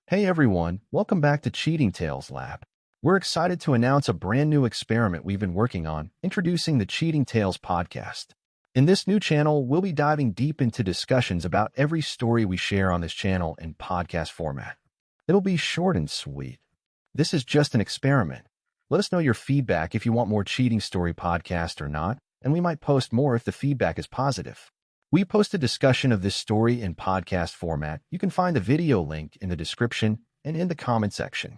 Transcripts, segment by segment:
Hey everyone, welcome back to Cheating Tales Lab. We're excited to announce a brand new experiment we've been working on, introducing the Cheating Tales podcast. In this new channel, we'll be diving deep into discussions about every story we share on this channel in podcast format. It'll be short and sweet. This is just an experiment. Let us know your feedback if you want more cheating story podcast or not, and we might post more if the feedback is positive. We post a discussion of this story in podcast format. You can find the video link in the description and in the comment section.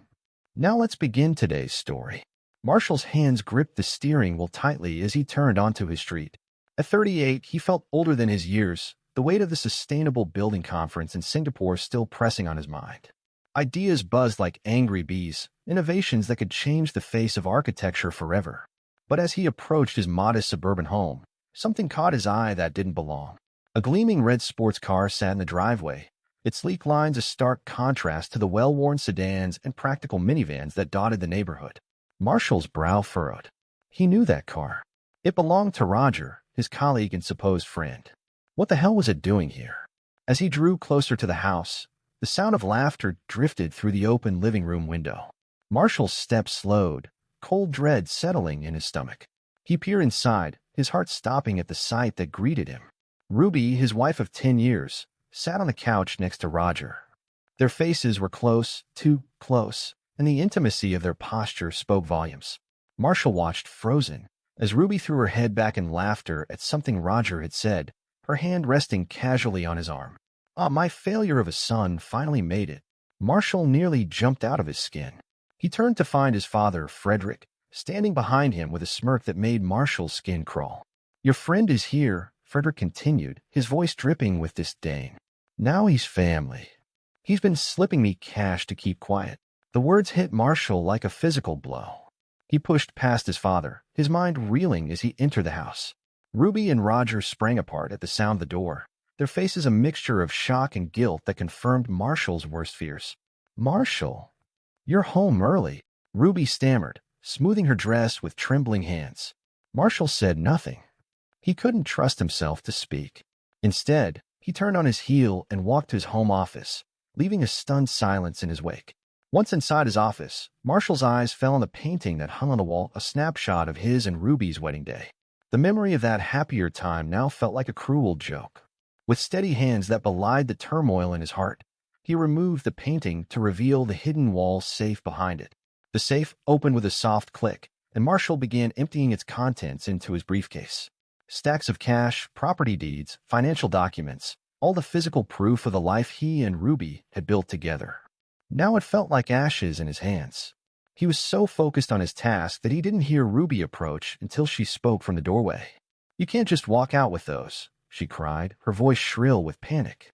Now let's begin today's story. Marshall's hands gripped the steering wheel tightly as he turned onto his street. At 38, he felt older than his years, the weight of the Sustainable Building Conference in Singapore still pressing on his mind. Ideas buzzed like angry bees, innovations that could change the face of architecture forever. But as he approached his modest suburban home, something caught his eye that didn't belong. A gleaming red sports car sat in the driveway, its sleek lines a stark contrast to the well-worn sedans and practical minivans that dotted the neighborhood. Marshall's brow furrowed. He knew that car. It belonged to Roger, his colleague and supposed friend. What the hell was it doing here? As he drew closer to the house, the sound of laughter drifted through the open living room window. Marshall's steps slowed, cold dread settling in his stomach. He peered inside, his heart stopping at the sight that greeted him. Ruby, his wife of 10 years, sat on the couch next to Roger. Their faces were close, too close, and the intimacy of their posture spoke volumes. Marshall watched frozen, as Ruby threw her head back in laughter at something Roger had said, her hand resting casually on his arm. My failure of a son finally made it. Marshall nearly jumped out of his skin. He turned to find his father, Frederick, standing behind him with a smirk that made Marshall's skin crawl. "Your friend is here," Frederick continued, his voice dripping with disdain. "Now he's family. He's been slipping me cash to keep quiet." The words hit Marshall like a physical blow. He pushed past his father, his mind reeling as he entered the house. Ruby and Roger sprang apart at the sound of the door, their faces a mixture of shock and guilt that confirmed Marshall's worst fears. "Marshall, you're home early," Ruby stammered, smoothing her dress with trembling hands. Marshall said nothing. He couldn't trust himself to speak. Instead, he turned on his heel and walked to his home office, leaving a stunned silence in his wake. Once inside his office, Marshall's eyes fell on the painting that hung on the wall, a snapshot of his and Ruby's wedding day. The memory of that happier time now felt like a cruel joke. With steady hands that belied the turmoil in his heart, he removed the painting to reveal the hidden wall safe behind it. The safe opened with a soft click, and Marshall began emptying its contents into his briefcase. Stacks of cash, property deeds, financial documents, all the physical proof of the life he and Ruby had built together. Now it felt like ashes in his hands. He was so focused on his task that he didn't hear Ruby approach until she spoke from the doorway. "You can't just walk out with those," she cried, her voice shrill with panic.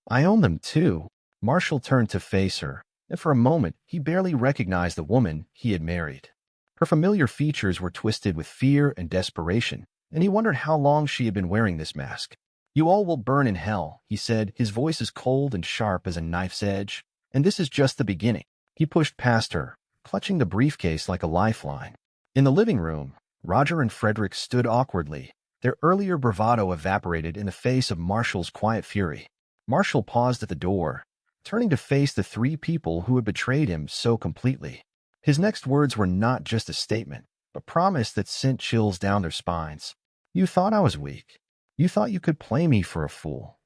"I own them too." Marshall turned to face her, and for a moment he barely recognized the woman he had married. Her familiar features were twisted with fear and desperation, and he wondered how long she had been wearing this mask. "You all will burn in hell," he said, his voice as cold and sharp as a knife's edge. "And this is just the beginning." He pushed past her, clutching the briefcase like a lifeline. In the living room, Roger and Frederick stood awkwardly, their earlier bravado evaporated in the face of Marshall's quiet fury. Marshall paused at the door, turning to face the three people who had betrayed him so completely. His next words were not just a statement, a promise that sent chills down their spines. "You thought I was weak. You thought you could play me for a fool.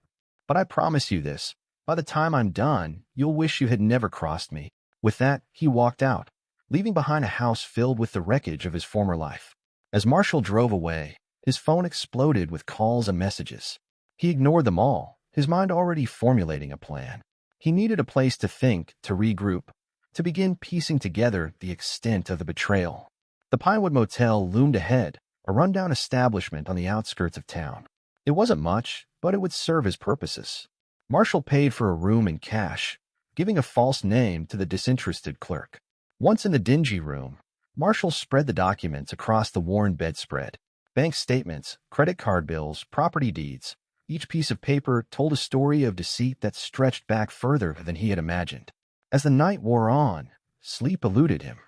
But I promise you this, by the time I'm done, you'll wish you had never crossed me." With that, he walked out, leaving behind a house filled with the wreckage of his former life. As Marshall drove away, his phone exploded with calls and messages. He ignored them all, his mind already formulating a plan. He needed a place to think, to regroup, to begin piecing together the extent of the betrayal. The Pinewood Motel loomed ahead, a rundown establishment on the outskirts of town. It wasn't much, but it would serve his purposes. Marshall paid for a room in cash, giving a false name to the disinterested clerk. Once in the dingy room, Marshall spread the documents across the worn bedspread. Bank statements, credit card bills, property deeds. Each piece of paper told a story of deceit that stretched back further than he had imagined. As the night wore on, sleep eluded him.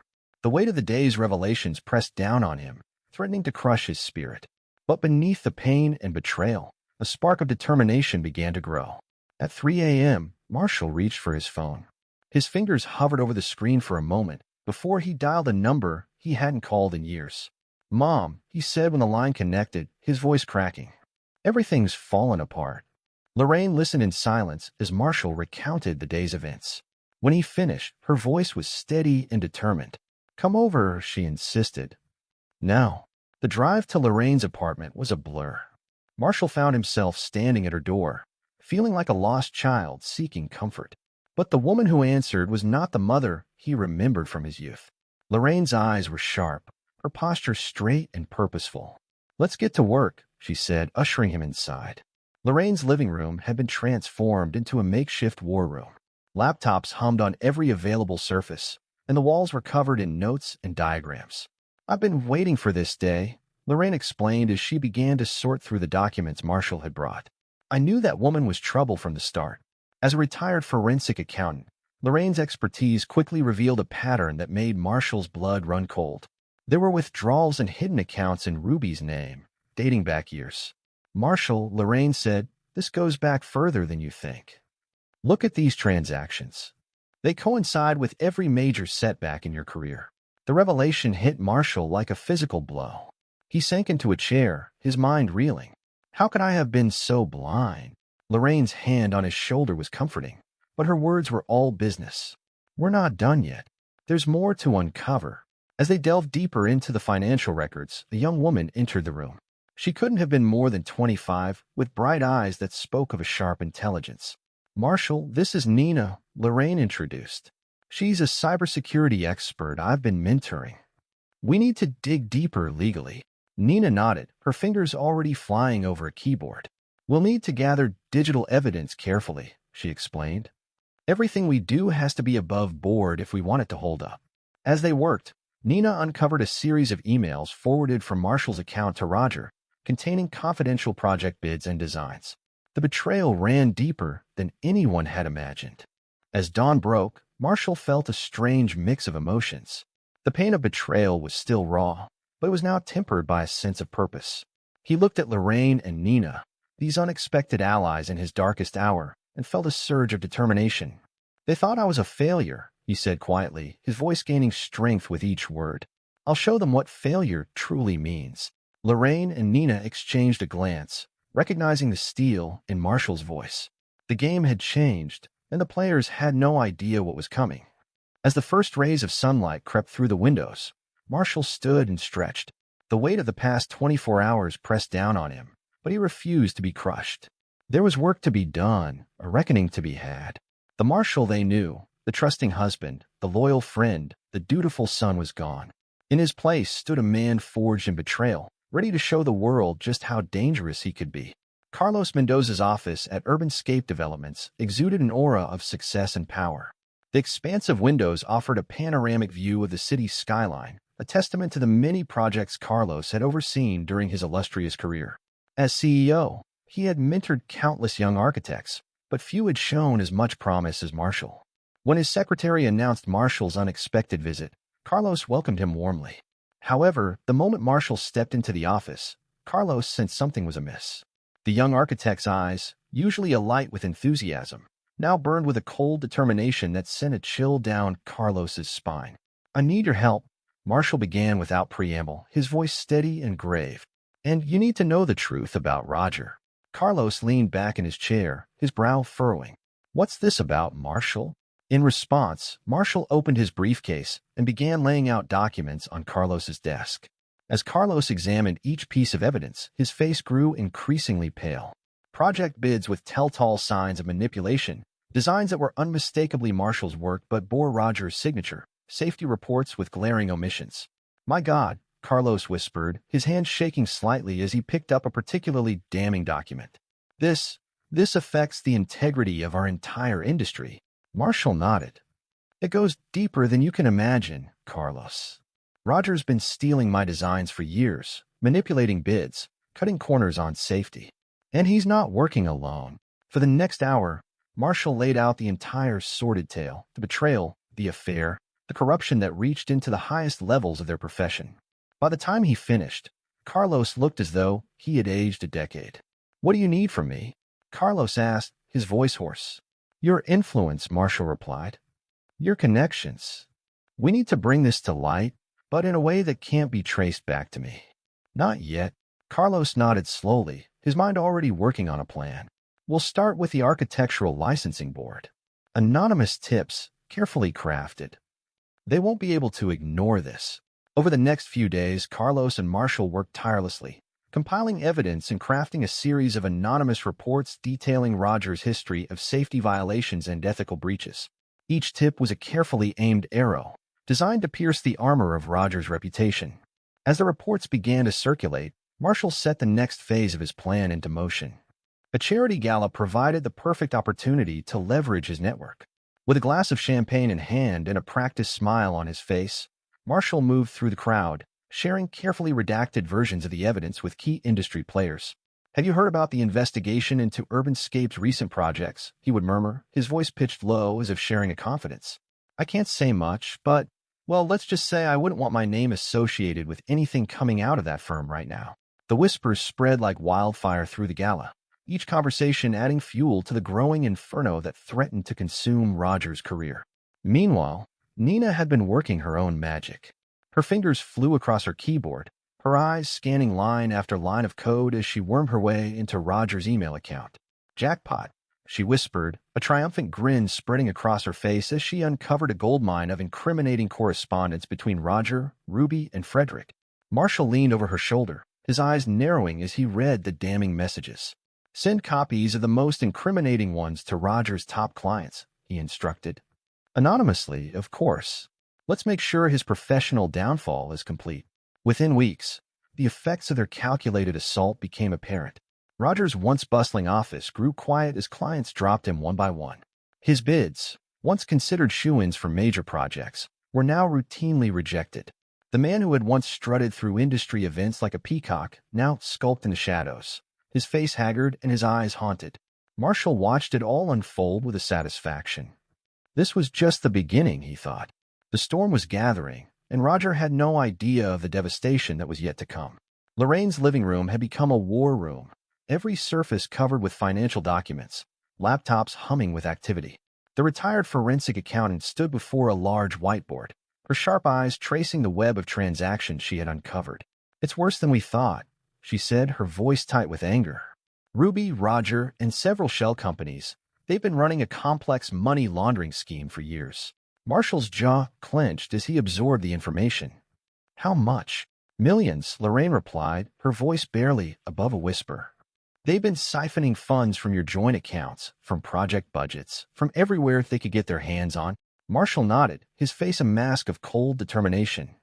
The weight of the day's revelations pressed down on him, threatening to crush his spirit. But beneath the pain and betrayal, a spark of determination began to grow. At 3 a.m., Marshall reached for his phone. His fingers hovered over the screen for a moment before he dialed a number he hadn't called in years. "Mom," he said when the line connected, his voice cracking. "Everything's fallen apart." Lorraine listened in silence as Marshall recounted the day's events. When he finished, her voice was steady and determined. "Come over," she insisted. Now, the drive to Lorraine's apartment was a blur. Marshall found himself standing at her door, feeling like a lost child seeking comfort. But the woman who answered was not the mother he remembered from his youth. Lorraine's eyes were sharp, her posture straight and purposeful. "Let's get to work," she said, ushering him inside. Lorraine's living room had been transformed into a makeshift war room. Laptops hummed on every available surface, and the walls were covered in notes and diagrams. "I've been waiting for this day," Lorraine explained as she began to sort through the documents Marshall had brought. "I knew that woman was trouble from the start." As a retired forensic accountant, Lorraine's expertise quickly revealed a pattern that made Marshall's blood run cold. There were withdrawals and hidden accounts in Ruby's name, dating back years. "Marshall," Lorraine said, "this goes back further than you think. Look at these transactions. They coincide with every major setback in your career." The revelation hit Marshall like a physical blow. He sank into a chair, his mind reeling. How could I have been so blind? Lorraine's hand on his shoulder was comforting, but her words were all business. "We're not done yet. There's more to uncover." As they delved deeper into the financial records, a young woman entered the room. She couldn't have been more than 25, with bright eyes that spoke of a sharp intelligence. "Marshall, this is Nina," Lorraine introduced. "She's a cybersecurity expert I've been mentoring. We need to dig deeper legally." Nina nodded, her fingers already flying over a keyboard. "We'll need to gather digital evidence carefully," she explained. "Everything we do has to be above board if we want it to hold up." As they worked, Nina uncovered a series of emails forwarded from Marshall's account to Roger, containing confidential project bids and designs. The betrayal ran deeper than anyone had imagined. As dawn broke, Marshall felt a strange mix of emotions. The pain of betrayal was still raw, but it was now tempered by a sense of purpose. He looked at Lorraine and Nina, these unexpected allies in his darkest hour, and felt a surge of determination. "They thought I was a failure," he said quietly, his voice gaining strength with each word. "I'll show them what failure truly means." Lorraine and Nina exchanged a glance, recognizing the steel in Marshall's voice. The game had changed, and the players had no idea what was coming. As the first rays of sunlight crept through the windows, Marshall stood and stretched. The weight of the past 24 hours pressed down on him, but he refused to be crushed. There was work to be done, a reckoning to be had. The Marshall they knew, the trusting husband, the loyal friend, the dutiful son was gone. In his place stood a man forged in betrayal, ready to show the world just how dangerous he could be. Carlos Mendoza's office at Urbanscape Developments exuded an aura of success and power. The expansive windows offered a panoramic view of the city's skyline, a testament to the many projects Carlos had overseen during his illustrious career. As CEO, he had mentored countless young architects, but few had shown as much promise as Marshall. When his secretary announced Marshall's unexpected visit, Carlos welcomed him warmly. However, the moment Marshall stepped into the office, Carlos sensed something was amiss. The young architect's eyes, usually alight with enthusiasm, now burned with a cold determination that sent a chill down Carlos's spine. "I need your help," Marshall began without preamble, his voice steady and grave. "And you need to know the truth about Roger." Carlos leaned back in his chair, his brow furrowing. "What's this about, Marshall?" In response, Marshall opened his briefcase and began laying out documents on Carlos's desk. As Carlos examined each piece of evidence, his face grew increasingly pale. Project bids with telltale signs of manipulation, designs that were unmistakably Marshall's work but bore Roger's signature, safety reports with glaring omissions. "My God," Carlos whispered, his hand shaking slightly as he picked up a particularly damning document. This affects the integrity of our entire industry." Marshall nodded. "It goes deeper than you can imagine, Carlos. Roger's been stealing my designs for years, manipulating bids, cutting corners on safety. And he's not working alone." For the next hour, Marshall laid out the entire sordid tale, the betrayal, the affair, the corruption that reached into the highest levels of their profession. By the time he finished, Carlos looked as though he had aged a decade. "What do you need from me?" Carlos asked, his voice hoarse. "Your influence," Marshall replied. Your connections. We need to bring this to light, but in a way that can't be traced back to me. Not yet. Carlos nodded slowly, his mind already working on a plan. We'll start with the Architectural Licensing Board. Anonymous tips, carefully crafted. They won't be able to ignore this. Over the next few days, Carlos and Marshall worked tirelessly, compiling evidence and crafting a series of anonymous reports detailing Roger's history of safety violations and ethical breaches. Each tip was a carefully aimed arrow, designed to pierce the armor of Roger's reputation. As the reports began to circulate, Marshall set the next phase of his plan into motion. A charity gala provided the perfect opportunity to leverage his network. With a glass of champagne in hand and a practiced smile on his face, Marshall moved through the crowd, sharing carefully redacted versions of the evidence with key industry players. "Have you heard about the investigation into Urbanscape's recent projects?" he would murmur, his voice pitched low as if sharing a confidence. "I can't say much, but, well, let's just say I wouldn't want my name associated with anything coming out of that firm right now." The whispers spread like wildfire through the gala, each conversation adding fuel to the growing inferno that threatened to consume Roger's career. Meanwhile, Nina had been working her own magic. Her fingers flew across her keyboard, her eyes scanning line after line of code as she wormed her way into Roger's email account. "Jackpot," she whispered, a triumphant grin spreading across her face as she uncovered a goldmine of incriminating correspondence between Roger, Ruby, and Frederick. Marshall leaned over her shoulder, his eyes narrowing as he read the damning messages. "Send copies of the most incriminating ones to Roger's top clients," he instructed. "Anonymously, of course. Let's make sure his professional downfall is complete." Within weeks, the effects of their calculated assault became apparent. Roger's once bustling office grew quiet as clients dropped him one by one. His bids, once considered shoo-ins for major projects, were now routinely rejected. The man who had once strutted through industry events like a peacock now skulked in the shadows, his face haggard and his eyes haunted. Marshall watched it all unfold with a satisfaction. This was just the beginning, he thought. The storm was gathering, and Roger had no idea of the devastation that was yet to come. Lorraine's living room had become a war room, every surface covered with financial documents, laptops humming with activity. The retired forensic accountant stood before a large whiteboard, her sharp eyes tracing the web of transactions she had uncovered. "It's worse than we thought," she said, her voice tight with anger. "Ruby, Roger, and several shell companies, they've been running a complex money laundering scheme for years." Marshall's jaw clenched as he absorbed the information. "How much?" "Millions," Lorraine replied, her voice barely above a whisper. "They've been siphoning funds from your joint accounts, from project budgets, from everywhere they could get their hands on." Marshall nodded, his face a mask of cold determination.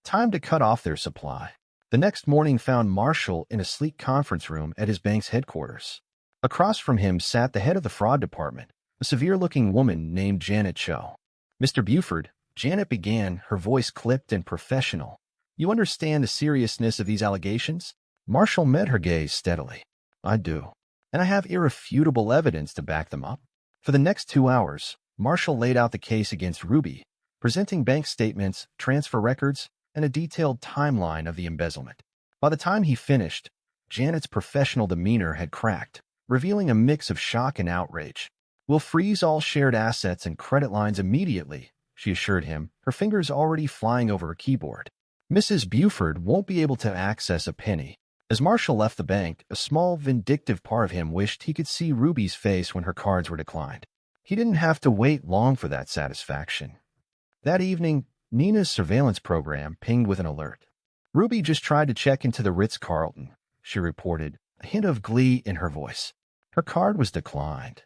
Time to cut off their supply. The next morning found Marshall in a sleek conference room at his bank's headquarters. Across from him sat the head of the fraud department, a severe-looking woman named Janet Cho. "Mr. Buford," Janet began, her voice clipped and professional. "You understand the seriousness of these allegations?" Marshall met her gaze steadily. "I do. And I have irrefutable evidence to back them up." For the next 2 hours, Marshall laid out the case against Ruby, presenting bank statements, transfer records, and a detailed timeline of the embezzlement. By the time he finished, Janet's professional demeanor had cracked, revealing a mix of shock and outrage. "We'll freeze all shared assets and credit lines immediately," she assured him, her fingers already flying over her keyboard. "Mrs. Buford won't be able to access a penny." As Marshall left the bank, a small, vindictive part of him wished he could see Ruby's face when her cards were declined. He didn't have to wait long for that satisfaction. That evening, Nina's surveillance program pinged with an alert. "Ruby just tried to check into the Ritz-Carlton," she reported, a hint of glee in her voice. "Her card was declined."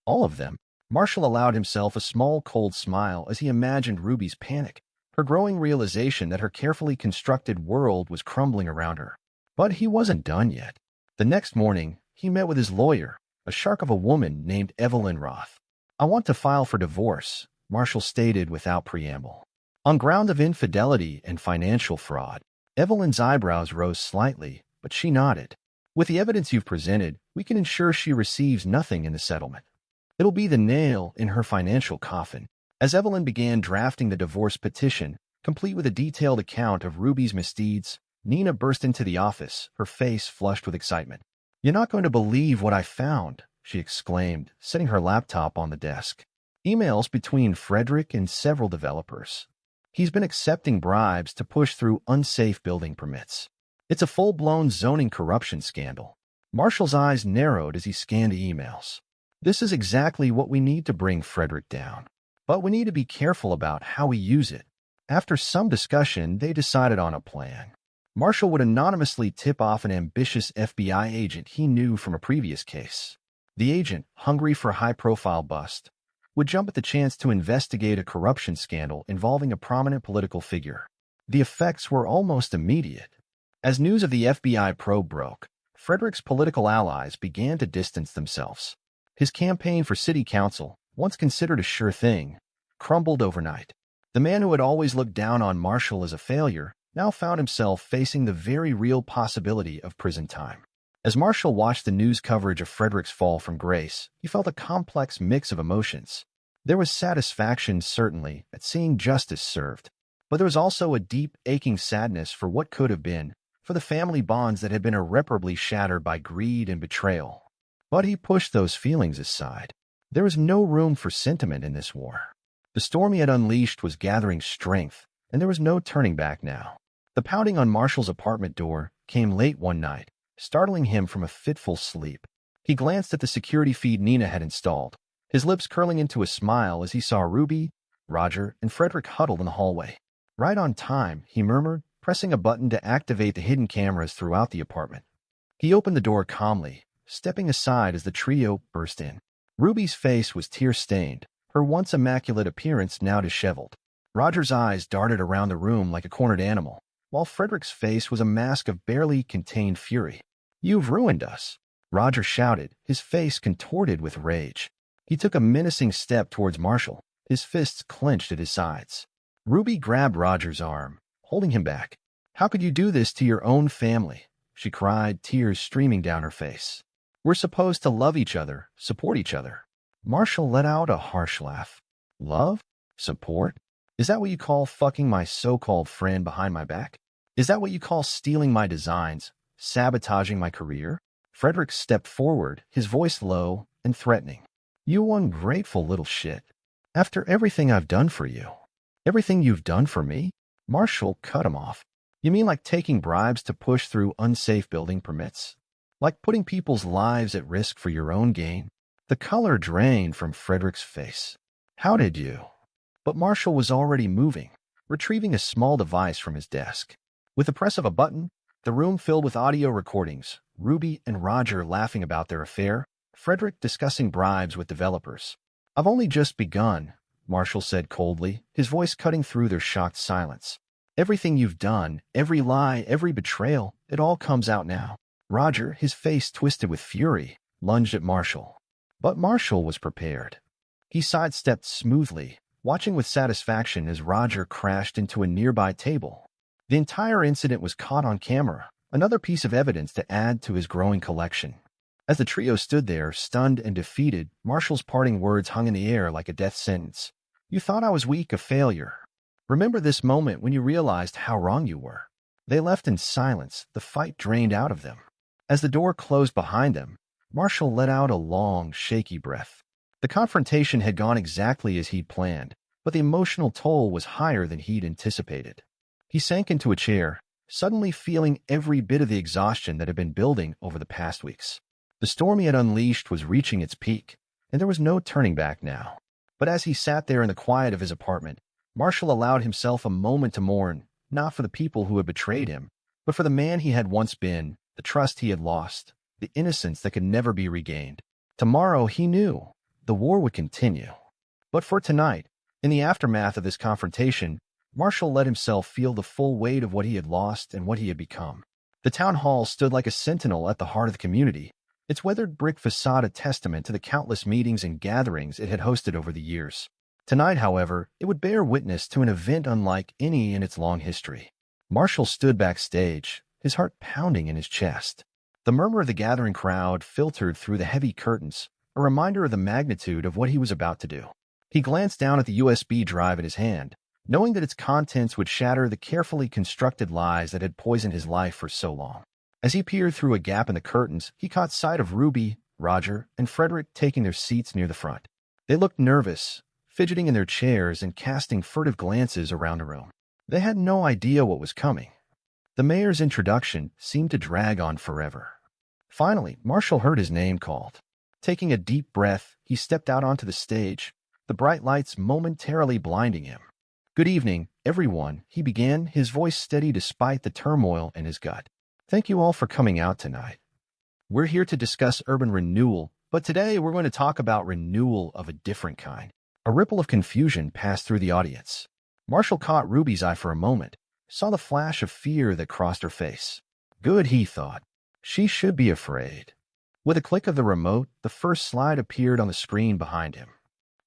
"All of them?" Marshall allowed himself a small, cold smile as he imagined Ruby's panic, her growing realization that her carefully constructed world was crumbling around her. But he wasn't done yet. The next morning, he met with his lawyer, a shark of a woman named Evelyn Roth. "I want to file for divorce," Marshall stated without preamble. "On ground of infidelity and financial fraud." Evelyn's eyebrows rose slightly, but she nodded. "With the evidence you've presented, we can ensure she receives nothing in the settlement. It'll be the nail in her financial coffin." As Evelyn began drafting the divorce petition, complete with a detailed account of Ruby's misdeeds, Nina burst into the office, her face flushed with excitement. "You're not going to believe what I found," she exclaimed, setting her laptop on the desk. Emails between Frederick and several developers. He's been accepting bribes to push through unsafe building permits. It's a full-blown zoning corruption scandal. Marshall's eyes narrowed as he scanned the emails. This is exactly what we need to bring Frederick down. But we need to be careful about how we use it. After some discussion, they decided on a plan. Marshall would anonymously tip off an ambitious FBI agent he knew from a previous case. The agent, hungry for a high-profile bust, would jump at the chance to investigate a corruption scandal involving a prominent political figure. The effects were almost immediate. As news of the FBI probe broke, Frederick's political allies began to distance themselves. His campaign for city council, once considered a sure thing, crumbled overnight. The man who had always looked down on Marshall as a failure now found himself facing the very real possibility of prison time. As Marshall watched the news coverage of Frederick's fall from grace, he felt a complex mix of emotions. There was satisfaction, certainly, at seeing justice served, but there was also a deep, aching sadness for what could have been, for the family bonds that had been irreparably shattered by greed and betrayal. But he pushed those feelings aside. There was no room for sentiment in this war. The storm he had unleashed was gathering strength, and there was no turning back now. The pounding on Marshall's apartment door came late one night, startling him from a fitful sleep. He glanced at the security feed Nina had installed, his lips curling into a smile as he saw Ruby, Roger, and Frederick huddled in the hallway. "Right on time," he murmured, pressing a button to activate the hidden cameras throughout the apartment. He opened the door calmly, stepping aside as the trio burst in. Ruby's face was tear-stained, her once immaculate appearance now disheveled. Roger's eyes darted around the room like a cornered animal, while Frederick's face was a mask of barely contained fury. "You've ruined us," Roger shouted, his face contorted with rage. He took a menacing step towards Marshall, his fists clenched at his sides. Ruby grabbed Roger's arm, holding him back. "How could you do this to your own family?" she cried, tears streaming down her face. "We're supposed to love each other, support each other." Marshall let out a harsh laugh. "Love? Support? Is that what you call fucking my so-called friend behind my back? Is that what you call stealing my designs, sabotaging my career?" Frederick stepped forward, his voice low and threatening. "You ungrateful little shit. After everything I've done for you, everything you've done for me?" Marshall cut him off. "You mean like taking bribes to push through unsafe building permits? Like putting people's lives at risk for your own gain?" The color drained from Frederick's face. "How did you?" But Marshall was already moving, retrieving a small device from his desk. With the press of a button, the room filled with audio recordings, Ruby and Roger laughing about their affair, Frederick discussing bribes with developers. "I've only just begun," Marshall said coldly, his voice cutting through their shocked silence. "Everything you've done, every lie, every betrayal, it all comes out now." Roger, his face twisted with fury, lunged at Marshall. But Marshall was prepared. He sidestepped smoothly, watching with satisfaction as Roger crashed into a nearby table. The entire incident was caught on camera, another piece of evidence to add to his growing collection. As the trio stood there, stunned and defeated, Marshall's parting words hung in the air like a death sentence. "You thought I was weak, a failure. Remember this moment when you realized how wrong you were." They left in silence, the fight drained out of them. As the door closed behind them, Marshall let out a long, shaky breath. The confrontation had gone exactly as he'd planned, but the emotional toll was higher than he'd anticipated. He sank into a chair, suddenly feeling every bit of the exhaustion that had been building over the past weeks. The storm he had unleashed was reaching its peak, and there was no turning back now. But as he sat there in the quiet of his apartment, Marshall allowed himself a moment to mourn, not for the people who had betrayed him, but for the man he had once been, the trust he had lost, the innocence that could never be regained. Tomorrow, he knew, the war would continue. But for tonight, in the aftermath of this confrontation, Marshall let himself feel the full weight of what he had lost and what he had become. The town hall stood like a sentinel at the heart of the community, its weathered brick facade a testament to the countless meetings and gatherings it had hosted over the years. Tonight, however, it would bear witness to an event unlike any in its long history. Marshall stood backstage, his heart pounding in his chest. The murmur of the gathering crowd filtered through the heavy curtains, a reminder of the magnitude of what he was about to do. He glanced down at the USB drive in his hand, knowing that its contents would shatter the carefully constructed lies that had poisoned his life for so long. As he peered through a gap in the curtains, he caught sight of Ruby, Roger, and Frederick taking their seats near the front. They looked nervous, fidgeting in their chairs and casting furtive glances around the room. They had no idea what was coming. The mayor's introduction seemed to drag on forever. Finally, Marshall heard his name called. Taking a deep breath, he stepped out onto the stage, the bright lights momentarily blinding him. "Good evening, everyone," he began, his voice steady despite the turmoil in his gut. "Thank you all for coming out tonight. We're here to discuss urban renewal, but today we're going to talk about renewal of a different kind." A ripple of confusion passed through the audience. Marshall caught Ruby's eye for a moment, saw the flash of fear that crossed her face. Good, he thought. She should be afraid. With a click of the remote, the first slide appeared on the screen behind him.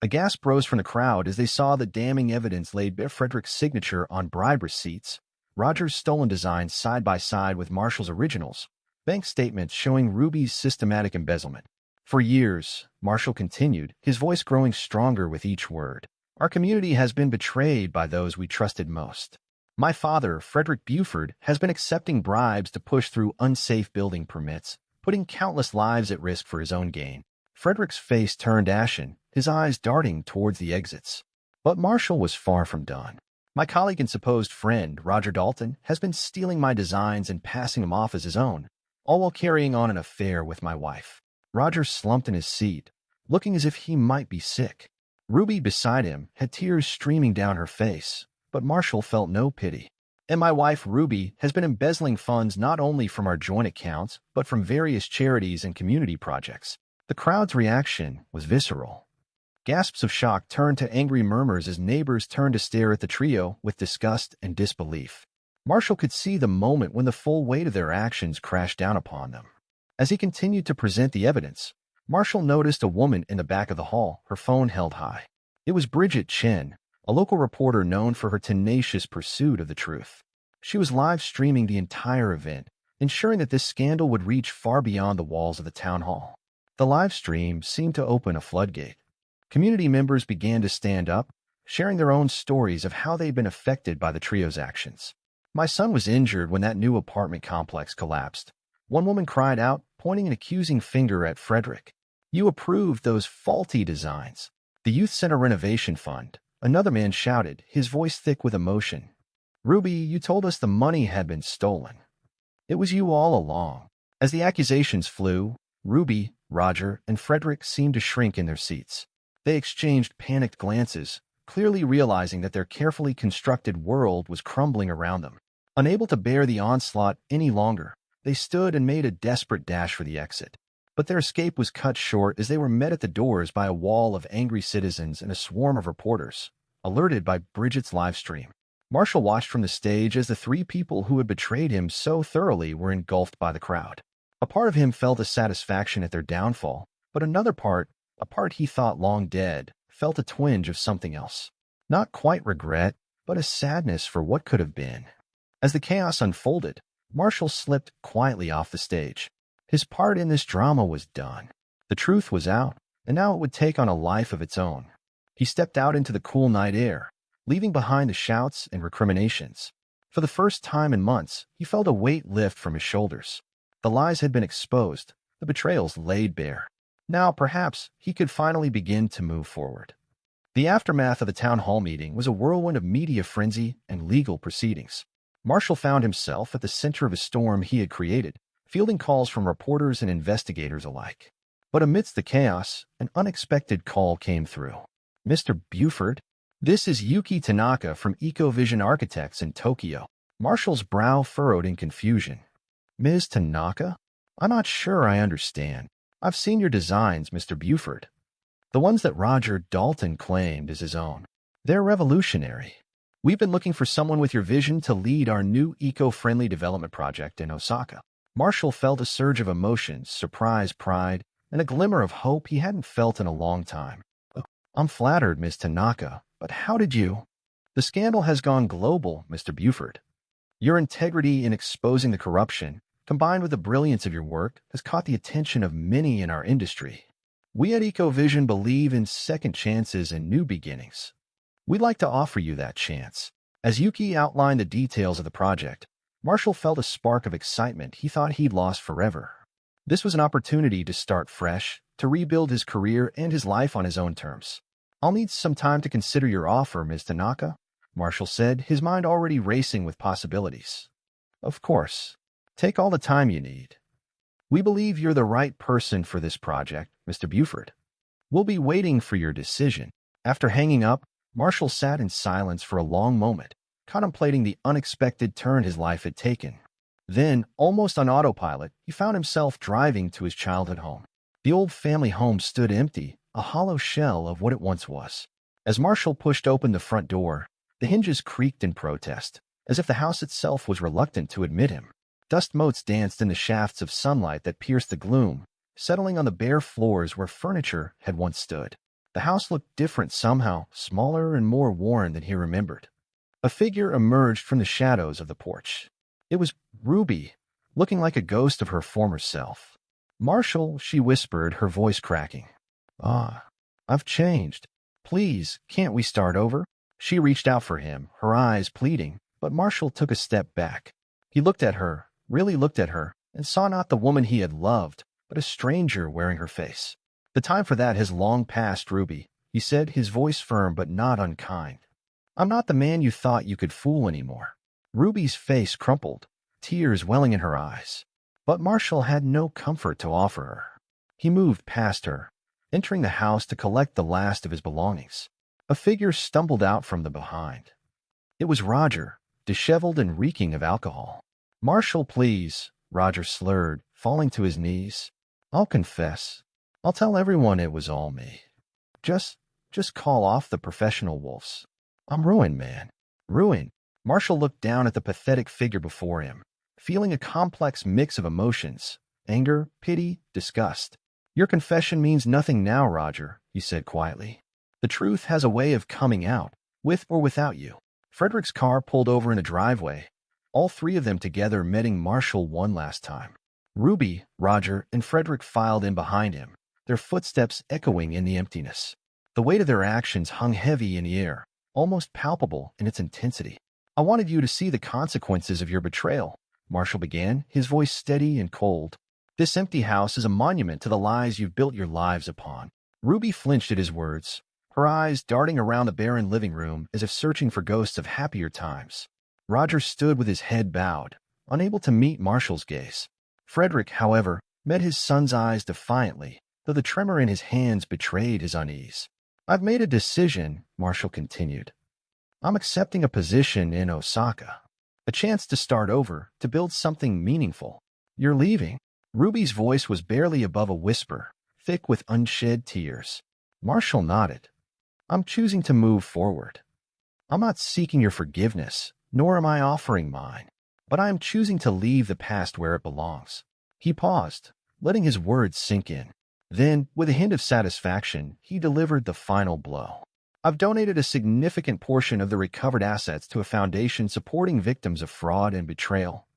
A gasp rose from the crowd as they saw the damning evidence laid bare: Frederick's signature on bribe receipts, Roger's stolen designs side by side with Marshall's originals, bank statements showing Ruby's systematic embezzlement. "For years," Marshall continued, his voice growing stronger with each word, "our community has been betrayed by those we trusted most. My father, Frederick Buford, has been accepting bribes to push through unsafe building permits, putting countless lives at risk for his own gain." Frederick's face turned ashen, his eyes darting towards the exits. But Marshall was far from done. "My colleague and supposed friend, Roger Dalton, has been stealing my designs and passing them off as his own, all while carrying on an affair with my wife." Roger slumped in his seat, looking as if he might be sick. Ruby, beside him, had tears streaming down her face, but Marshall felt no pity. "And my wife, Ruby, has been embezzling funds not only from our joint accounts, but from various charities and community projects." The crowd's reaction was visceral. Gasps of shock turned to angry murmurs as neighbors turned to stare at the trio with disgust and disbelief. Marshall could see the moment when the full weight of their actions crashed down upon them. As he continued to present the evidence, Marshall noticed a woman in the back of the hall, her phone held high. It was Bridget Chen, a local reporter known for her tenacious pursuit of the truth. She was live streaming the entire event, ensuring that this scandal would reach far beyond the walls of the town hall. The live stream seemed to open a floodgate. Community members began to stand up, sharing their own stories of how they'd been affected by the trio's actions. "My son was injured when that new apartment complex collapsed," one woman cried out, pointing an accusing finger at Frederick. "You approved those faulty designs. The Youth Center Renovation Fund," another man shouted, his voice thick with emotion. "Ruby, you told us the money had been stolen. It was you all along." As the accusations flew, Ruby, Roger, and Frederick seemed to shrink in their seats. They exchanged panicked glances, clearly realizing that their carefully constructed world was crumbling around them. Unable to bear the onslaught any longer, they stood and made a desperate dash for the exit. But their escape was cut short as they were met at the doors by a wall of angry citizens and a swarm of reporters, alerted by Bridget's live stream. Marshall watched from the stage as the three people who had betrayed him so thoroughly were engulfed by the crowd. A part of him felt a satisfaction at their downfall, but another part, a part he thought long dead, felt a twinge of something else. Not quite regret, but a sadness for what could have been. As the chaos unfolded, Marshall slipped quietly off the stage. His part in this drama was done. The truth was out, and now it would take on a life of its own. He stepped out into the cool night air, leaving behind the shouts and recriminations. For the first time in months, he felt a weight lift from his shoulders. The lies had been exposed, the betrayals laid bare. Now, perhaps, he could finally begin to move forward. The aftermath of the town hall meeting was a whirlwind of media frenzy and legal proceedings. Marshall found himself at the center of a storm he had created, fielding calls from reporters and investigators alike. But amidst the chaos, an unexpected call came through. "Mr. Buford? This is Yuki Tanaka from EcoVision Architects in Tokyo." Marshall's brow furrowed in confusion. "Ms. Tanaka? I'm not sure I understand. I've seen your designs, Mr. Buford. The ones that Roger Dalton claimed as his own. They're revolutionary. We've been looking for someone with your vision to lead our new eco-friendly development project in Osaka." Marshall felt a surge of emotions, surprise, pride, and a glimmer of hope he hadn't felt in a long time. "I'm flattered, Ms. Tanaka, but how did you—" "The scandal has gone global, Mr. Buford. Your integrity in exposing the corruption, combined with the brilliance of your work, has caught the attention of many in our industry. We at EcoVision believe in second chances and new beginnings. We'd like to offer you that chance." As Yuki outlined the details of the project, Marshall felt a spark of excitement he thought he'd lost forever. This was an opportunity to start fresh, to rebuild his career and his life on his own terms. I'll need some time to consider your offer, Ms. Tanaka, Marshall said, his mind already racing with possibilities. Of course. Take all the time you need. We believe you're the right person for this project, Mr. Buford. We'll be waiting for your decision. After hanging up, Marshall sat in silence for a long moment, contemplating the unexpected turn his life had taken. Then, almost on autopilot, he found himself driving to his childhood home. The old family home stood empty, a hollow shell of what it once was. As Marshall pushed open the front door, the hinges creaked in protest, as if the house itself was reluctant to admit him. Dust motes danced in the shafts of sunlight that pierced the gloom, settling on the bare floors where furniture had once stood. The house looked different somehow, smaller and more worn than he remembered. A figure emerged from the shadows of the porch. It was Ruby, looking like a ghost of her former self. "Marshall," she whispered, her voice cracking. "Ah, I've changed. Please, can't we start over?" She reached out for him, her eyes pleading, but Marshall took a step back. He looked at her, really looked at her, and saw not the woman he had loved, but a stranger wearing her face. "The time for that has long passed, Ruby," he said, his voice firm but not unkind. "I'm not the man you thought you could fool anymore." Ruby's face crumpled, tears welling in her eyes. But Marshall had no comfort to offer her. He moved past her, entering the house to collect the last of his belongings. A figure stumbled out from the behind. It was Roger, disheveled and reeking of alcohol. "Marshall, please," Roger slurred, falling to his knees. "I'll confess. I'll tell everyone it was all me. Just call off the professional wolves. I'm ruined, man. Ruined." Marshall looked down at the pathetic figure before him, feeling a complex mix of emotions: anger, pity, disgust. "Your confession means nothing now, Roger," he said quietly. "The truth has a way of coming out, with or without you." Frederick's car pulled over in a driveway, all three of them together meeting Marshall one last time. Ruby, Roger, and Frederick filed in behind him, their footsteps echoing in the emptiness. The weight of their actions hung heavy in the air, almost palpable in its intensity. "I wanted you to see the consequences of your betrayal," Marshall began, his voice steady and cold. "This empty house is a monument to the lies you've built your lives upon." Ruby flinched at his words, her eyes darting around the barren living room as if searching for ghosts of happier times. Roger stood with his head bowed, unable to meet Marshall's gaze. Frederick, however, met his son's eyes defiantly, though the tremor in his hands betrayed his unease. "I've made a decision," Marshall continued. "I'm accepting a position in Osaka. A chance to start over, to build something meaningful." "You're leaving?" Ruby's voice was barely above a whisper, thick with unshed tears. Marshall nodded. "I'm choosing to move forward. I'm not seeking your forgiveness, nor am I offering mine, but I am choosing to leave the past where it belongs." He paused, letting his words sink in. Then, with a hint of satisfaction, he delivered the final blow. "I've donated a significant portion of the recovered assets to a foundation supporting victims of fraud and betrayal."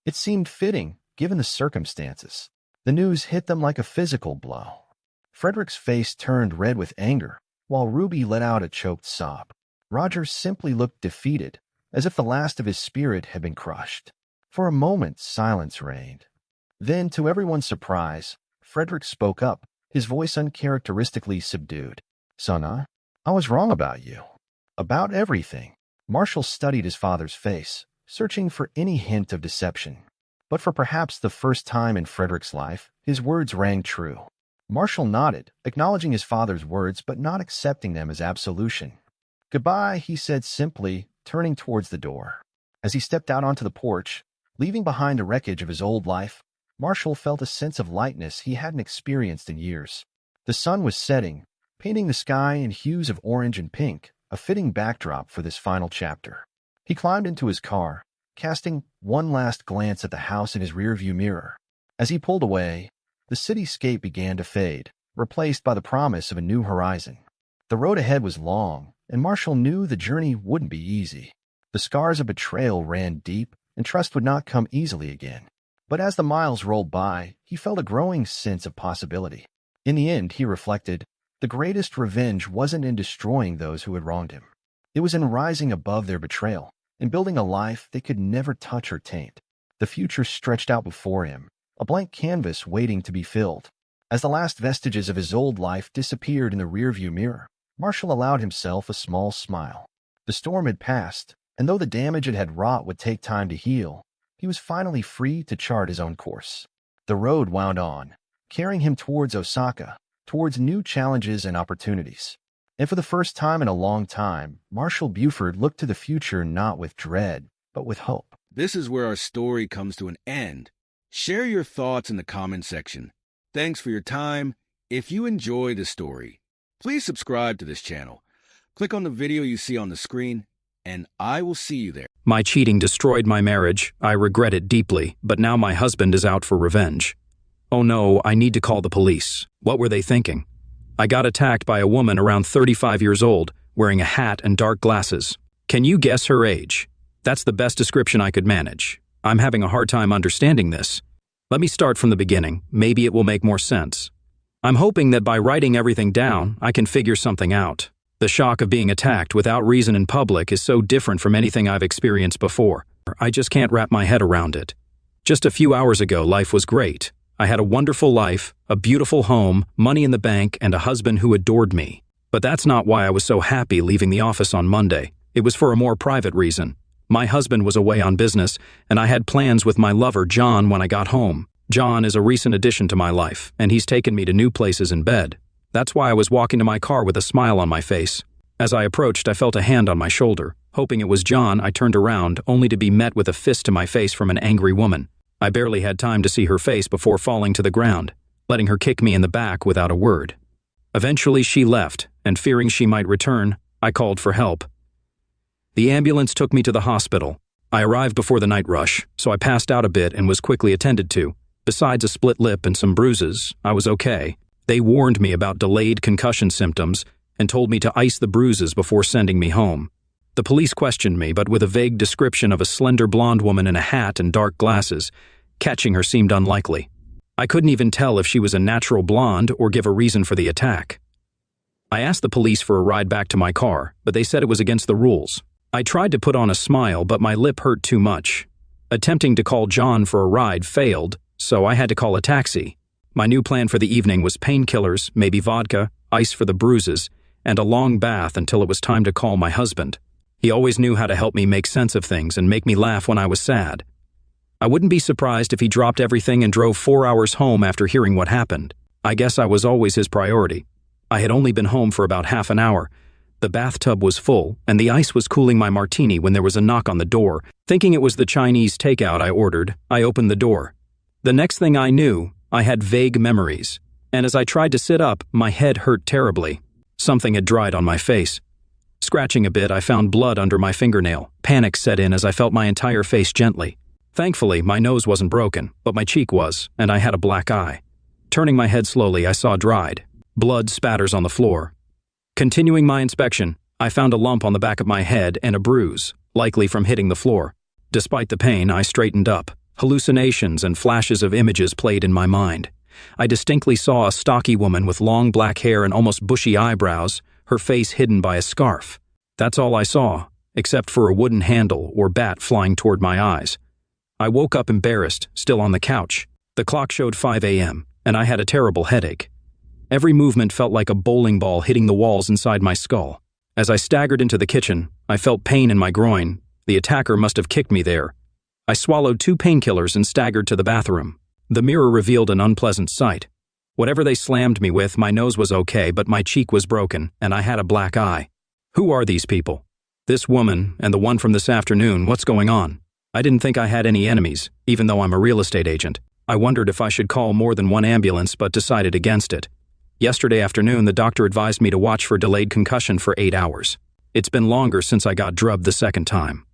It seemed fitting, given the circumstances. The news hit them like a physical blow. Frederick's face turned red with anger, while Ruby let out a choked sob. Roger simply looked defeated, as if the last of his spirit had been crushed. For a moment, silence reigned. Then, to everyone's surprise, Frederick spoke up, his voice uncharacteristically subdued. "Son, I was wrong about you. About everything." Marshall studied his father's face, searching for any hint of deception. But for perhaps the first time in Frederick's life, his words rang true. Marshall nodded, acknowledging his father's words but not accepting them as absolution. "Goodbye," he said simply, turning towards the door. As he stepped out onto the porch, leaving behind the wreckage of his old life, Marshall felt a sense of lightness he hadn't experienced in years. The sun was setting, painting the sky in hues of orange and pink, a fitting backdrop for this final chapter. He climbed into his car, casting one last glance at the house in his rearview mirror. As he pulled away, the cityscape began to fade, replaced by the promise of a new horizon. The road ahead was long, and Marshall knew the journey wouldn't be easy. The scars of betrayal ran deep, and trust would not come easily again. But as the miles rolled by, he felt a growing sense of possibility. In the end, he reflected, the greatest revenge wasn't in destroying those who had wronged him. It was in rising above their betrayal, and building a life they could never touch or taint. The future stretched out before him, a blank canvas waiting to be filled. As the last vestiges of his old life disappeared in the rearview mirror, Marshall allowed himself a small smile. The storm had passed, and though the damage it had wrought would take time to heal, he was finally free to chart his own course. The road wound on, carrying him towards Osaka, towards new challenges and opportunities. And for the first time in a long time, Marshall Buford looked to the future not with dread, but with hope. This is where our story comes to an end. Share your thoughts in the comment section. Thanks for your time. If you enjoy the story, please subscribe to this channel. Click on the video you see on the screen, and I will see you there. My cheating destroyed my marriage. I regret it deeply, but now my husband is out for revenge. Oh no, I need to call the police. What were they thinking? I got attacked by a woman around 35 years old, wearing a hat and dark glasses. Can you guess her age? That's the best description I could manage. I'm having a hard time understanding this. Let me start from the beginning. Maybe it will make more sense. I'm hoping that by writing everything down, I can figure something out. The shock of being attacked without reason in public is so different from anything I've experienced before. I just can't wrap my head around it. Just a few hours ago, life was great. I had a wonderful life, a beautiful home, money in the bank, and a husband who adored me. But that's not why I was so happy leaving the office on Monday. It was for a more private reason. My husband was away on business, and I had plans with my lover, John, when I got home. John is a recent addition to my life, and he's taken me to new places in bed. That's why I was walking to my car with a smile on my face. As I approached, I felt a hand on my shoulder. Hoping it was John, I turned around, only to be met with a fist to my face from an angry woman. I barely had time to see her face before falling to the ground, letting her kick me in the back without a word. Eventually, she left, and fearing she might return, I called for help. The ambulance took me to the hospital. I arrived before the night rush, so I passed out a bit and was quickly attended to. Besides a split lip and some bruises, I was okay. They warned me about delayed concussion symptoms and told me to ice the bruises before sending me home. The police questioned me, but with a vague description of a slender blonde woman in a hat and dark glasses. Catching her seemed unlikely. I couldn't even tell if she was a natural blonde or give a reason for the attack. I asked the police for a ride back to my car, but they said it was against the rules. I tried to put on a smile, but my lip hurt too much. Attempting to call John for a ride failed, so I had to call a taxi. My new plan for the evening was painkillers, maybe vodka, ice for the bruises, and a long bath until it was time to call my husband. He always knew how to help me make sense of things and make me laugh when I was sad. I wouldn't be surprised if he dropped everything and drove 4 hours home after hearing what happened. I guess I was always his priority. I had only been home for about half an hour. The bathtub was full, and the ice was cooling my martini when there was a knock on the door. Thinking it was the Chinese takeout I ordered, I opened the door. The next thing I knew, I had vague memories, and as I tried to sit up, my head hurt terribly. Something had dried on my face. Scratching a bit, I found blood under my fingernail. Panic set in as I felt my entire face gently. Thankfully, my nose wasn't broken, but my cheek was, and I had a black eye. Turning my head slowly, I saw dried. Blood spatters on the floor. Continuing my inspection, I found a lump on the back of my head and a bruise, likely from hitting the floor. Despite the pain, I straightened up. Hallucinations and flashes of images played in my mind. I distinctly saw a stocky woman with long black hair and almost bushy eyebrows, her face hidden by a scarf. That's all I saw, except for a wooden handle or bat flying toward my eyes. I woke up embarrassed, still on the couch. The clock showed 5 a.m., and I had a terrible headache. Every movement felt like a bowling ball hitting the walls inside my skull. As I staggered into the kitchen, I felt pain in my groin. The attacker must have kicked me there. I swallowed 2 painkillers and staggered to the bathroom. The mirror revealed an unpleasant sight. Whatever they slammed me with, my nose was okay, but my cheek was broken, and I had a black eye. Who are these people? This woman, and the one from this afternoon, what's going on? I didn't think I had any enemies, even though I'm a real estate agent. I wondered if I should call more than one ambulance, but decided against it. Yesterday afternoon, the doctor advised me to watch for delayed concussion for 8 hours. It's been longer since I got drubbed the second time.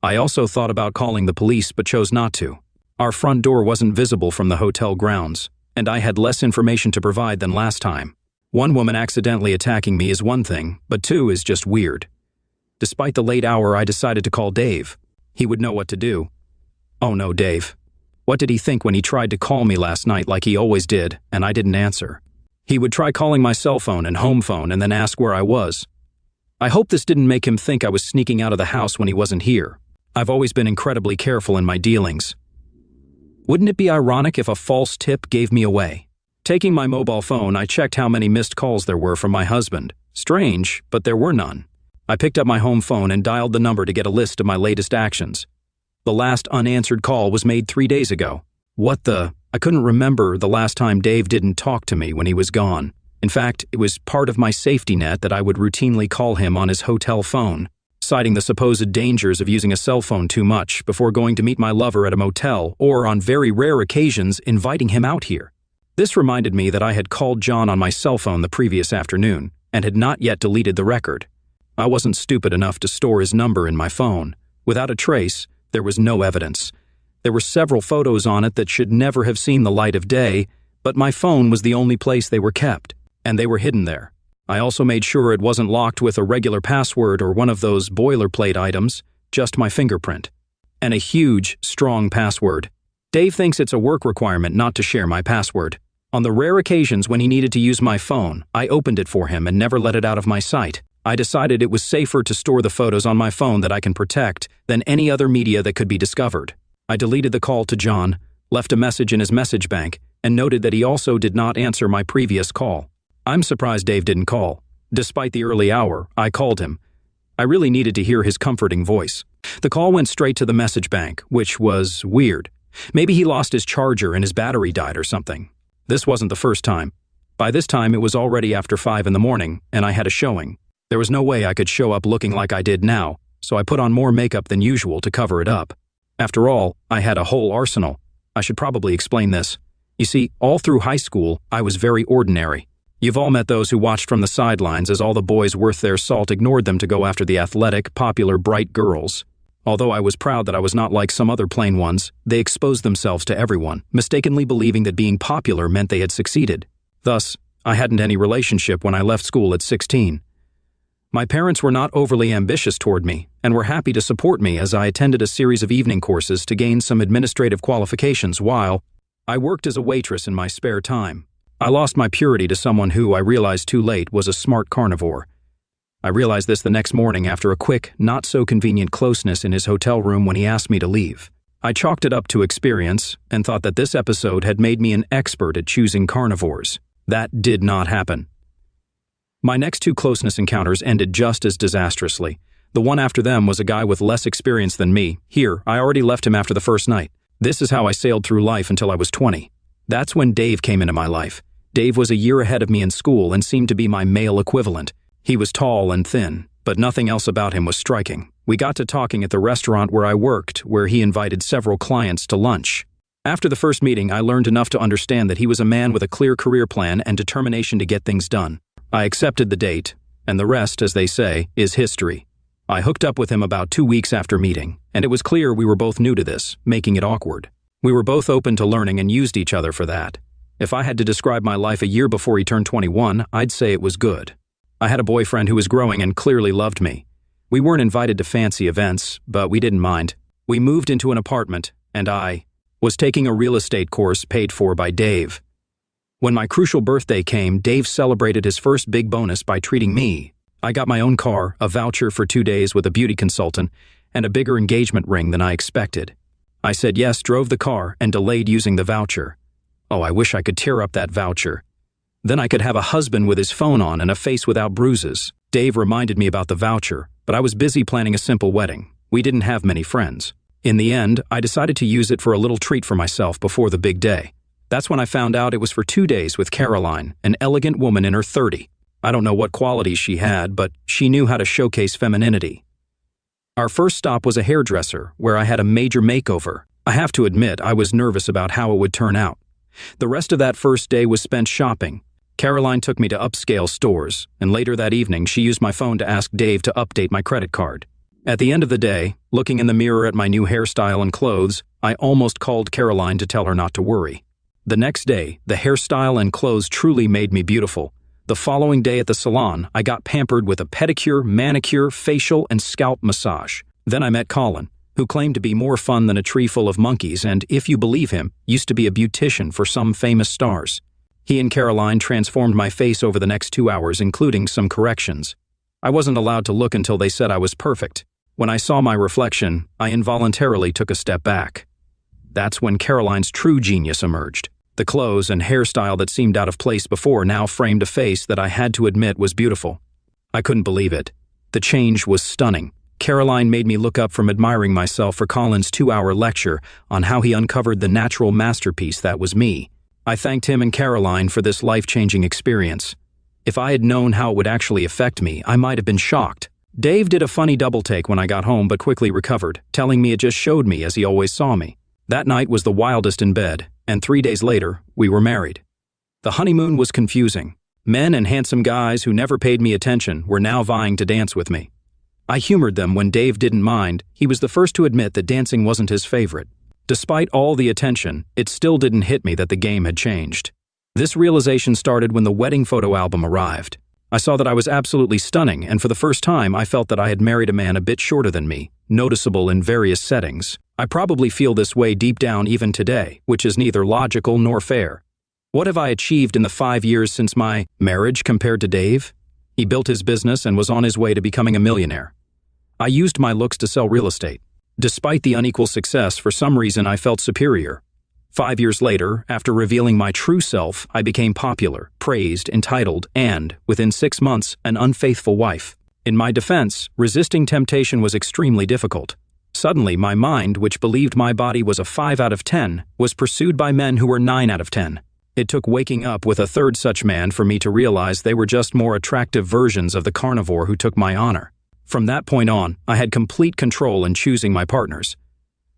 I also thought about calling the police, but chose not to. Our front door wasn't visible from the hotel grounds, and I had less information to provide than last time. One woman accidentally attacking me is one thing, but 2 is just weird. Despite the late hour, I decided to call Dave. He would know what to do. Oh no, Dave. What did he think when he tried to call me last night like he always did, and I didn't answer? He would try calling my cell phone and home phone and then ask where I was. I hope this didn't make him think I was sneaking out of the house when he wasn't here. I've always been incredibly careful in my dealings. Wouldn't it be ironic if a false tip gave me away? Taking my mobile phone, I checked how many missed calls there were from my husband. Strange, but there were none. I picked up my home phone and dialed the number to get a list of my latest actions. The last unanswered call was made 3 days ago. I couldn't remember the last time Dave didn't talk to me when he was gone. In fact, it was part of my safety net that I would routinely call him on his hotel phone, citing the supposed dangers of using a cell phone too much before going to meet my lover at a motel, or on very rare occasions inviting him out here. This reminded me that I had called John on my cell phone the previous afternoon and had not yet deleted the record. I wasn't stupid enough to store his number in my phone. Without a trace, there was no evidence. There were several photos on it that should never have seen the light of day, but my phone was the only place they were kept, and they were hidden there. I also made sure it wasn't locked with a regular password or one of those boilerplate items, just my fingerprint. And a huge, strong password. Dave thinks it's a work requirement not to share my password. On the rare occasions when he needed to use my phone, I opened it for him and never let it out of my sight. I decided it was safer to store the photos on my phone that I can protect than any other media that could be discovered. I deleted the call to John, left a message in his message bank, and noted that he also did not answer my previous call. I'm surprised Dave didn't call. Despite the early hour, I called him. I really needed to hear his comforting voice. The call went straight to the message bank, which was weird. Maybe he lost his charger and his battery died or something. This wasn't the first time. By this time, it was already after 5 in the morning, and I had a showing. There was no way I could show up looking like I did now, so I put on more makeup than usual to cover it up. After all, I had a whole arsenal. I should probably explain this. You see, all through high school, I was very ordinary. You've all met those who watched from the sidelines as all the boys worth their salt ignored them to go after the athletic, popular, bright girls. Although I was proud that I was not like some other plain ones, they exposed themselves to everyone, mistakenly believing that being popular meant they had succeeded. Thus, I hadn't any relationship when I left school at 16. My parents were not overly ambitious toward me and were happy to support me as I attended a series of evening courses to gain some administrative qualifications while I worked as a waitress in my spare time. I lost my purity to someone who, I realized too late, was a smart carnivore. I realized this the next morning after a quick, not-so-convenient closeness in his hotel room when he asked me to leave. I chalked it up to experience and thought that this episode had made me an expert at choosing carnivores. That did not happen. My next 2 closeness encounters ended just as disastrously. The one after them was a guy with less experience than me. Here, I already left him after the first night. This is how I sailed through life until I was 20. That's when Dave came into my life. Dave was a year ahead of me in school and seemed to be my male equivalent. He was tall and thin, but nothing else about him was striking. We got to talking at the restaurant where I worked, where he invited several clients to lunch. After the first meeting, I learned enough to understand that he was a man with a clear career plan and determination to get things done. I accepted the date, and the rest, as they say, is history. I hooked up with him about 2 weeks after meeting, and it was clear we were both new to this, making it awkward. We were both open to learning and used each other for that. If I had to describe my life a year before he turned 21, I'd say it was good. I had a boyfriend who was growing and clearly loved me. We weren't invited to fancy events, but we didn't mind. We moved into an apartment, and I was taking a real estate course paid for by Dave. When my crucial birthday came, Dave celebrated his first big bonus by treating me. I got my own car, a voucher for 2 days with a beauty consultant, and a bigger engagement ring than I expected. I said yes, drove the car, and delayed using the voucher. Oh, I wish I could tear up that voucher. Then I could have a husband with his phone on and a face without bruises. Dave reminded me about the voucher, but I was busy planning a simple wedding. We didn't have many friends. In the end, I decided to use it for a little treat for myself before the big day. That's when I found out it was for 2 days with Caroline, an elegant woman in her 30s. I don't know what qualities she had, but she knew how to showcase femininity. Our first stop was a hairdresser, where I had a major makeover. I have to admit, I was nervous about how it would turn out. The rest of that first day was spent shopping. Caroline took me to upscale stores, and later that evening she used my phone to ask Dave to update my credit card. At the end of the day, looking in the mirror at my new hairstyle and clothes, I almost called Caroline to tell her not to worry. The next day, the hairstyle and clothes truly made me beautiful. The following day at the salon, I got pampered with a pedicure, manicure, facial, and scalp massage. Then I met Colin, who claimed to be more fun than a tree full of monkeys and, if you believe him, used to be a beautician for some famous stars. He and Caroline transformed my face over the next 2 hours, including some corrections. I wasn't allowed to look until they said I was perfect. When I saw my reflection, I involuntarily took a step back. That's when Caroline's true genius emerged. The clothes and hairstyle that seemed out of place before now framed a face that I had to admit was beautiful. I couldn't believe it. The change was stunning. Caroline made me look up from admiring myself for Colin's 2-hour lecture on how he uncovered the natural masterpiece that was me. I thanked him and Caroline for this life-changing experience. If I had known how it would actually affect me, I might have been shocked. Dave did a funny double-take when I got home but quickly recovered, telling me it just showed me as he always saw me. That night was the wildest in bed, and 3 days later, we were married. The honeymoon was confusing. Men and handsome guys who never paid me attention were now vying to dance with me. I humored them when Dave didn't mind. He was the first to admit that dancing wasn't his favorite. Despite all the attention, it still didn't hit me that the game had changed. This realization started when the wedding photo album arrived. I saw that I was absolutely stunning, and for the first time I felt that I had married a man a bit shorter than me, noticeable in various settings. I probably feel this way deep down even today, which is neither logical nor fair. What have I achieved in the 5 years since my marriage compared to Dave? He built his business and was on his way to becoming a millionaire. I used my looks to sell real estate. Despite the unequal success, for some reason I felt superior. 5 years later, after revealing my true self, I became popular, praised, entitled, and, within 6 months, an unfaithful wife. In my defense, resisting temptation was extremely difficult. Suddenly, my mind, which believed my body was a 5 out of 10, was pursued by men who were 9 out of 10. It took waking up with a third such man for me to realize they were just more attractive versions of the carnivore who took my honor. From that point on, I had complete control in choosing my partners.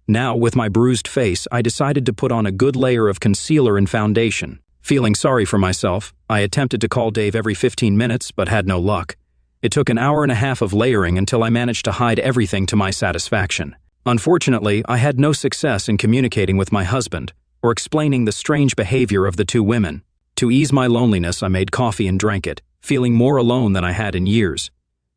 Now, with my bruised face, I decided to put on a good layer of concealer and foundation. Feeling sorry for myself, I attempted to call Dave every 15 minutes, but had no luck. It took an hour and a half of layering until I managed to hide everything to my satisfaction. Unfortunately, I had no success in communicating with my husband, or explaining the strange behavior of the two women. To ease my loneliness, I made coffee and drank it, feeling more alone than I had in years.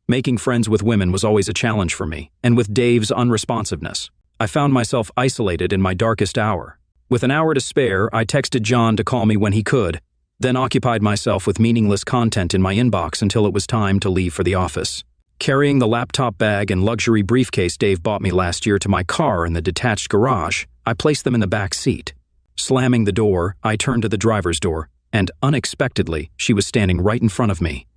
Making friends with women was always a challenge for me, and with Dave's unresponsiveness, I found myself isolated in my darkest hour. With an hour to spare, I texted John to call me when he could, then occupied myself with meaningless content in my inbox until it was time to leave for the office. Carrying the laptop bag and luxury briefcase Dave bought me last year to my car in the detached garage, I placed them in the back seat. Slamming the door, I turned to the driver's door, and unexpectedly, she was standing right in front of me.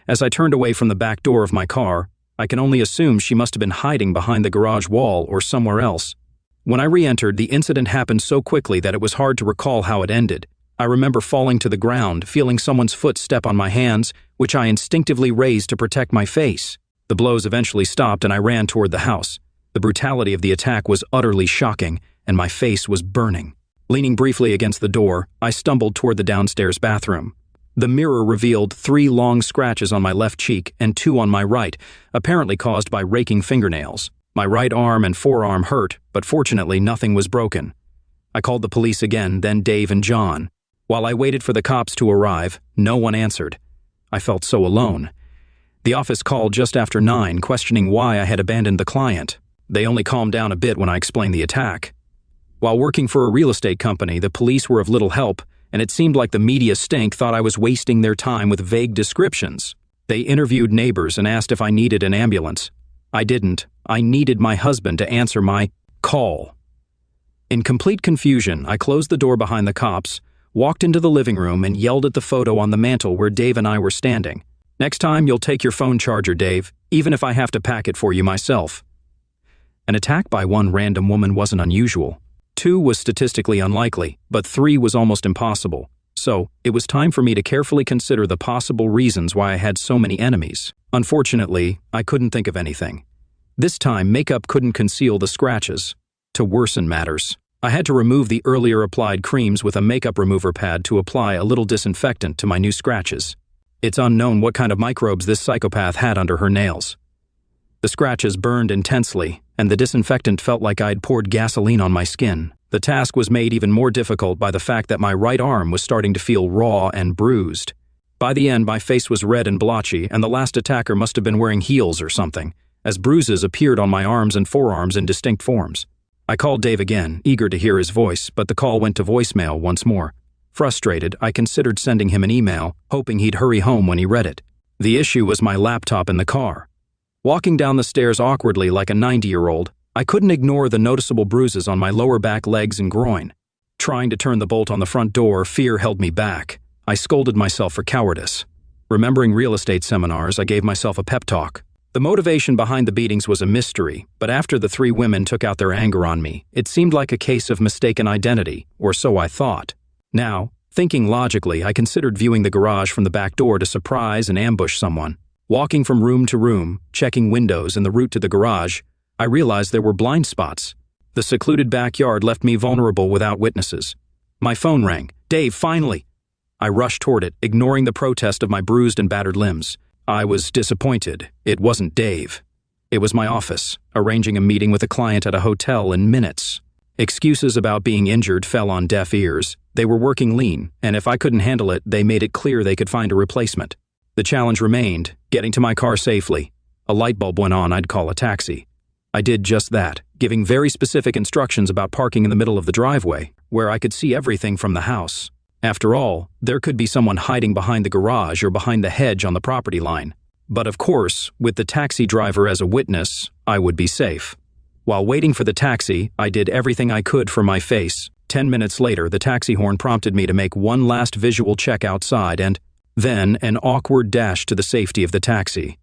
As I turned away from the back door of my car, I can only assume she must have been hiding behind the garage wall or somewhere else. When I re-entered, the incident happened so quickly that it was hard to recall how it ended. I remember falling to the ground, feeling someone's foot step on my hands, which I instinctively raised to protect my face. The blows eventually stopped and I ran toward the house. The brutality of the attack was utterly shocking, and my face was burning. Leaning briefly against the door, I stumbled toward the downstairs bathroom. The mirror revealed 3 long scratches on my left cheek and 2 on my right, apparently caused by raking fingernails. My right arm and forearm hurt, but fortunately nothing was broken. I called the police again, then Dave and John. While I waited for the cops to arrive, no one answered. I felt so alone. The office called just after 9, questioning why I had abandoned the client. They only calmed down a bit when I explained the attack. While working for a real estate company, the police were of little help, and it seemed like the media stink thought I was wasting their time with vague descriptions. They interviewed neighbors and asked if I needed an ambulance. I didn't. I needed my husband to answer my call. In complete confusion, I closed the door behind the cops, walked into the living room, and yelled at the photo on the mantel where Dave and I were standing. "Next time, you'll take your phone charger, Dave, even if I have to pack it for you myself." An attack by one random woman wasn't unusual. 2 was statistically unlikely, but 3 was almost impossible. So, it was time for me to carefully consider the possible reasons why I had so many enemies. Unfortunately, I couldn't think of anything. This time, makeup couldn't conceal the scratches. To worsen matters, I had to remove the earlier applied creams with a makeup remover pad to apply a little disinfectant to my new scratches. It's unknown what kind of microbes this psychopath had under her nails. The scratches burned intensely, and the disinfectant felt like I'd poured gasoline on my skin. The task was made even more difficult by the fact that my right arm was starting to feel raw and bruised. By the end, my face was red and blotchy, and the last attacker must have been wearing heels or something, as bruises appeared on my arms and forearms in distinct forms. I called Dave again, eager to hear his voice, but the call went to voicemail once more. Frustrated, I considered sending him an email, hoping he'd hurry home when he read it. The issue was my laptop in the car. Walking down the stairs awkwardly like a 90-year-old, I couldn't ignore the noticeable bruises on my lower back, legs, and groin. Trying to turn the bolt on the front door, fear held me back. I scolded myself for cowardice. Remembering real estate seminars, I gave myself a pep talk. The motivation behind the beatings was a mystery, but after the 3 women took out their anger on me, it seemed like a case of mistaken identity, or so I thought. Now, thinking logically, I considered viewing the garage from the back door to surprise and ambush someone. Walking from room to room, checking windows and the route to the garage, I realized there were blind spots. The secluded backyard left me vulnerable without witnesses. My phone rang. "Dave, finally!" I rushed toward it, ignoring the protest of my bruised and battered limbs. I was disappointed. It wasn't Dave. It was my office, arranging a meeting with a client at a hotel in minutes. Excuses about being injured fell on deaf ears. They were working lean, and if I couldn't handle it, they made it clear they could find a replacement. The challenge remained, getting to my car safely. A light bulb went on, I'd call a taxi. I did just that, giving very specific instructions about parking in the middle of the driveway, where I could see everything from the house. After all, there could be someone hiding behind the garage or behind the hedge on the property line. But of course, with the taxi driver as a witness, I would be safe. While waiting for the taxi, I did everything I could for my face. 10 minutes later, the taxi horn prompted me to make one last visual check outside and then an awkward dash to the safety of the taxi.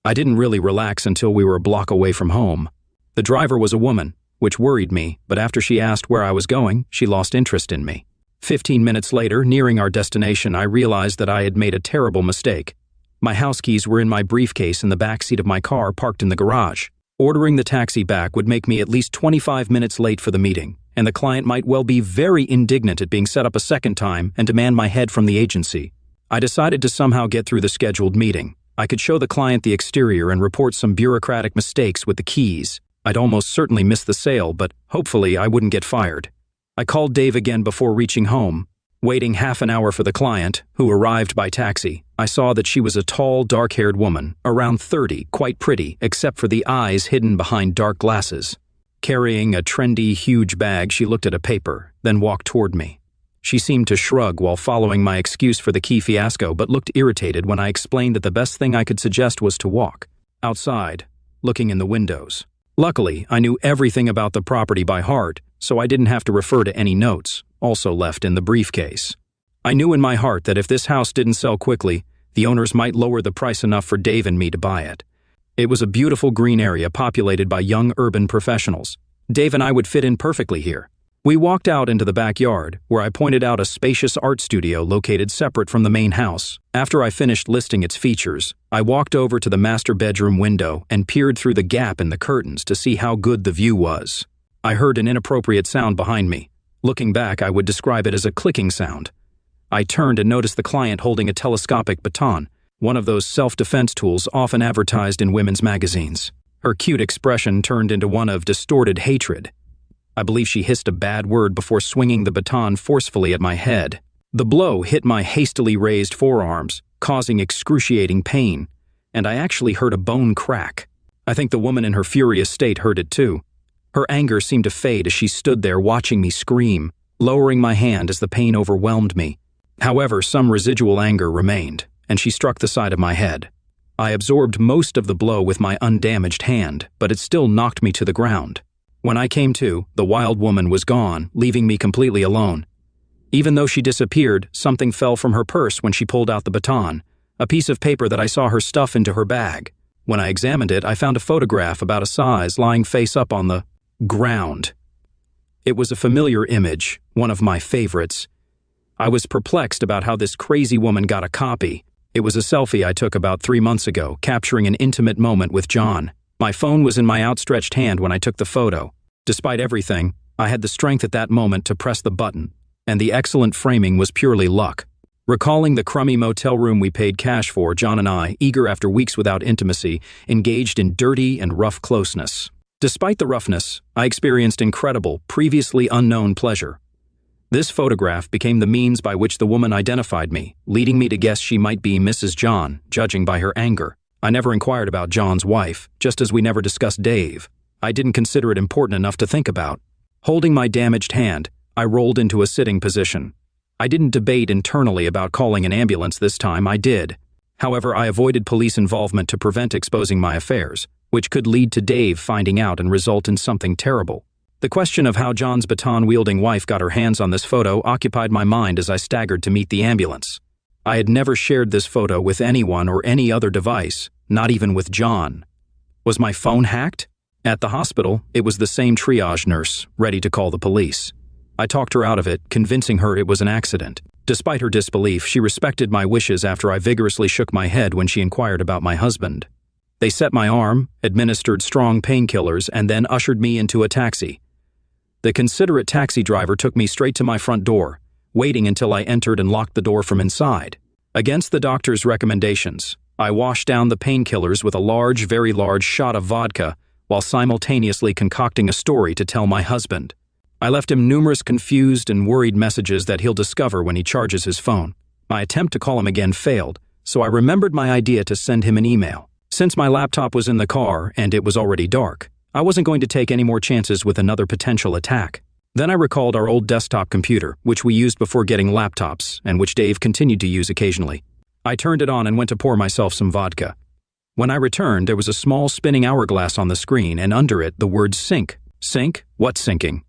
I didn't really relax until we were a block away from home. The driver was a woman, which worried me, but after she asked where I was going, she lost interest in me. 15 minutes later, nearing our destination, I realized that I had made a terrible mistake. My house keys were in my briefcase in the back seat of my car parked in the garage. Ordering the taxi back would make me at least 25 minutes late for the meeting, and the client might well be very indignant at being set up a second time and demand my head from the agency. I decided to somehow get through the scheduled meeting. I could show the client the exterior and report some bureaucratic mistakes with the keys. I'd almost certainly miss the sale, but hopefully I wouldn't get fired. I called Dave again before reaching home. Waiting half an hour for the client, who arrived by taxi, I saw that she was a tall, dark-haired woman, around 30, quite pretty, except for the eyes hidden behind dark glasses. Carrying a trendy, huge bag, she looked at a paper, then walked toward me. She seemed to shrug while following my excuse for the key fiasco, but looked irritated when I explained that the best thing I could suggest was to walk. Outside, looking in the windows. Luckily, I knew everything about the property by heart, so I didn't have to refer to any notes, also left in the briefcase. I knew in my heart that if this house didn't sell quickly, the owners might lower the price enough for Dave and me to buy it. It was a beautiful green area populated by young urban professionals. Dave and I would fit in perfectly here. We walked out into the backyard, where I pointed out a spacious art studio located separate from the main house. After I finished listing its features, I walked over to the master bedroom window and peered through the gap in the curtains to see how good the view was. I heard an inappropriate sound behind me. Looking back, I would describe it as a clicking sound. I turned and noticed the client holding a telescopic baton, one of those self-defense tools often advertised in women's magazines. Her cute expression turned into one of distorted hatred. I believe she hissed a bad word before swinging the baton forcefully at my head. The blow hit my hastily raised forearms, causing excruciating pain, and I actually heard a bone crack. I think the woman in her furious state heard it too. Her anger seemed to fade as she stood there watching me scream, lowering my hand as the pain overwhelmed me. However, some residual anger remained, and she struck the side of my head. I absorbed most of the blow with my undamaged hand, but it still knocked me to the ground. When I came to, the wild woman was gone, leaving me completely alone. Even though she disappeared, something fell from her purse when she pulled out the baton, a piece of paper that I saw her stuff into her bag. When I examined it, I found a photograph about a size lying face up on the ground. It was a familiar image, one of my favorites. I was perplexed about how this crazy woman got a copy. It was a selfie I took about 3 months ago, capturing an intimate moment with John. My phone was in my outstretched hand when I took the photo. Despite everything, I had the strength at that moment to press the button, and the excellent framing was purely luck. Recalling the crummy motel room we paid cash for, John and I, eager after weeks without intimacy, engaged in dirty and rough closeness. Despite the roughness, I experienced incredible, previously unknown pleasure. This photograph became the means by which the woman identified me, leading me to guess she might be Mrs. John, judging by her anger. I never inquired about John's wife, just as we never discussed Dave. I didn't consider it important enough to think about. Holding my damaged hand, I rolled into a sitting position. I didn't debate internally about calling an ambulance this time, I did. However, I avoided police involvement to prevent exposing my affairs, which could lead to Dave finding out and result in something terrible. The question of how John's baton-wielding wife got her hands on this photo occupied my mind as I staggered to meet the ambulance. I had never shared this photo with anyone or any other device, not even with John. Was my phone hacked? At the hospital, it was the same triage nurse, ready to call the police. I talked her out of it, convincing her it was an accident. Despite her disbelief, she respected my wishes after I vigorously shook my head when she inquired about my husband. They set my arm, administered strong painkillers, and then ushered me into a taxi. The considerate taxi driver took me straight to my front door, waiting until I entered and locked the door from inside. Against the doctor's recommendations, I washed down the painkillers with a large, very large shot of vodka while simultaneously concocting a story to tell my husband. I left him numerous confused and worried messages that he'll discover when he charges his phone. My attempt to call him again failed, so I remembered my idea to send him an email. Since my laptop was in the car and it was already dark, I wasn't going to take any more chances with another potential attack. Then I recalled our old desktop computer, which we used before getting laptops, and which Dave continued to use occasionally. I turned it on and went to pour myself some vodka. When I returned, there was a small spinning hourglass on the screen, and under it, the word sync. Sync? What syncing?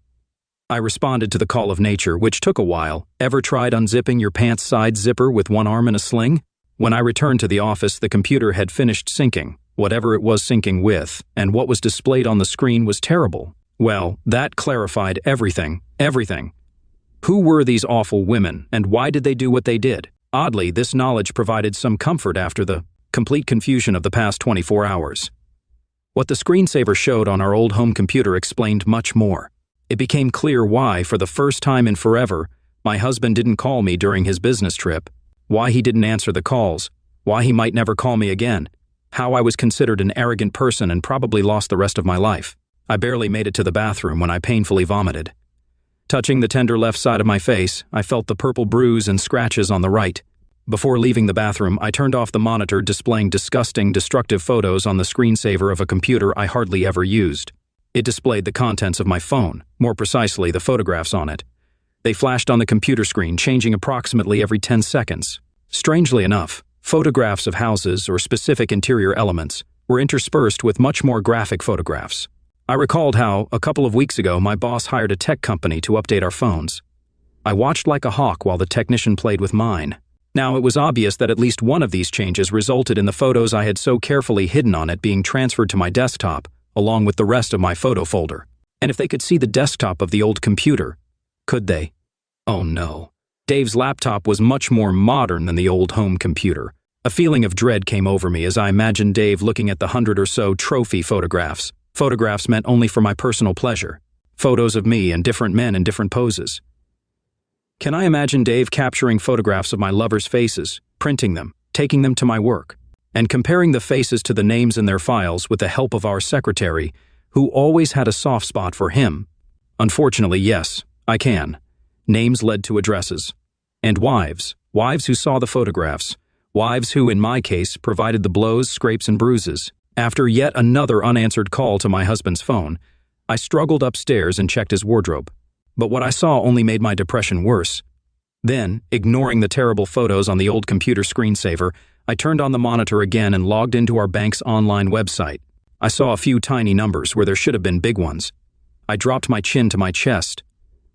I responded to the call of nature, which took a while. Ever tried unzipping your pants side zipper with one arm in a sling? When I returned to the office, the computer had finished syncing, whatever it was syncing with, and what was displayed on the screen was terrible. Well, that clarified everything. Who were these awful women, and why did they do what they did? Oddly, this knowledge provided some comfort after the complete confusion of the past 24 hours. What the screensaver showed on our old home computer explained much more. It became clear why, for the first time in forever, my husband didn't call me during his business trip, why he didn't answer the calls, why he might never call me again, how I was considered an arrogant person and probably lost the rest of my life. I barely made it to the bathroom when I painfully vomited. Touching the tender left side of my face, I felt the purple bruise and scratches on the right. Before leaving the bathroom, I turned off the monitor displaying disgusting, destructive photos on the screensaver of a computer I hardly ever used. It displayed the contents of my phone, more precisely the photographs on it. They flashed on the computer screen, changing approximately every 10 seconds. Strangely enough, photographs of houses or specific interior elements were interspersed with much more graphic photographs. I recalled how, a couple of weeks ago, my boss hired a tech company to update our phones. I watched like a hawk while the technician played with mine. Now, it was obvious that at least one of these changes resulted in the photos I had so carefully hidden on it being transferred to my desktop, along with the rest of my photo folder. And if they could see the desktop of the old computer, could they? Oh no. Dave's laptop was much more modern than the old home computer. A feeling of dread came over me as I imagined Dave looking at the 100 or so trophy photographs. Photographs meant only for my personal pleasure. Photos of me and different men in different poses. Can I imagine Dave capturing photographs of my lovers' faces, printing them, taking them to my work, and comparing the faces to the names in their files with the help of our secretary, who always had a soft spot for him? Unfortunately, yes, I can. Names led to addresses. And wives who saw the photographs, wives who, in my case, provided the blows, scrapes, and bruises. After yet another unanswered call to my husband's phone, I struggled upstairs and checked his wardrobe. But what I saw only made my depression worse. Then, ignoring the terrible photos on the old computer screensaver, I turned on the monitor again and logged into our bank's online website. I saw a few tiny numbers where there should have been big ones. I dropped my chin to my chest.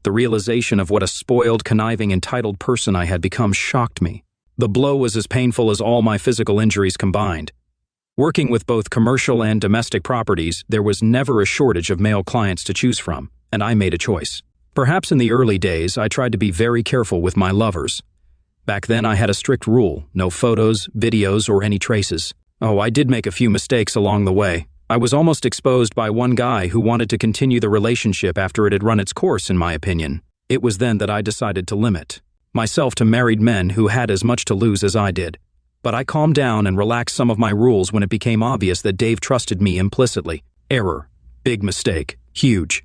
The realization of what a spoiled, conniving, entitled person I had become shocked me. The blow was as painful as all my physical injuries combined. Working with both commercial and domestic properties, there was never a shortage of male clients to choose from, and I made a choice. Perhaps in the early days, I tried to be very careful with my lovers. Back then, I had a strict rule: no photos, videos, or any traces. Oh, I did make a few mistakes along the way. I was almost exposed by one guy who wanted to continue the relationship after it had run its course, in my opinion. It was then that I decided to limit myself to married men who had as much to lose as I did. But I calmed down and relaxed some of my rules when it became obvious that Dave trusted me implicitly. Error. Big mistake. Huge.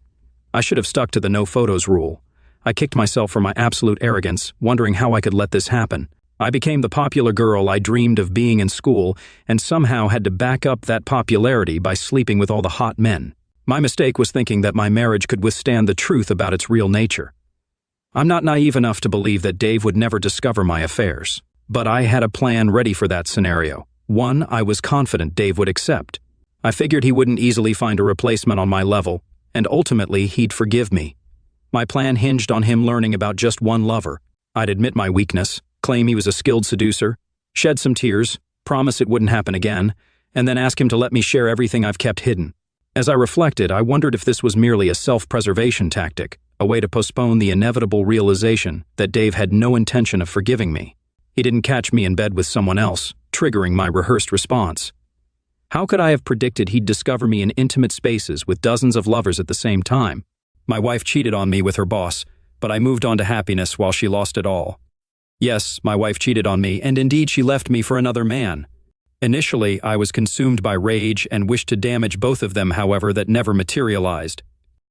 I should have stuck to the no photos rule. I kicked myself for my absolute arrogance, wondering how I could let this happen. I became the popular girl I dreamed of being in school, and somehow had to back up that popularity by sleeping with all the hot men. My mistake was thinking that my marriage could withstand the truth about its real nature. I'm not naive enough to believe that Dave would never discover my affairs. But I had a plan ready for that scenario. One I was confident Dave would accept. I figured he wouldn't easily find a replacement on my level, and ultimately he'd forgive me. My plan hinged on him learning about just one lover. I'd admit my weakness. claim he was a skilled seducer, shed some tears, promise it wouldn't happen again, and then ask him to let me share everything I've kept hidden. As I reflected, I wondered if this was merely a self-preservation tactic, a way to postpone the inevitable realization that Dave had no intention of forgiving me. He didn't catch me in bed with someone else, triggering my rehearsed response. How could I have predicted he'd discover me in intimate spaces with dozens of lovers at the same time? My wife cheated on me with her boss, but I moved on to happiness while she lost it all. Yes, my wife cheated on me, and indeed she left me for another man. Initially, I was consumed by rage and wished to damage both of them, however, that never materialized.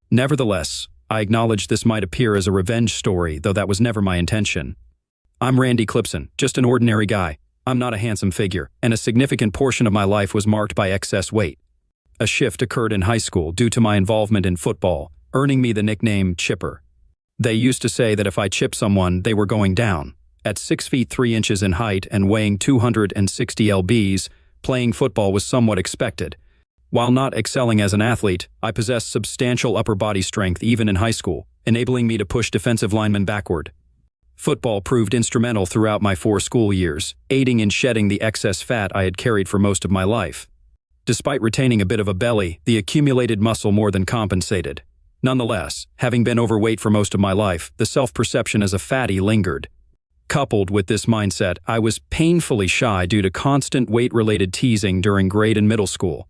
Nevertheless, I acknowledge this might appear as a revenge story, though that was never my intention. I'm Randy Clipson, just an ordinary guy. I'm not a handsome figure, and a significant portion of my life was marked by excess weight. A shift occurred in high school due to my involvement in football, earning me the nickname Chipper. They used to say that if I chipped someone, they were going down. At 6 feet 3 inches in height and weighing 260 lbs, playing football was somewhat expected. While not excelling as an athlete, I possessed substantial upper body strength even in high school, enabling me to push defensive linemen backward. Football proved instrumental throughout my 4 school years, aiding in shedding the excess fat I had carried for most of my life. Despite retaining a bit of a belly, the accumulated muscle more than compensated. Nonetheless, having been overweight for most of my life, the self-perception as a fatty lingered. Coupled with this mindset, I was painfully shy due to constant weight-related teasing during grade and middle school.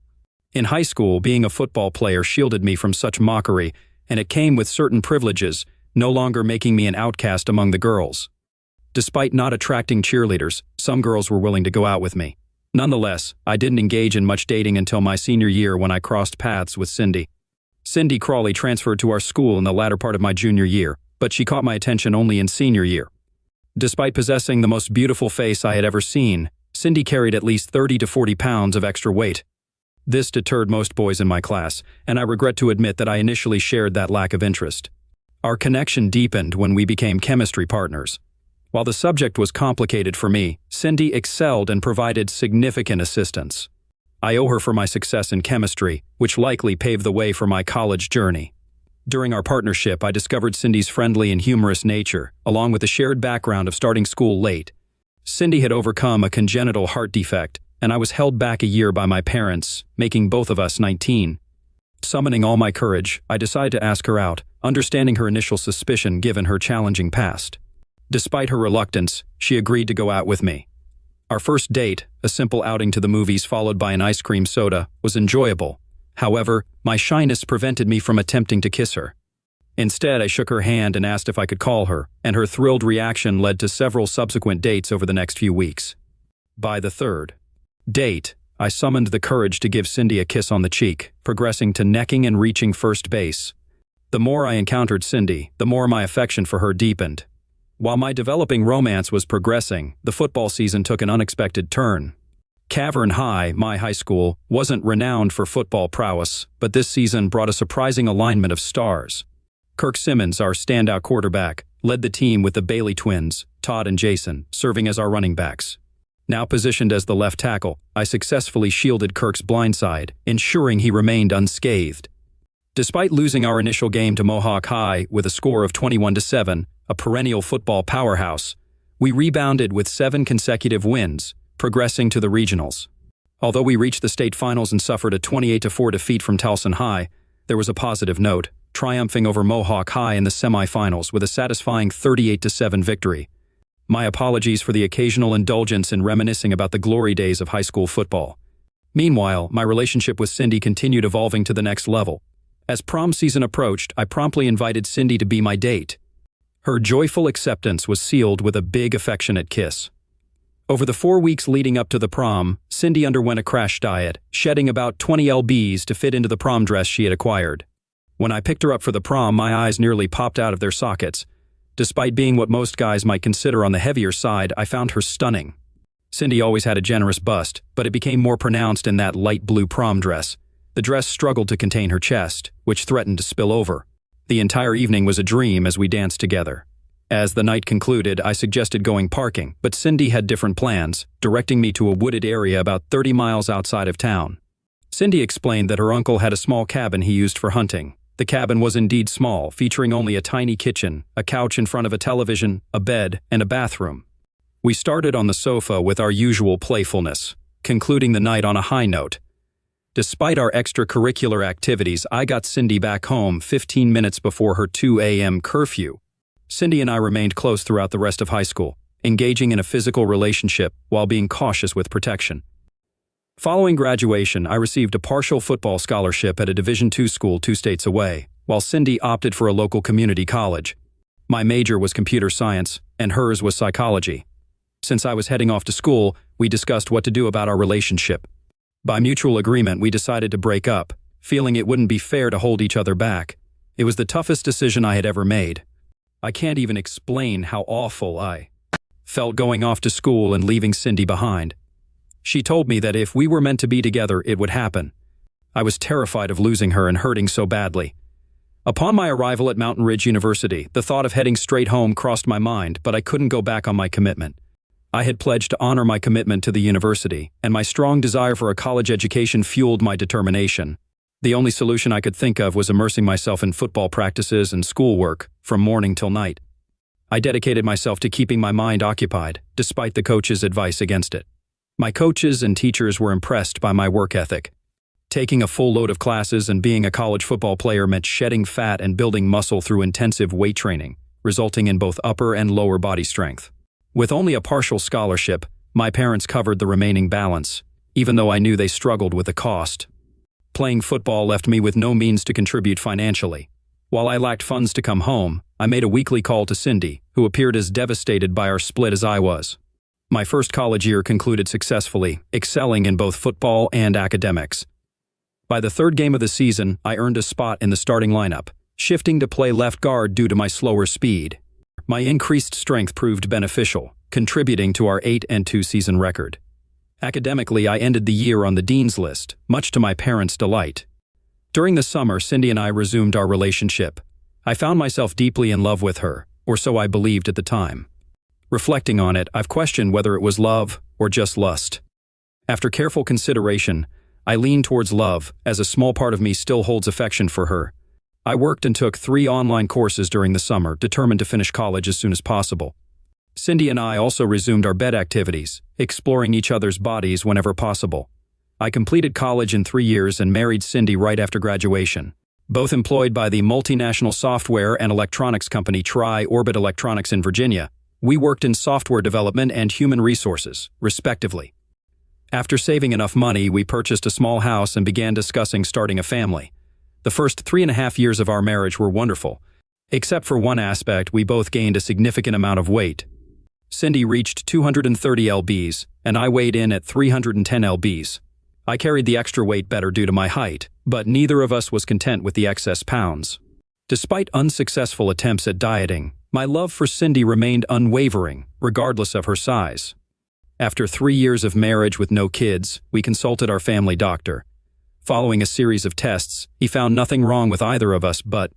In high school, being a football player shielded me from such mockery, and it came with certain privileges, no longer making me an outcast among the girls. Despite not attracting cheerleaders, some girls were willing to go out with me. Nonetheless, I didn't engage in much dating until my senior year when I crossed paths with Cindy. Cindy Crawley transferred to our school in the latter part of my junior year, but she caught my attention only in senior year. Despite possessing the most beautiful face I had ever seen, Cindy carried at least 30 to 40 pounds of extra weight. This deterred most boys in my class, and I regret to admit that I initially shared that lack of interest. Our connection deepened when we became chemistry partners. While the subject was complicated for me, Cindy excelled and provided significant assistance. I owe her for my success in chemistry, which likely paved the way for my college journey. During our partnership, I discovered Cindy's friendly and humorous nature, along with the shared background of starting school late. Cindy had overcome a congenital heart defect, and I was held back a year by my parents, making both of us 19. Summoning all my courage, I decided to ask her out, understanding her initial suspicion given her challenging past. Despite her reluctance, she agreed to go out with me. Our first date, a simple outing to the movies followed by an ice cream soda, was enjoyable. However, my shyness prevented me from attempting to kiss her. Instead, I shook her hand and asked if I could call her, and her thrilled reaction led to several subsequent dates over the next few weeks. By the third date, I summoned the courage to give Cindy a kiss on the cheek, progressing to necking and reaching first base. The more I encountered Cindy, the more my affection for her deepened. While my developing romance was progressing, the football season took an unexpected turn. Cavern High, my high school, wasn't renowned for football prowess, but this season brought a surprising alignment of stars. Kirk Simmons, our standout quarterback, led the team with the Bailey twins, Todd and Jason, serving as our running backs. Now positioned as the left tackle, I successfully shielded Kirk's blindside, ensuring he remained unscathed. Despite losing our initial game to Mohawk High with a score of 21-7, a perennial football powerhouse, we rebounded with 7 consecutive wins, progressing to the regionals. Although we reached the state finals and suffered a 28-4 defeat from Towson High, there was a positive note, triumphing over Mohawk High in the semifinals with a satisfying 38-7 victory. My apologies for the occasional indulgence in reminiscing about the glory days of high school football. Meanwhile, my relationship with Cindy continued evolving to the next level. As prom season approached, I promptly invited Cindy to be my date. Her joyful acceptance was sealed with a big, affectionate kiss. Over the 4 weeks leading up to the prom, Cindy underwent a crash diet, shedding about 20 lbs to fit into the prom dress she had acquired. When I picked her up for the prom, my eyes nearly popped out of their sockets. Despite being what most guys might consider on the heavier side, I found her stunning. Cindy always had a generous bust, but it became more pronounced in that light blue prom dress. The dress struggled to contain her chest, which threatened to spill over. The entire evening was a dream as we danced together. As the night concluded, I suggested going parking, but Cindy had different plans, directing me to a wooded area about 30 miles outside of town. Cindy explained that her uncle had a small cabin he used for hunting. The cabin was indeed small, featuring only a tiny kitchen, a couch in front of a television, a bed, and a bathroom. We started on the sofa with our usual playfulness, concluding the night on a high note. Despite our extracurricular activities, I got Cindy back home 15 minutes before her 2 a.m. curfew. Cindy and I remained close throughout the rest of high school, engaging in a physical relationship while being cautious with protection. Following graduation, I received a partial football scholarship at a Division II school 2 states away, while Cindy opted for a local community college. My major was computer science, and hers was psychology. Since I was heading off to school, we discussed what to do about our relationship. By mutual agreement, we decided to break up, feeling it wouldn't be fair to hold each other back. It was the toughest decision I had ever made. I can't even explain how awful I felt going off to school and leaving Cindy behind. She told me that if we were meant to be together, it would happen. I was terrified of losing her and hurting so badly. Upon my arrival at Mountain Ridge University, the thought of heading straight home crossed my mind, but I couldn't go back on my commitment. I had pledged to honor my commitment to the university, and my strong desire for a college education fueled my determination. The only solution I could think of was immersing myself in football practices and schoolwork from morning till night. I dedicated myself to keeping my mind occupied, despite the coach's advice against it. My coaches and teachers were impressed by my work ethic. Taking a full load of classes and being a college football player meant shedding fat and building muscle through intensive weight training, resulting in both upper and lower body strength. With only a partial scholarship, my parents covered the remaining balance, even though I knew they struggled with the cost. Playing football left me with no means to contribute financially. While I lacked funds to come home, I made a weekly call to Cindy, who appeared as devastated by our split as I was. My first college year concluded successfully, excelling in both football and academics. By the third game of the season, I earned a spot in the starting lineup, shifting to play left guard due to my slower speed. My increased strength proved beneficial, contributing to our 8-2 season record. Academically, I ended the year on the dean's list, much to my parents' delight. During the summer, Cindy and I resumed our relationship. I found myself deeply in love with her, or so I believed at the time. Reflecting on it, I've questioned whether it was love or just lust. After careful consideration, I lean towards love, as a small part of me still holds affection for her. I worked and took 3 online courses during the summer, determined to finish college as soon as possible. Cindy and I also resumed our bed activities, exploring each other's bodies whenever possible. I completed college in 3 years and married Cindy right after graduation. Both employed by the multinational software and electronics company Tri-Orbit Electronics in Virginia, we worked in software development and human resources, respectively. After saving enough money, we purchased a small house and began discussing starting a family. The first 3.5 years of our marriage were wonderful. Except for one aspect, we both gained a significant amount of weight. Cindy reached 230 lbs, and I weighed in at 310 lbs. I carried the extra weight better due to my height, but neither of us was content with the excess pounds. Despite unsuccessful attempts at dieting, my love for Cindy remained unwavering, regardless of her size. After 3 years of marriage with no kids, we consulted our family doctor. Following a series of tests, he found nothing wrong with either of us but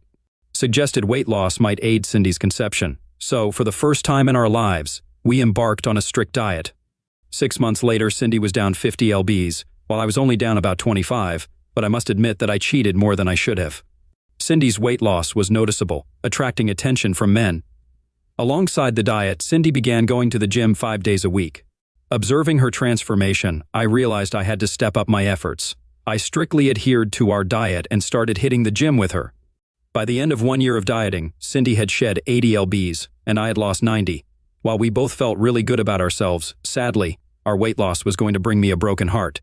suggested weight loss might aid Cindy's conception. So, for the first time in our lives, we embarked on a strict diet. 6 months later, Cindy was down 50 lbs, while I was only down about 25, but I must admit that I cheated more than I should have. Cindy's weight loss was noticeable, attracting attention from men. Alongside the diet, Cindy began going to the gym 5 days a week. Observing her transformation, I realized I had to step up my efforts. I strictly adhered to our diet and started hitting the gym with her. By the end of 1 year of dieting, Cindy had shed 80 lbs, and I had lost 90. While we both felt really good about ourselves, sadly, our weight loss was going to bring me a broken heart.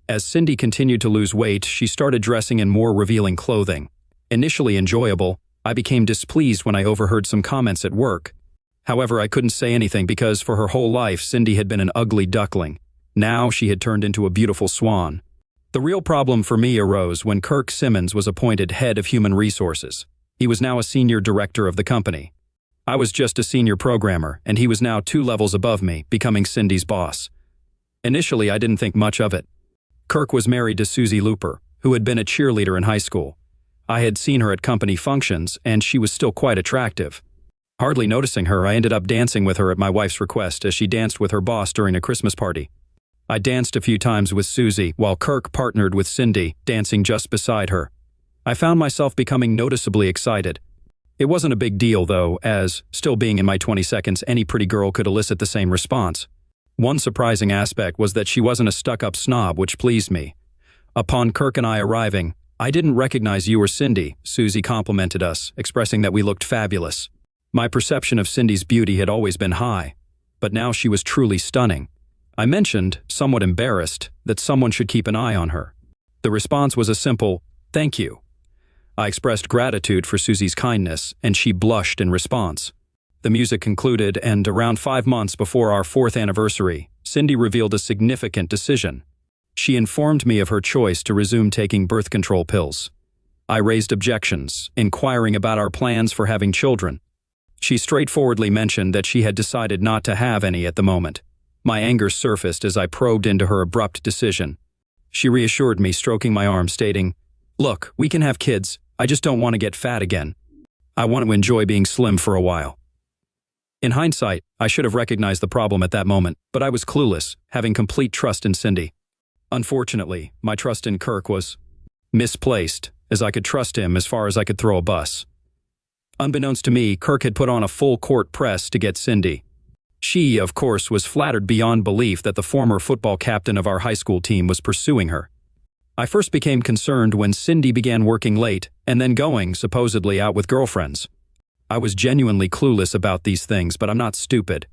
As Cindy continued to lose weight, she started dressing in more revealing clothing. Initially enjoyable, I became displeased when I overheard some comments at work. However, I couldn't say anything because for her whole life, Cindy had been an ugly duckling. Now she had turned into a beautiful swan. The real problem for me arose when Kirk Simmons was appointed head of human resources. He was now a senior director of the company. I was just a senior programmer, and he was now 2 levels above me, becoming Cindy's boss. Initially, I didn't think much of it. Kirk was married to Susie Looper, who had been a cheerleader in high school. I had seen her at company functions, and she was still quite attractive. Hardly noticing her, I ended up dancing with her at my wife's request as she danced with her boss during a Christmas party. I danced a few times with Susie, while Kirk partnered with Cindy, dancing just beside her. I found myself becoming noticeably excited. It wasn't a big deal, though, as, still being in my 20 seconds, any pretty girl could elicit the same response. One surprising aspect was that she wasn't a stuck-up snob, which pleased me. Upon Kirk and I arriving, "I didn't recognize you or Cindy," Susie complimented us, expressing that we looked fabulous. My perception of Cindy's beauty had always been high, but now she was truly stunning. I mentioned, somewhat embarrassed, that someone should keep an eye on her. The response was a simple, "Thank you." I expressed gratitude for Susie's kindness, and she blushed in response. The music concluded, and around 5 months before our 4th anniversary, Cindy revealed a significant decision. She informed me of her choice to resume taking birth control pills. I raised objections, inquiring about our plans for having children. She straightforwardly mentioned that she had decided not to have any at the moment. My anger surfaced as I probed into her abrupt decision. She reassured me, stroking my arm, stating, "Look, we can have kids. I just don't want to get fat again. I want to enjoy being slim for a while." In hindsight, I should have recognized the problem at that moment, but I was clueless, having complete trust in Cindy. Unfortunately, my trust in Kirk was misplaced, as I could trust him as far as I could throw a bus. Unbeknownst to me, Kirk had put on a full-court press to get Cindy. She, of course, was flattered beyond belief that the former football captain of our high school team was pursuing her. I first became concerned when Cindy began working late and then going, supposedly, out with girlfriends. I was genuinely clueless about these things, but I'm not stupid.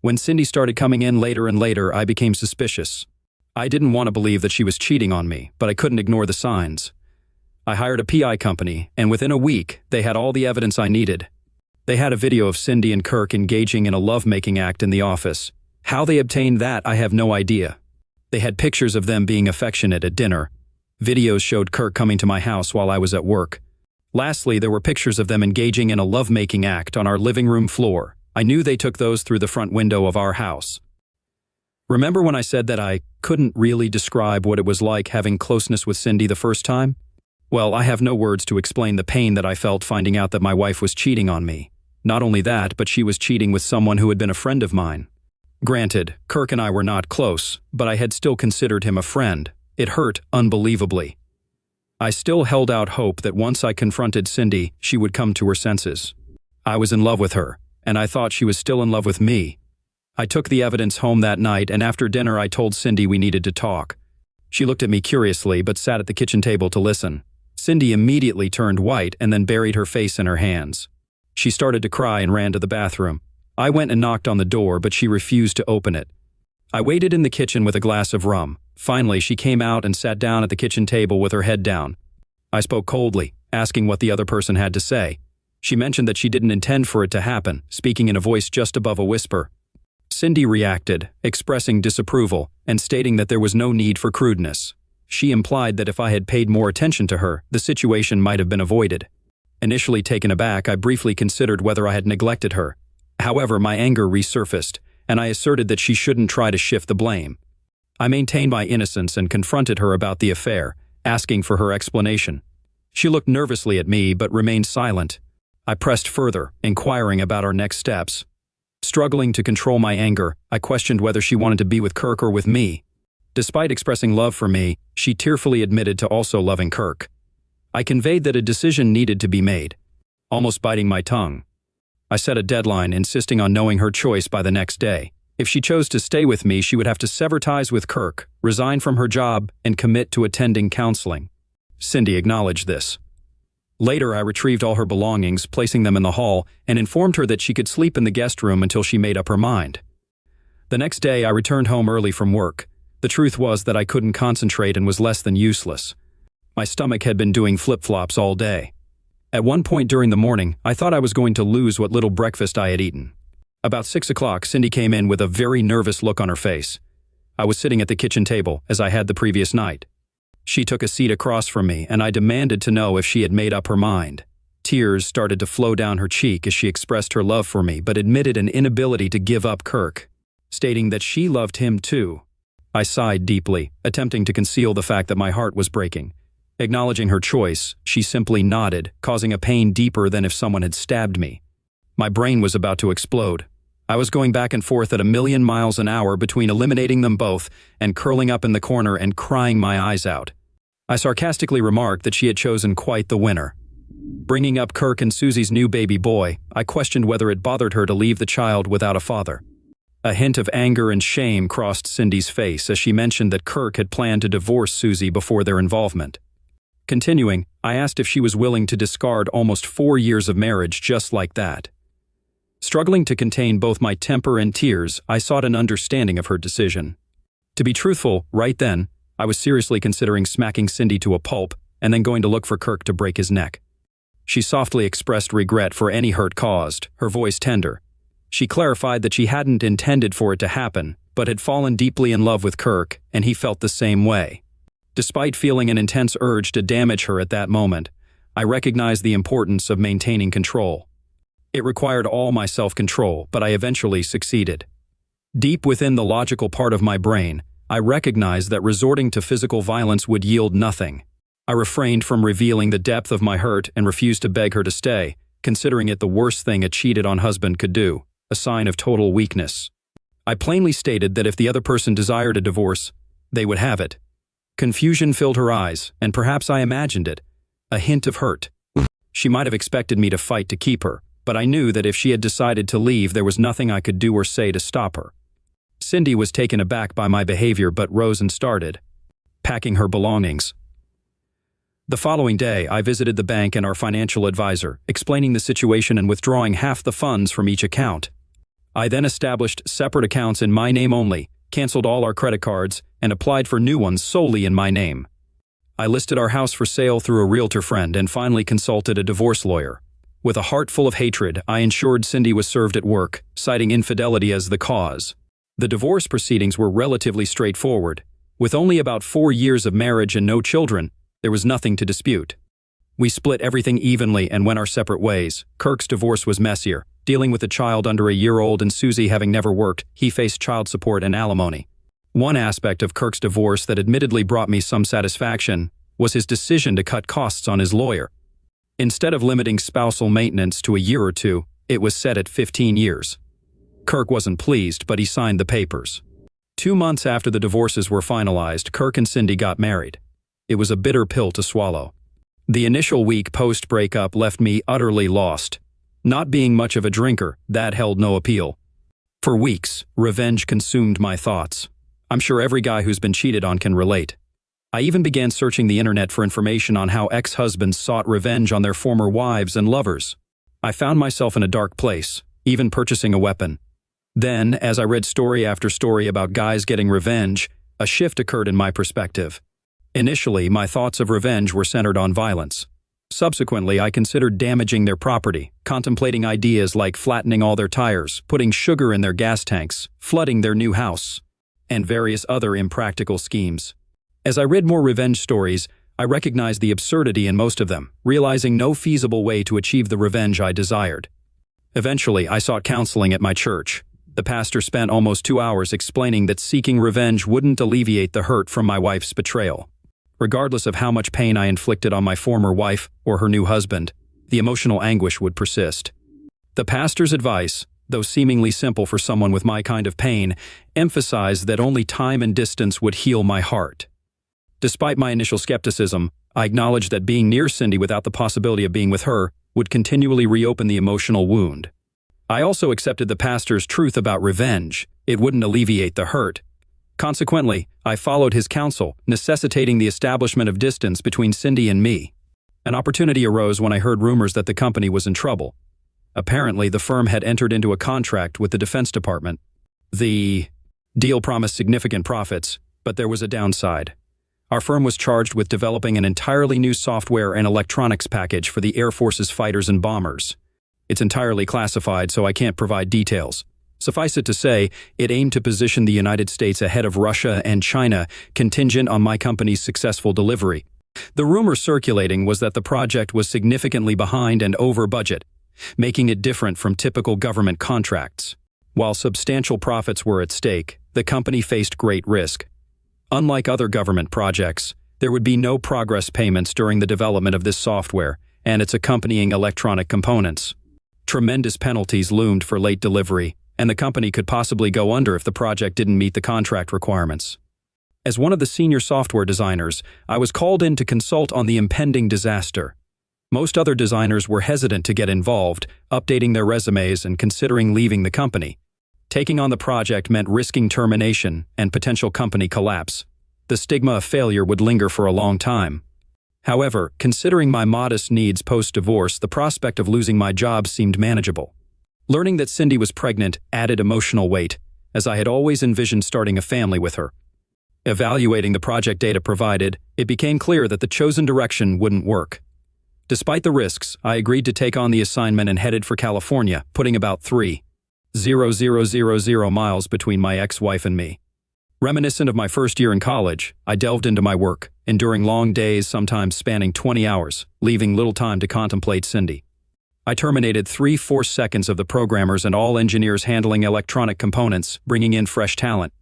When Cindy started coming in later and later, I became suspicious. I didn't want to believe that she was cheating on me, but I couldn't ignore the signs. I hired a PI company, and within a week, they had all the evidence I needed. They had a video of Cindy and Kirk engaging in a lovemaking act in the office. How they obtained that, I have no idea. They had pictures of them being affectionate at dinner. Videos showed Kirk coming to my house while I was at work. Lastly, there were pictures of them engaging in a lovemaking act on our living room floor. I knew they took those through the front window of our house. Remember when I said that I couldn't really describe what it was like having closeness with Cindy the first time? Well, I have no words to explain the pain that I felt finding out that my wife was cheating on me. Not only that, but she was cheating with someone who had been a friend of mine. Granted, Kirk and I were not close, but I had still considered him a friend. It hurt unbelievably. I still held out hope that once I confronted Cindy, she would come to her senses. I was in love with her, and I thought she was still in love with me. I took the evidence home that night, and after dinner I told Cindy we needed to talk. She looked at me curiously, but sat at the kitchen table to listen. Cindy immediately turned white and then buried her face in her hands. She started to cry and ran to the bathroom. I went and knocked on the door, but she refused to open it. I waited in the kitchen with a glass of rum. Finally, she came out and sat down at the kitchen table with her head down. I spoke coldly, asking what the other person had to say. She mentioned that she didn't intend for it to happen, speaking in a voice just above a whisper. Cindy reacted, expressing disapproval and stating that there was no need for crudeness. She implied that if I had paid more attention to her, the situation might have been avoided. Initially taken aback, I briefly considered whether I had neglected her. However, my anger resurfaced, and I asserted that she shouldn't try to shift the blame. I maintained my innocence and confronted her about the affair, asking for her explanation. She looked nervously at me but remained silent. I pressed further, inquiring about our next steps. Struggling to control my anger, I questioned whether she wanted to be with Kirk or with me. Despite expressing love for me, she tearfully admitted to also loving Kirk. I conveyed that a decision needed to be made, almost biting my tongue. I set a deadline, insisting on knowing her choice by the next day. If she chose to stay with me, she would have to sever ties with Kirk, resign from her job, and commit to attending counseling. Cindy acknowledged this. Later, I retrieved all her belongings, placing them in the hall, and informed her that she could sleep in the guest room until she made up her mind. The next day, I returned home early from work. The truth was that I couldn't concentrate and was less than useless. My stomach had been doing flip-flops all day. At one point during the morning, I thought I was going to lose what little breakfast I had eaten. About 6 o'clock, Cindy came in with a very nervous look on her face. I was sitting at the kitchen table, as I had the previous night. She took a seat across from me, and I demanded to know if she had made up her mind. Tears started to flow down her cheek as she expressed her love for me, but admitted an inability to give up Kirk, stating that she loved him too. I sighed deeply, attempting to conceal the fact that my heart was breaking. Acknowledging her choice, she simply nodded, causing a pain deeper than if someone had stabbed me. My brain was about to explode. I was going back and forth at 1,000,000 miles an hour between eliminating them both and curling up in the corner and crying my eyes out. I sarcastically remarked that she had chosen quite the winner. Bringing up Kirk and Susie's new baby boy, I questioned whether it bothered her to leave the child without a father. A hint of anger and shame crossed Cindy's face as she mentioned that Kirk had planned to divorce Susie before their involvement. Continuing, I asked if she was willing to discard almost 4 years of marriage just like that. Struggling to contain both my temper and tears, I sought an understanding of her decision. To be truthful, right then, I was seriously considering smacking Cindy to a pulp and then going to look for Kirk to break his neck. She softly expressed regret for any hurt caused, her voice tender. She clarified that she hadn't intended for it to happen, but had fallen deeply in love with Kirk, and he felt the same way. Despite feeling an intense urge to damage her at that moment, I recognized the importance of maintaining control. It required all my self-control, but I eventually succeeded. Deep within the logical part of my brain, I recognized that resorting to physical violence would yield nothing. I refrained from revealing the depth of my hurt and refused to beg her to stay, considering it the worst thing a cheated-on husband could do, a sign of total weakness. I plainly stated that if the other person desired a divorce, they would have it. Confusion filled her eyes, and perhaps I imagined it, a hint of hurt. She might have expected me to fight to keep her, but I knew that if she had decided to leave, there was nothing I could do or say to stop her. Cindy was taken aback by my behavior but rose and started packing her belongings. The following day, I visited the bank and our financial advisor, explaining the situation and withdrawing half the funds from each account. I then established separate accounts in my name only, canceled all our credit cards, and applied for new ones solely in my name. I listed our house for sale through a realtor friend and finally consulted a divorce lawyer. With a heart full of hatred, I ensured Cindy was served at work, citing infidelity as the cause. The divorce proceedings were relatively straightforward. With only about 4 years of marriage and no children, there was nothing to dispute. We split everything evenly and went our separate ways. Kirk's divorce was messier. Dealing with a child under a year old and Susie having never worked, he faced child support and alimony. One aspect of Kirk's divorce that admittedly brought me some satisfaction was his decision to cut costs on his lawyer. Instead of limiting spousal maintenance to a year or two, it was set at 15 years. Kirk wasn't pleased, but he signed the papers. 2 months after the divorces were finalized, Kirk and Cindy got married. It was a bitter pill to swallow. The initial week post-breakup left me utterly lost. Not being much of a drinker, that held no appeal. For weeks, revenge consumed my thoughts. I'm sure every guy who's been cheated on can relate. I even began searching the internet for information on how ex-husbands sought revenge on their former wives and lovers. I found myself in a dark place, even purchasing a weapon. Then, as I read story after story about guys getting revenge, a shift occurred in my perspective. Initially, my thoughts of revenge were centered on violence. Subsequently, I considered damaging their property, contemplating ideas like flattening all their tires, putting sugar in their gas tanks, flooding their new house, and various other impractical schemes. As I read more revenge stories, I recognized the absurdity in most of them, realizing no feasible way to achieve the revenge I desired. Eventually, I sought counseling at my church. The pastor spent almost 2 hours explaining that seeking revenge wouldn't alleviate the hurt from my wife's betrayal. Regardless of how much pain I inflicted on my former wife or her new husband, the emotional anguish would persist. The pastor's advice, though seemingly simple for someone with my kind of pain, emphasized that only time and distance would heal my heart. Despite my initial skepticism, I acknowledged that being near Cindy without the possibility of being with her would continually reopen the emotional wound. I also accepted the pastor's truth about revenge. It wouldn't alleviate the hurt. Consequently, I followed his counsel, necessitating the establishment of distance between Cindy and me. An opportunity arose when I heard rumors that the company was in trouble. Apparently, the firm had entered into a contract with the Defense Department. The deal promised significant profits, but there was a downside. Our firm was charged with developing an entirely new software and electronics package for the Air Force's fighters and bombers. It's entirely classified, so I can't provide details. Suffice it to say, it aimed to position the United States ahead of Russia and China, contingent on my company's successful delivery. The rumor circulating was that the project was significantly behind and over budget, making it different from typical government contracts. While substantial profits were at stake, the company faced great risk. Unlike other government projects, there would be no progress payments during the development of this software and its accompanying electronic components. Tremendous penalties loomed for late delivery, and the company could possibly go under if the project didn't meet the contract requirements. As one of the senior software designers, I was called in to consult on the impending disaster. Most other designers were hesitant to get involved, updating their resumes and considering leaving the company. Taking on the project meant risking termination and potential company collapse. The stigma of failure would linger for a long time. However, considering my modest needs post-divorce, the prospect of losing my job seemed manageable. Learning that Cindy was pregnant added emotional weight, as I had always envisioned starting a family with her. Evaluating the project data provided, it became clear that the chosen direction wouldn't work. Despite the risks, I agreed to take on the assignment and headed for California, putting about 3,000 miles between my ex-wife and me. Reminiscent of my first year in college, I delved into my work, enduring long days, sometimes spanning 20 hours, leaving little time to contemplate Cindy. I terminated 3/4 seconds of the programmers and all engineers handling electronic components, bringing in fresh talent.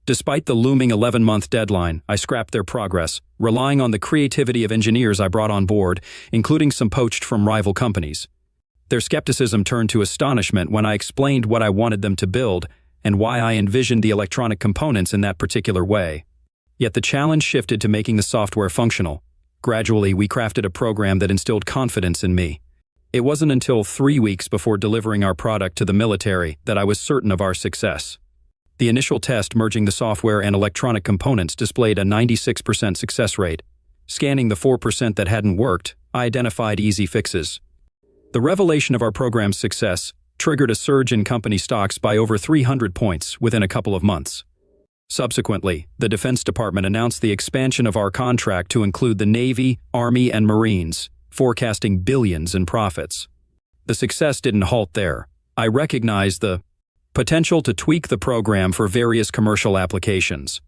Despite the looming 11-month deadline, I scrapped their progress, relying on the creativity of engineers I brought on board, including some poached from rival companies. Their skepticism turned to astonishment when I explained what I wanted them to build and why I envisioned the electronic components in that particular way. Yet the challenge shifted to making the software functional. Gradually, we crafted a program that instilled confidence in me. It wasn't until 3 weeks before delivering our product to the military that I was certain of our success. The initial test merging the software and electronic components displayed a 96% success rate. Scanning the 4% that hadn't worked, I identified easy fixes. The revelation of our program's success triggered a surge in company stocks by over 300 points within a couple of months. Subsequently, the Defense Department announced the expansion of our contract to include the Navy, Army, and Marines, forecasting billions in profits. The success didn't halt there. I recognized the potential to tweak the program for various commercial applications.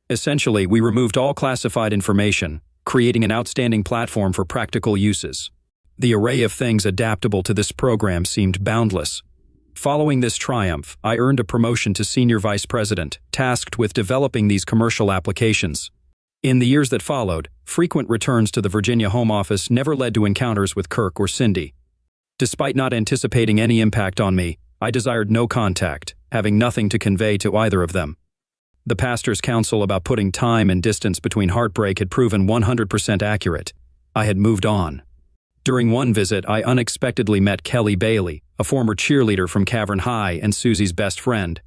Essentially, we removed all classified information, creating an outstanding platform for practical uses. The array of things adaptable to this program seemed boundless. Following this triumph, I earned a promotion to Senior Vice President, tasked with developing these commercial applications. In the years that followed, frequent returns to the Virginia home office never led to encounters with Kirk or Cindy. Despite not anticipating any impact on me, I desired no contact, having nothing to convey to either of them. The pastor's counsel about putting time and distance between heartbreak had proven 100% accurate. I had moved on. During one visit, I unexpectedly met Kelly Bailey, a former cheerleader from Cavern High and Susie's best friend.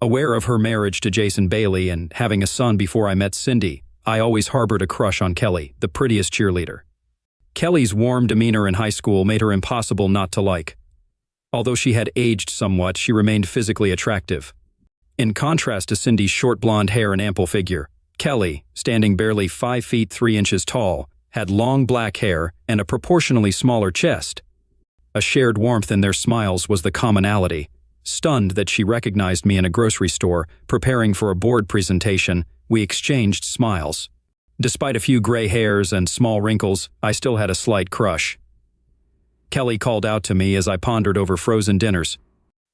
Aware of her marriage to Jason Bailey and having a son before I met Cindy, I always harbored a crush on Kelly, the prettiest cheerleader. Kelly's warm demeanor in high school made her impossible not to like. Although she had aged somewhat, she remained physically attractive. In contrast to Cindy's short blonde hair and ample figure, Kelly, standing barely 5 feet 3 inches tall, had long black hair and a proportionally smaller chest. A shared warmth in their smiles was the commonality. Stunned that she recognized me in a grocery store, preparing for a board presentation, we exchanged smiles. Despite a few gray hairs and small wrinkles, I still had a slight crush. Kelly called out to me as I pondered over frozen dinners.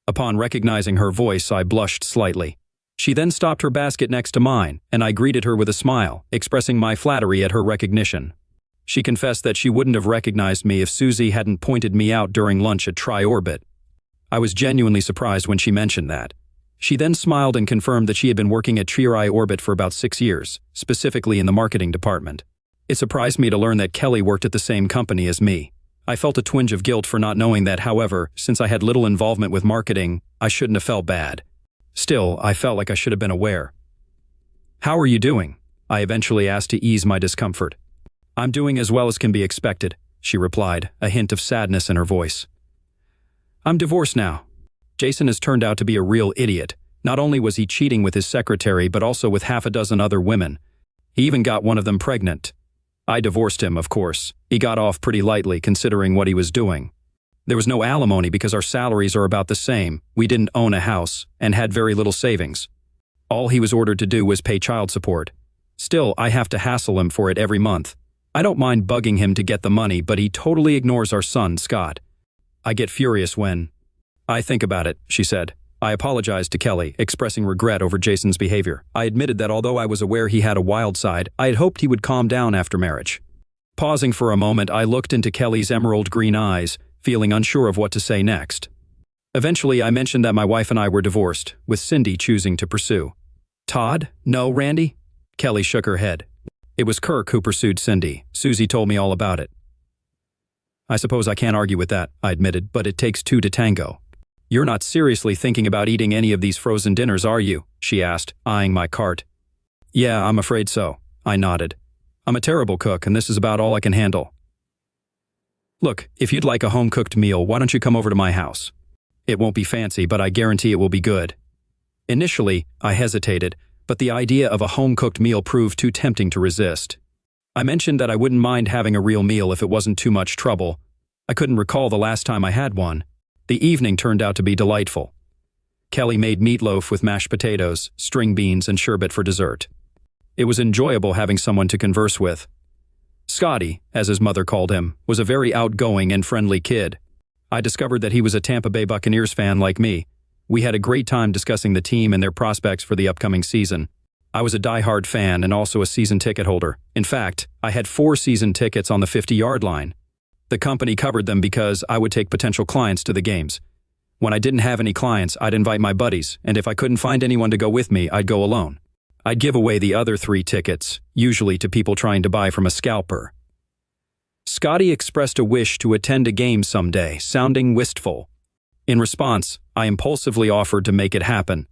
Upon recognizing her voice, I blushed slightly. She then stopped her basket next to mine, and I greeted her with a smile, expressing my flattery at her recognition. She confessed that she wouldn't have recognized me if Susie hadn't pointed me out during lunch at Tri-Orbit. I was genuinely surprised when she mentioned that. She then smiled and confirmed that she had been working at Tri-Orbit for about 6 years, specifically in the marketing department. It surprised me to learn that Kelly worked at the same company as me. I felt a twinge of guilt for not knowing that, however, since I had little involvement with marketing, I shouldn't have felt bad. Still, I felt like I should have been aware. "How are you doing?" I eventually asked to ease my discomfort. "I'm doing as well as can be expected," she replied, a hint of sadness in her voice. "I'm divorced now. Jason has turned out to be a real idiot. Not only was he cheating with his secretary, but also with half a dozen other women. He even got one of them pregnant. I divorced him, of course. He got off pretty lightly considering what he was doing. There was no alimony because our salaries are about the same. We didn't own a house and had very little savings. All he was ordered to do was pay child support. Still, I have to hassle him for it every month. I don't mind bugging him to get the money, but he totally ignores our son, Scott. I get furious when I think about it," she said. I apologized to Kelly, expressing regret over Jason's behavior. I admitted that although I was aware he had a wild side, I had hoped he would calm down after marriage. Pausing for a moment, I looked into Kelly's emerald green eyes, feeling unsure of what to say next. Eventually, I mentioned that my wife and I were divorced, with Cindy choosing to pursue. "Todd? No, Randy?" Kelly shook her head. "It was Kirk who pursued Cindy. Susie told me all about it." I suppose I can't argue with that, I admitted, but it takes two to tango. You're not seriously thinking about eating any of these frozen dinners, are you? She asked, eyeing my cart. Yeah, I'm afraid so, I nodded. I'm a terrible cook, and this is about all I can handle. Look, if you'd like a home-cooked meal, why don't you come over to my house? It won't be fancy, but I guarantee it will be good. Initially, I hesitated, but the idea of a home-cooked meal proved too tempting to resist. I mentioned that I wouldn't mind having a real meal if it wasn't too much trouble. I couldn't recall the last time I had one. The evening turned out to be delightful. Kelly made meatloaf with mashed potatoes, string beans, and sherbet for dessert. It was enjoyable having someone to converse with. Scotty, as his mother called him, was a very outgoing and friendly kid. I discovered that he was a Tampa Bay Buccaneers fan like me. We had a great time discussing the team and their prospects for the upcoming season. I was a die-hard fan and also a season ticket holder. In fact, I had 4 season tickets on the 50-yard line. The company covered them because I would take potential clients to the games. When I didn't have any clients, I'd invite my buddies, and if I couldn't find anyone to go with me, I'd go alone. I'd give away the other 3 tickets, usually to people trying to buy from a scalper. Scotty expressed a wish to attend a game someday, sounding wistful. In response, I impulsively offered to make it happen.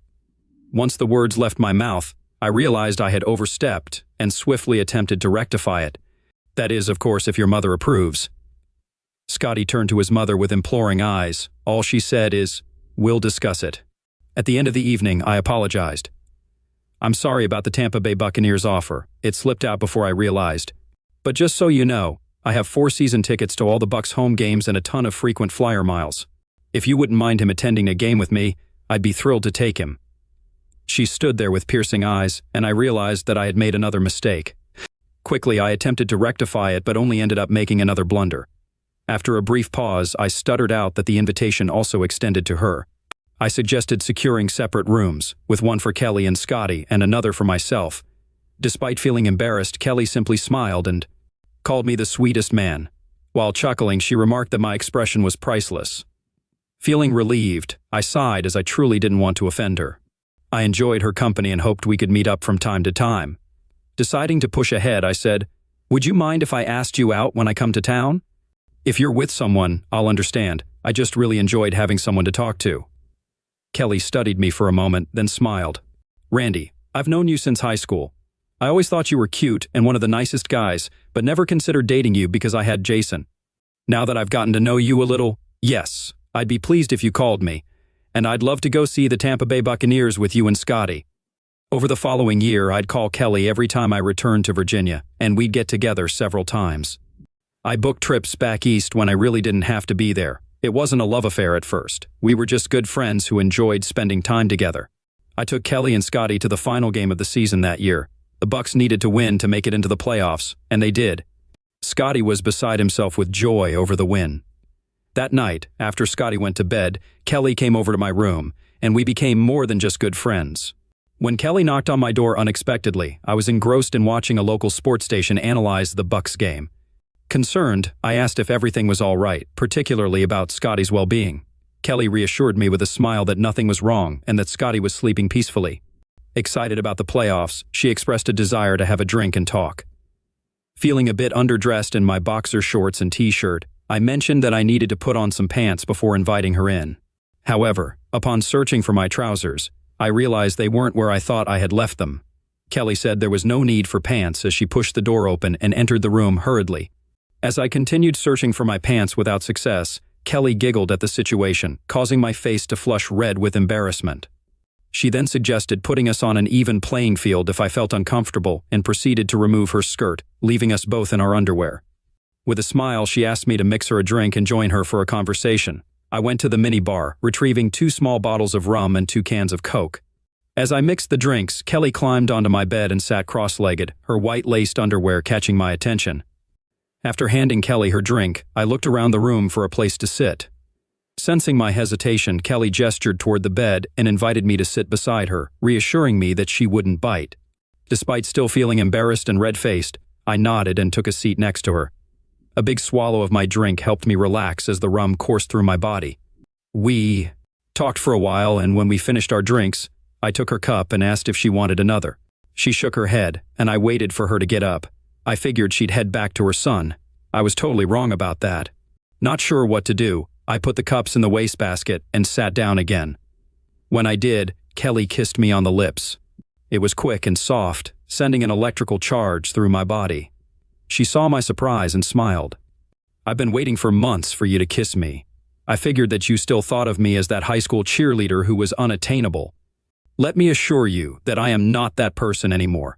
Once the words left my mouth, I realized I had overstepped and swiftly attempted to rectify it. That is, of course, if your mother approves. Scotty turned to his mother with imploring eyes. All she said is, "We'll discuss it." At the end of the evening, I apologized. I'm sorry about the Tampa Bay Buccaneers offer. It slipped out before I realized. But just so you know, I have 4 season tickets to all the Bucs home games and a ton of frequent flyer miles. If you wouldn't mind him attending a game with me, I'd be thrilled to take him. She stood there with piercing eyes, and I realized that I had made another mistake. Quickly, I attempted to rectify it, but only ended up making another blunder. After a brief pause, I stuttered out that the invitation also extended to her. I suggested securing separate rooms, with one for Kelly and Scotty and another for myself. Despite feeling embarrassed, Kelly simply smiled and called me the sweetest man. While chuckling, she remarked that my expression was priceless. Feeling relieved, I sighed as I truly didn't want to offend her. I enjoyed her company and hoped we could meet up from time to time. Deciding to push ahead, I said, "Would you mind if I asked you out when I come to town? If you're with someone, I'll understand. I just really enjoyed having someone to talk to." Kelly studied me for a moment, then smiled. "Randy, I've known you since high school. I always thought you were cute and one of the nicest guys, but never considered dating you because I had Jason. Now that I've gotten to know you a little, yes, I'd be pleased if you called me, and I'd love to go see the Tampa Bay Buccaneers with you and Scotty." Over the following year, I'd call Kelly every time I returned to Virginia, and we'd get together several times. I booked trips back east when I really didn't have to be there. It wasn't a love affair at first. We were just good friends who enjoyed spending time together. I took Kelly and Scotty to the final game of the season that year. The Bucs needed to win to make it into the playoffs, and they did. Scotty was beside himself with joy over the win. That night, after Scotty went to bed, Kelly came over to my room, and we became more than just good friends. When Kelly knocked on my door unexpectedly, I was engrossed in watching a local sports station analyze the Bucs game. Concerned, I asked if everything was all right, particularly about Scotty's well-being. Kelly reassured me with a smile that nothing was wrong and that Scotty was sleeping peacefully. Excited about the playoffs, she expressed a desire to have a drink and talk. Feeling a bit underdressed in my boxer shorts and t-shirt, I mentioned that I needed to put on some pants before inviting her in. However, upon searching for my trousers, I realized they weren't where I thought I had left them. Kelly said there was no need for pants as she pushed the door open and entered the room hurriedly. As I continued searching for my pants without success, Kelly giggled at the situation, causing my face to flush red with embarrassment. She then suggested putting us on an even playing field if I felt uncomfortable and proceeded to remove her skirt, leaving us both in our underwear. With a smile, she asked me to mix her a drink and join her for a conversation. I went to the mini-bar, retrieving 2 small bottles of rum and 2 cans of Coke. As I mixed the drinks, Kelly climbed onto my bed and sat cross-legged, her white-laced underwear catching my attention. After handing Kelly her drink, I looked around the room for a place to sit. Sensing my hesitation, Kelly gestured toward the bed and invited me to sit beside her, reassuring me that she wouldn't bite. Despite still feeling embarrassed and red-faced, I nodded and took a seat next to her. A big swallow of my drink helped me relax as the rum coursed through my body. We talked for a while, and when we finished our drinks, I took her cup and asked if she wanted another. She shook her head, and I waited for her to get up. I figured she'd head back to her son. I was totally wrong about that. Not sure what to do, I put the cups in the wastebasket and sat down again. When I did, Kelly kissed me on the lips. It was quick and soft, sending an electrical charge through my body. She saw my surprise and smiled. "I've been waiting for months for you to kiss me. I figured that you still thought of me as that high school cheerleader who was unattainable. Let me assure you that I am not that person anymore."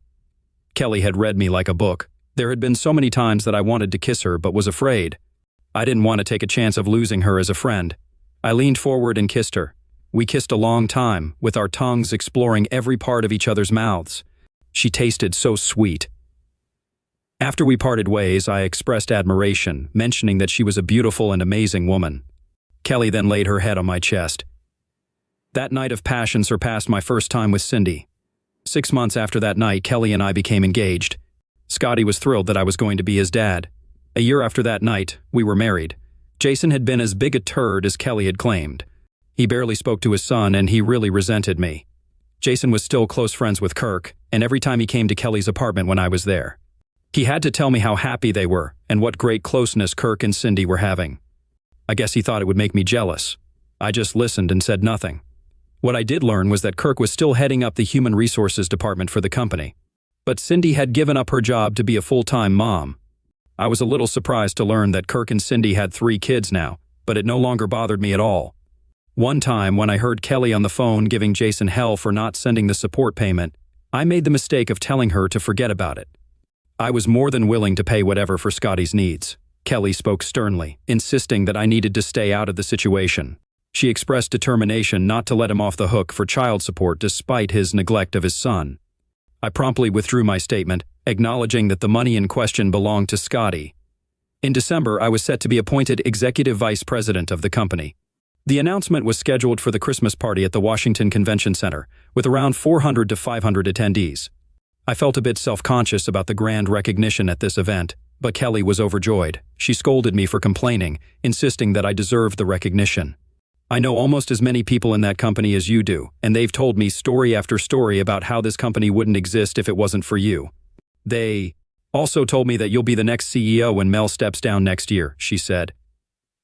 Kelly had read me like a book. There had been so many times that I wanted to kiss her but was afraid. I didn't want to take a chance of losing her as a friend. I leaned forward and kissed her. We kissed a long time, with our tongues exploring every part of each other's mouths. She tasted so sweet. After we parted ways, I expressed admiration, mentioning that she was a beautiful and amazing woman. Kelly then laid her head on my chest. That night of passion surpassed my first time with Cindy. 6 months after that night, Kelly and I became engaged. Scotty was thrilled that I was going to be his dad. A year after that night, we were married. Jason had been as big a turd as Kelly had claimed. He barely spoke to his son, and he really resented me. Jason was still close friends with Kirk, and every time he came to Kelly's apartment when I was there, he had to tell me how happy they were and what great closeness Kirk and Cindy were having. I guess he thought it would make me jealous. I just listened and said nothing. What I did learn was that Kirk was still heading up the human resources department for the company. But Cindy had given up her job to be a full-time mom. I was a little surprised to learn that Kirk and Cindy had 3 kids now, but it no longer bothered me at all. One time, when I heard Kelly on the phone giving Jason hell for not sending the support payment, I made the mistake of telling her to forget about it. I was more than willing to pay whatever for Scotty's needs. Kelly spoke sternly, insisting that I needed to stay out of the situation. She expressed determination not to let him off the hook for child support despite his neglect of his son. I promptly withdrew my statement, acknowledging that the money in question belonged to Scotty. In December, I was set to be appointed executive vice president of the company. The announcement was scheduled for the Christmas party at the Washington Convention Center, with around 400 to 500 attendees. I felt a bit self-conscious about the grand recognition at this event, but Kelly was overjoyed. She scolded me for complaining, insisting that I deserved the recognition. I know almost as many people in that company as you do, and they've told me story after story about how this company wouldn't exist if it wasn't for you. They also told me that you'll be the next CEO when Mel steps down next year, she said.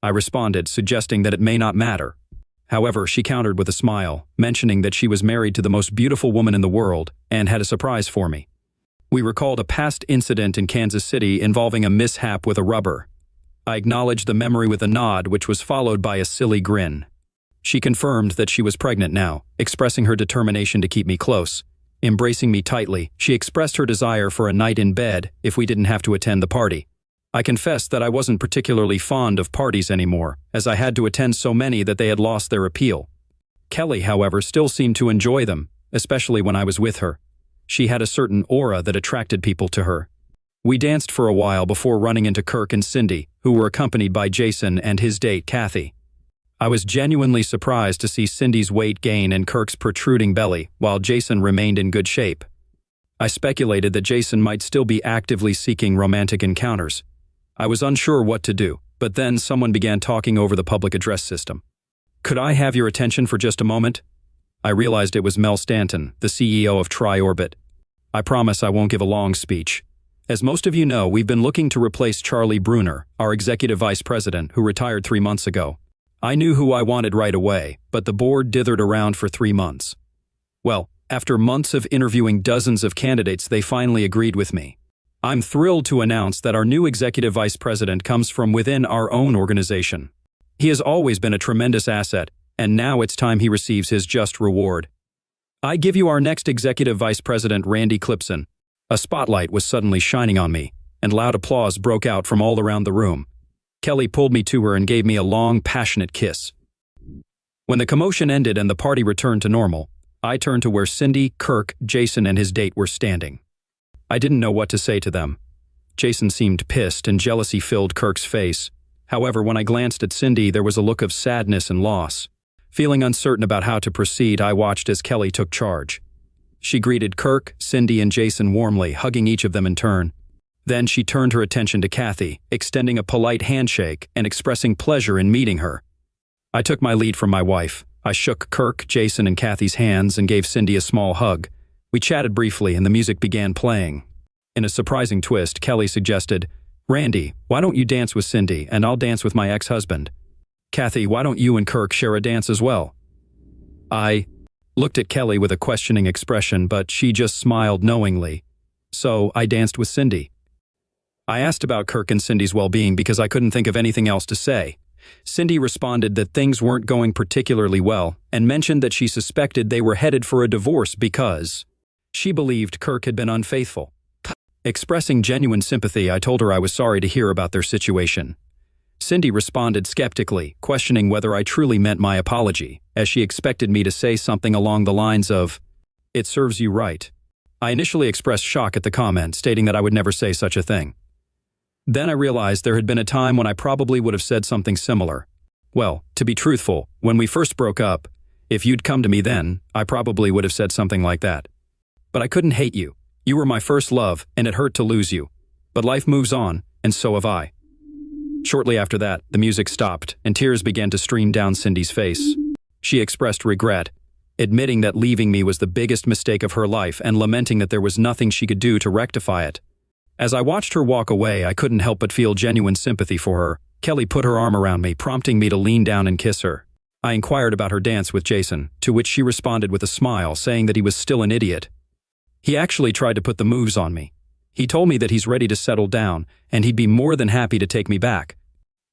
I responded, suggesting that it may not matter. However, she countered with a smile, mentioning that she was married to the most beautiful woman in the world and had a surprise for me. We recalled a past incident in Kansas City involving a mishap with a rubber. I acknowledged the memory with a nod, which was followed by a silly grin. She confirmed that she was pregnant now, expressing her determination to keep me close. Embracing me tightly, she expressed her desire for a night in bed if we didn't have to attend the party. I confessed that I wasn't particularly fond of parties anymore, as I had to attend so many that they had lost their appeal. Kelly, however, still seemed to enjoy them, especially when I was with her. She had a certain aura that attracted people to her. We danced for a while before running into Kirk and Cindy, who were accompanied by Jason and his date, Kathy. I was genuinely surprised to see Cindy's weight gain and Kirk's protruding belly, while Jason remained in good shape. I speculated that Jason might still be actively seeking romantic encounters. I was unsure what to do, but then someone began talking over the public address system. "Could I have your attention for just a moment?" I realized it was Mel Stanton, the CEO of Tri-Orbit. I promise I won't give a long speech. As most of you know, we've been looking to replace Charlie Bruner, our executive vice president, who retired 3 months ago. I knew who I wanted right away, but the board dithered around for 3 months. Well, after months of interviewing dozens of candidates, they finally agreed with me. I'm thrilled to announce that our new executive vice president comes from within our own organization. He has always been a tremendous asset, and now it's time he receives his just reward. I give you our next executive vice president, Randy Clipson. A spotlight was suddenly shining on me, and loud applause broke out from all around the room. Kelly pulled me to her and gave me a long, passionate kiss. When the commotion ended and the party returned to normal, I turned to where Cindy, Kirk, Jason, and his date were standing. I didn't know what to say to them. Jason seemed pissed and jealousy filled Kirk's face. However, when I glanced at Cindy, there was a look of sadness and loss. Feeling uncertain about how to proceed, I watched as Kelly took charge. She greeted Kirk, Cindy, and Jason warmly, hugging each of them in turn. Then she turned her attention to Kathy, extending a polite handshake and expressing pleasure in meeting her. I took my lead from my wife. I shook Kirk, Jason, and Kathy's hands and gave Cindy a small hug. We chatted briefly and the music began playing. In a surprising twist, Kelly suggested, Randy, why don't you dance with Cindy and I'll dance with my ex-husband? Kathy, why don't you and Kirk share a dance as well? I looked at Kelly with a questioning expression, but she just smiled knowingly. So I danced with Cindy. I asked about Kirk and Cindy's well-being because I couldn't think of anything else to say. Cindy responded that things weren't going particularly well and mentioned that she suspected they were headed for a divorce because she believed Kirk had been unfaithful. Expressing genuine sympathy, I told her I was sorry to hear about their situation. Cindy responded skeptically, questioning whether I truly meant my apology, as she expected me to say something along the lines of, "It serves you right." I initially expressed shock at the comment, stating that I would never say such a thing. Then I realized there had been a time when I probably would have said something similar. Well, to be truthful, when we first broke up, if you'd come to me then, I probably would have said something like that. But I couldn't hate you. You were my first love, and it hurt to lose you. But life moves on, and so have I. Shortly after that, the music stopped, and tears began to stream down Cindy's face. She expressed regret, admitting that leaving me was the biggest mistake of her life and lamenting that there was nothing she could do to rectify it. As I watched her walk away, I couldn't help but feel genuine sympathy for her. Kelly put her arm around me, prompting me to lean down and kiss her. I inquired about her dance with Jason, to which she responded with a smile, saying that he was still an idiot. He actually tried to put the moves on me. He told me that he's ready to settle down, and he'd be more than happy to take me back.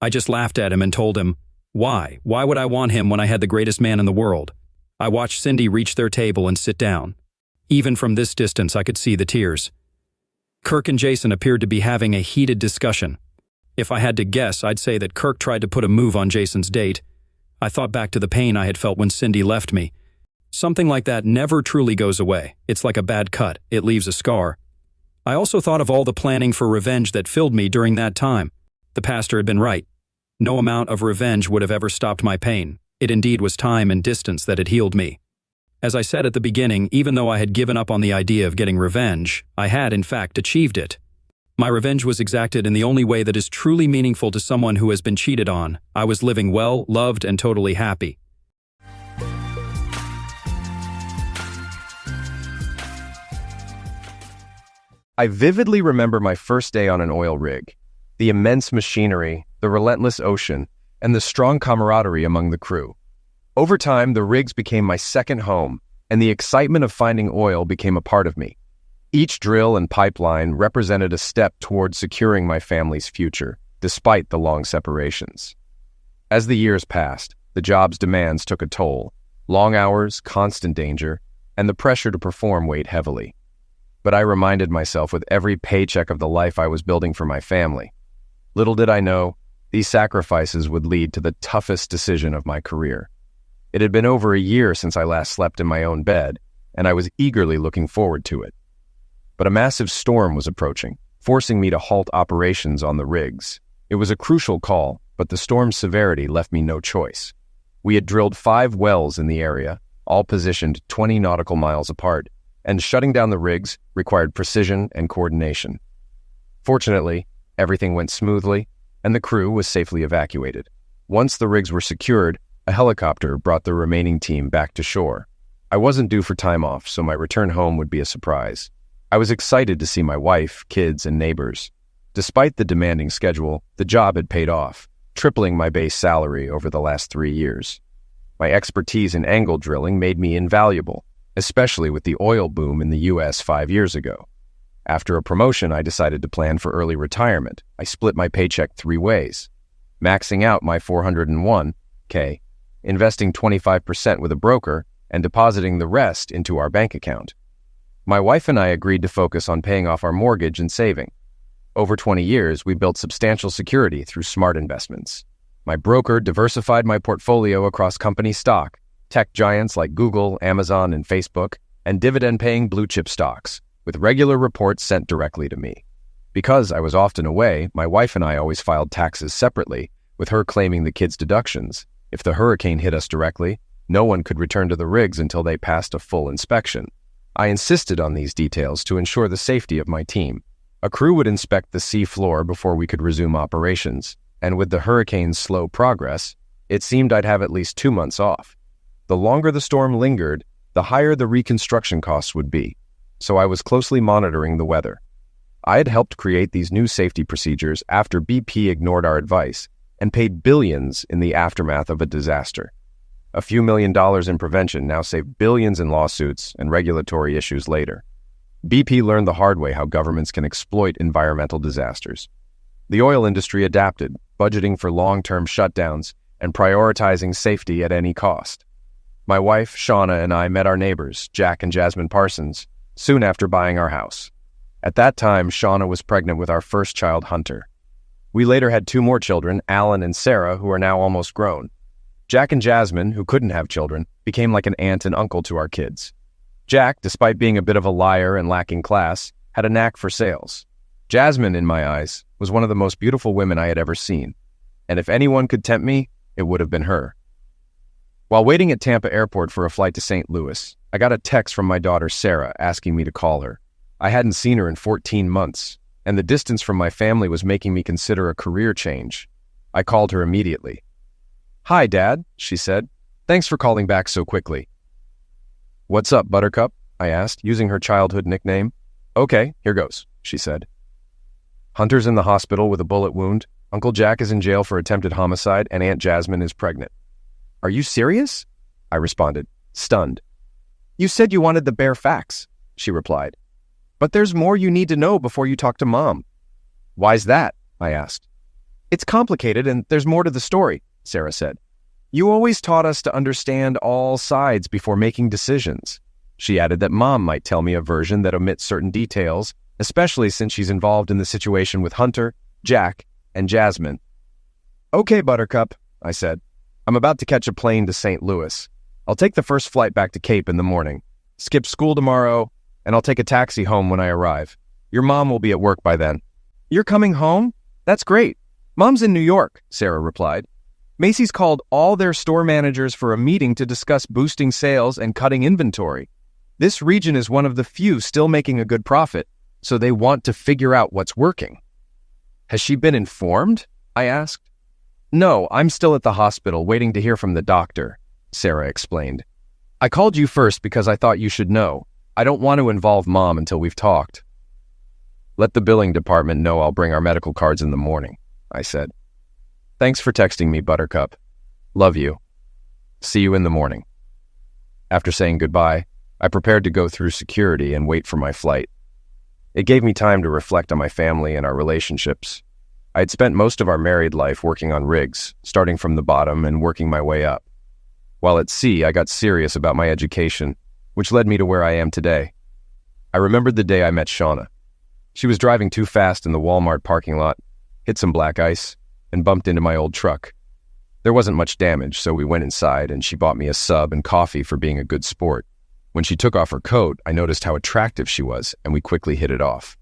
I just laughed at him and told him, why? Why would I want him when I had the greatest man in the world? I watched Cindy reach their table and sit down. Even from this distance, I could see the tears. Kirk and Jason appeared to be having a heated discussion. If I had to guess, I'd say that Kirk tried to put a move on Jason's date. I thought back to the pain I had felt when Cindy left me. Something like that never truly goes away. It's like a bad cut. It leaves a scar. I also thought of all the planning for revenge that filled me during that time. The pastor had been right. No amount of revenge would have ever stopped my pain. It indeed was time and distance that had healed me. As I said at the beginning, even though I had given up on the idea of getting revenge, I had, in fact, achieved it. My revenge was exacted in the only way that is truly meaningful to someone who has been cheated on. I was living well, loved, and totally happy. I vividly remember my first day on an oil rig, the immense machinery, the relentless ocean, and the strong camaraderie among the crew. Over time, the rigs became my second home, and the excitement of finding oil became a part of me. Each drill and pipeline represented a step toward securing my family's future, despite the long separations. As the years passed, the job's demands took a toll. Long hours, constant danger, and the pressure to perform weighed heavily. But I reminded myself with every paycheck of the life I was building for my family. Little did I know, these sacrifices would lead to the toughest decision of my career. It had been over a year since I last slept in my own bed, and I was eagerly looking forward to it. But a massive storm was approaching, forcing me to halt operations on the rigs. It was a crucial call, but the storm's severity left me no choice. We had drilled 5 wells in the area, all positioned 20 nautical miles apart, and shutting down the rigs required precision and coordination. Fortunately, everything went smoothly, and the crew was safely evacuated. Once the rigs were secured, a helicopter brought the remaining team back to shore. I wasn't due for time off, so my return home would be a surprise. I was excited to see my wife, kids, and neighbors. Despite the demanding schedule, the job had paid off, tripling my base salary over the last 3 years. My expertise in angle drilling made me invaluable, especially with the oil boom in the U.S. 5 years ago. After a promotion, I decided to plan for early retirement. I split my paycheck 3 ways, maxing out my $401K, investing 25% with a broker, and depositing the rest into our bank account. My wife and I agreed to focus on paying off our mortgage and saving. Over 20 years, we built substantial security through smart investments. My broker diversified my portfolio across company stock, tech giants like Google, Amazon, and Facebook, and dividend-paying blue-chip stocks, with regular reports sent directly to me. Because I was often away, my wife and I always filed taxes separately, with her claiming the kids' deductions. If the hurricane hit us directly, no one could return to the rigs until they passed a full inspection. I insisted on these details to ensure the safety of my team. A crew would inspect the sea floor before we could resume operations, and with the hurricane's slow progress, it seemed I'd have at least 2 months off. The longer the storm lingered, the higher the reconstruction costs would be, so I was closely monitoring the weather. I had helped create these new safety procedures after BP ignored our advice and paid billions in the aftermath of a disaster. A few $1 million in prevention now save billions in lawsuits and regulatory issues later. BP learned the hard way how governments can exploit environmental disasters. The oil industry adapted, budgeting for long-term shutdowns and prioritizing safety at any cost. My wife, Shauna, and I met our neighbors, Jack and Jasmine Parsons, soon after buying our house. At that time, Shauna was pregnant with our first child, Hunter. We later had 2 more children, Alan and Sarah, who are now almost grown. Jack and Jasmine, who couldn't have children, became like an aunt and uncle to our kids. Jack, despite being a bit of a liar and lacking class, had a knack for sales. Jasmine, in my eyes, was one of the most beautiful women I had ever seen, and if anyone could tempt me, it would have been her. While waiting at Tampa Airport for a flight to St. Louis, I got a text from my daughter Sarah asking me to call her. I hadn't seen her in 14 months, and the distance from my family was making me consider a career change. I called her immediately. "Hi, Dad," she said. "Thanks for calling back so quickly." "What's up, Buttercup?" I asked, using her childhood nickname. "Okay, here goes," she said. "Hunter's in the hospital with a bullet wound, Uncle Jack is in jail for attempted homicide, and Aunt Jasmine is pregnant." "Are you serious?" I responded, stunned. "You said you wanted the bare facts," she replied. "But there's more you need to know before you talk to Mom." "Why's that?" I asked. "It's complicated and there's more to the story," Sarah said. "You always taught us to understand all sides before making decisions." She added that Mom might tell me a version that omits certain details, especially since she's involved in the situation with Hunter, Jack, and Jasmine. "Okay, Buttercup," I said. "I'm about to catch a plane to St. Louis. I'll take the first flight back to Cape in the morning, skip school tomorrow, and I'll take a taxi home when I arrive. Your mom will be at work by then." "You're coming home? That's great. Mom's in New York," Sarah replied. "Macy's called all their store managers for a meeting to discuss boosting sales and cutting inventory. This region is one of the few still making a good profit, so they want to figure out what's working." "Has she been informed?" I asked. "No, I'm still at the hospital waiting to hear from the doctor," Sarah explained. "I called you first because I thought you should know. I don't want to involve Mom until we've talked." "Let the billing department know I'll bring our medical cards in the morning," I said. "Thanks for texting me, Buttercup. Love you. See you in the morning." After saying goodbye, I prepared to go through security and wait for my flight. It gave me time to reflect on my family and our relationships. I had spent most of our married life working on rigs, starting from the bottom and working my way up. While at sea, I got serious about my education, which led me to where I am today. I remembered the day I met Shauna. She was driving too fast in the Walmart parking lot, hit some black ice, and bumped into my old truck. There wasn't much damage, so we went inside and she bought me a sub and coffee for being a good sport. When she took off her coat, I noticed how attractive she was, and we quickly hit it off.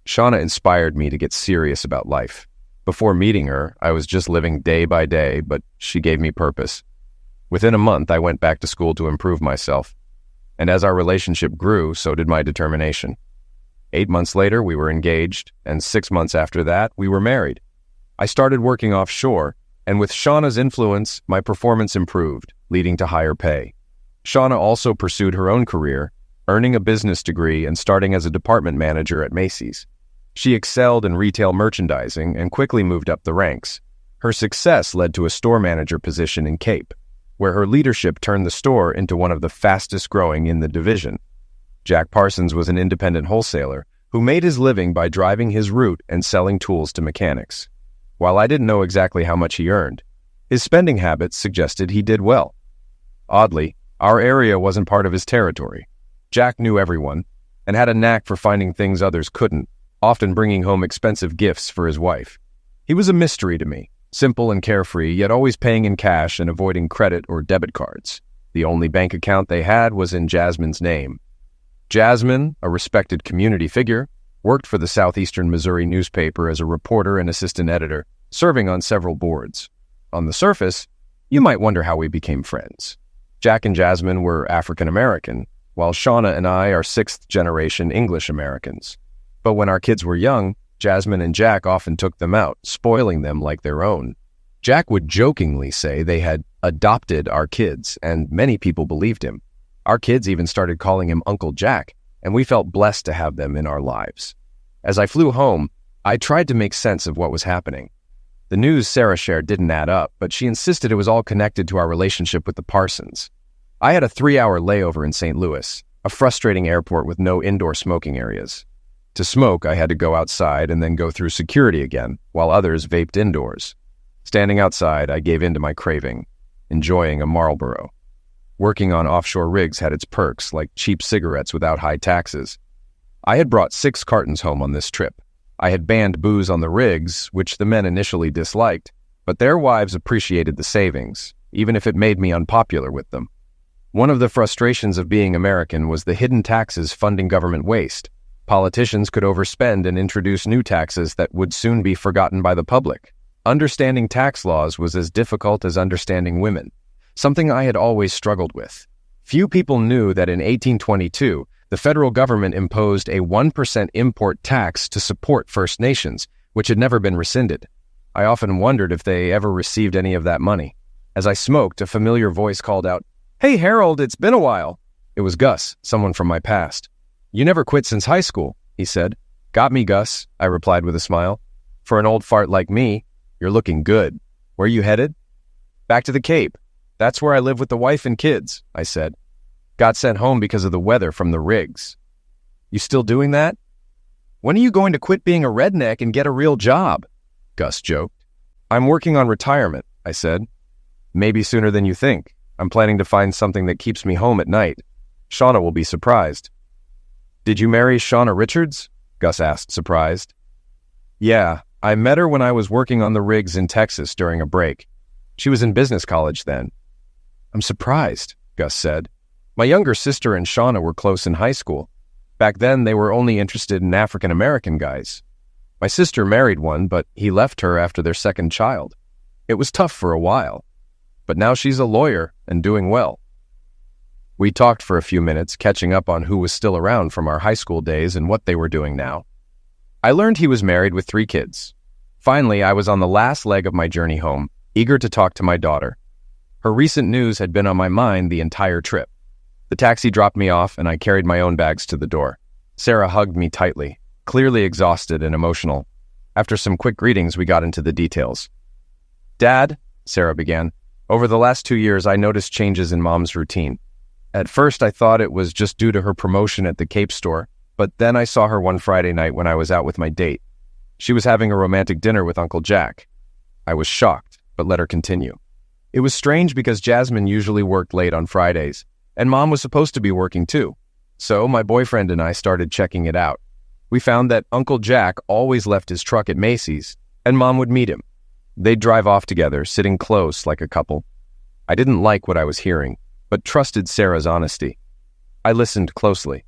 Shauna inspired me to get serious about life. Before meeting her, I was just living day by day, but she gave me purpose. Within a month, I went back to school to improve myself. And as our relationship grew, so did my determination. 8 months later, we were engaged, and 6 months after that, we were married. I started working offshore, and with Shauna's influence, my performance improved, leading to higher pay. Shauna also pursued her own career, earning a business degree and starting as a department manager at Macy's. She excelled in retail merchandising and quickly moved up the ranks. Her success led to a store manager position in Cape, where her leadership turned the store into one of the fastest growing in the division. Jack Parsons was an independent wholesaler who made his living by driving his route and selling tools to mechanics. While I didn't know exactly how much he earned, his spending habits suggested he did well. Oddly, our area wasn't part of his territory. Jack knew everyone and had a knack for finding things others couldn't, often bringing home expensive gifts for his wife. He was a mystery to me, simple and carefree, yet always paying in cash and avoiding credit or debit cards. The only bank account they had was in Jasmine's name. Jasmine, a respected community figure, worked for the Southeastern Missouri newspaper as a reporter and assistant editor, serving on several boards. On the surface, you might wonder how we became friends. Jack and Jasmine were African American, while Shauna and I are 6th-generation English Americans. But when our kids were young, Jasmine and Jack often took them out, spoiling them like their own. Jack would jokingly say they had adopted our kids, and many people believed him. Our kids even started calling him Uncle Jack, and we felt blessed to have them in our lives. As I flew home, I tried to make sense of what was happening. The news Sarah shared didn't add up, but she insisted it was all connected to our relationship with the Parsons. I had a 3-hour layover in St. Louis, a frustrating airport with no indoor smoking areas. To smoke, I had to go outside and then go through security again, while others vaped indoors. Standing outside, I gave in to my craving, enjoying a Marlboro. Working on offshore rigs had its perks, like cheap cigarettes without high taxes. I had brought 6 cartons home on this trip. I had banned booze on the rigs, which the men initially disliked, but their wives appreciated the savings, even if it made me unpopular with them. One of the frustrations of being American was the hidden taxes funding government waste. Politicians could overspend and introduce new taxes that would soon be forgotten by the public. Understanding tax laws was as difficult as understanding women, something I had always struggled with. Few people knew that in 1822, the federal government imposed a 1% import tax to support First Nations, which had never been rescinded. I often wondered if they ever received any of that money. As I smoked, a familiar voice called out, "Hey, Harold, it's been a while." It was Gus, someone from my past. "You never quit since high school," he said. "Got me, Gus," I replied with a smile. "For an old fart like me, you're looking good. Where you headed?" "Back to the Cape. That's where I live with the wife and kids," I said. "Got sent home because of the weather from the rigs." "You still doing that?" "When are you going to quit being a redneck and get a real job?" Gus joked. "I'm working on retirement," I said. "Maybe sooner than you think. I'm planning to find something that keeps me home at night. Shauna will be surprised." "Did you marry Shauna Richards?" Gus asked, surprised. "Yeah, I met her when I was working on the rigs in Texas during a break. She was in business college then." "I'm surprised," Gus said. "My younger sister and Shauna were close in high school. Back then, they were only interested in African-American guys. My sister married one, but he left her after their second child. It was tough for a while. But now she's a lawyer and doing well." We talked for a few minutes, catching up on who was still around from our high school days and what they were doing now. I learned he was married with 3 kids. Finally, I was on the last leg of my journey home, eager to talk to my daughter. Her recent news had been on my mind the entire trip. The taxi dropped me off, and I carried my own bags to the door. Sarah hugged me tightly, clearly exhausted and emotional. After some quick greetings, we got into the details. "Dad," Sarah began, "over the last 2 years, I noticed changes in Mom's routine. At first, I thought it was just due to her promotion at the Cape store, but then I saw her one Friday night when I was out with my date. She was having a romantic dinner with Uncle Jack. I was shocked, but let her continue. It was strange because Jasmine usually worked late on Fridays, and Mom was supposed to be working too. So my boyfriend and I started checking it out. We found that Uncle Jack always left his truck at Macy's, and Mom would meet him. They'd drive off together, sitting close like a couple. I didn't like what I was hearing, but trusted Sarah's honesty. I listened closely.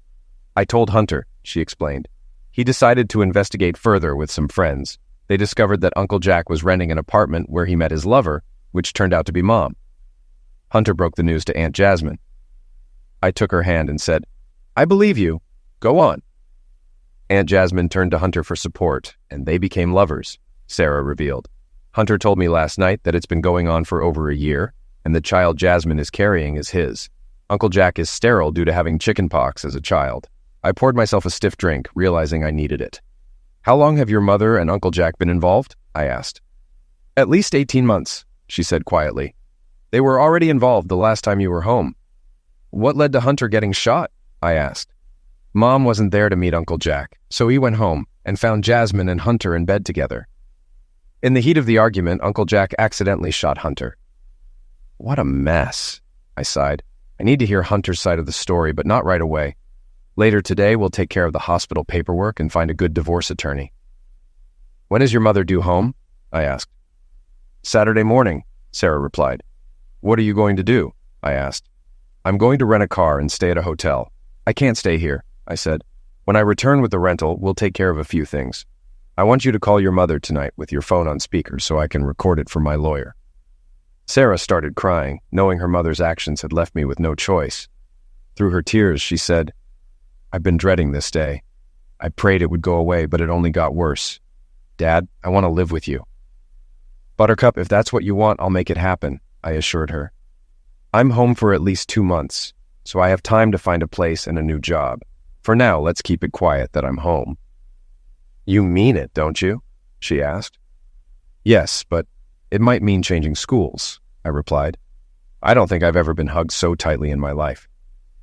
I told Hunter, she explained. He decided to investigate further with some friends. They discovered that Uncle Jack was renting an apartment where he met his lover, which turned out to be Mom. Hunter broke the news to Aunt Jasmine. I took her hand and said, "I believe you. Go on." Aunt Jasmine turned to Hunter for support, and they became lovers, Sarah revealed. Hunter told me last night that it's been going on for over a year, and the child Jasmine is carrying is his. Uncle Jack is sterile due to having chickenpox as a child. I poured myself a stiff drink, realizing I needed it. "How long have your mother and Uncle Jack been involved?" I asked. "At least 18 months, she said quietly. "They were already involved the last time you were home." "What led to Hunter getting shot?" I asked. "Mom wasn't there to meet Uncle Jack, so he went home and found Jasmine and Hunter in bed together. In the heat of the argument, Uncle Jack accidentally shot Hunter." "What a mess," I sighed. "I need to hear Hunter's side of the story, but not right away. Later today, we'll take care of the hospital paperwork and find a good divorce attorney." "When is your mother due home?" I asked. "Saturday morning," Sarah replied. "What are you going to do?" I asked. "I'm going to rent a car and stay at a hotel. I can't stay here," I said. "When I return with the rental, we'll take care of a few things. I want you to call your mother tonight with your phone on speaker so I can record it for my lawyer." Sarah started crying, knowing her mother's actions had left me with no choice. Through her tears, she said, "I've been dreading this day. I prayed it would go away, but it only got worse. Dad, I want to live with you." "Buttercup, if that's what you want, I'll make it happen," I assured her. "I'm home for at least 2 months, so I have time to find a place and a new job. For now, let's keep it quiet that I'm home." You mean it, don't you? She asked. Yes, but it might mean changing schools, I replied. I don't think I've ever been hugged so tightly in my life.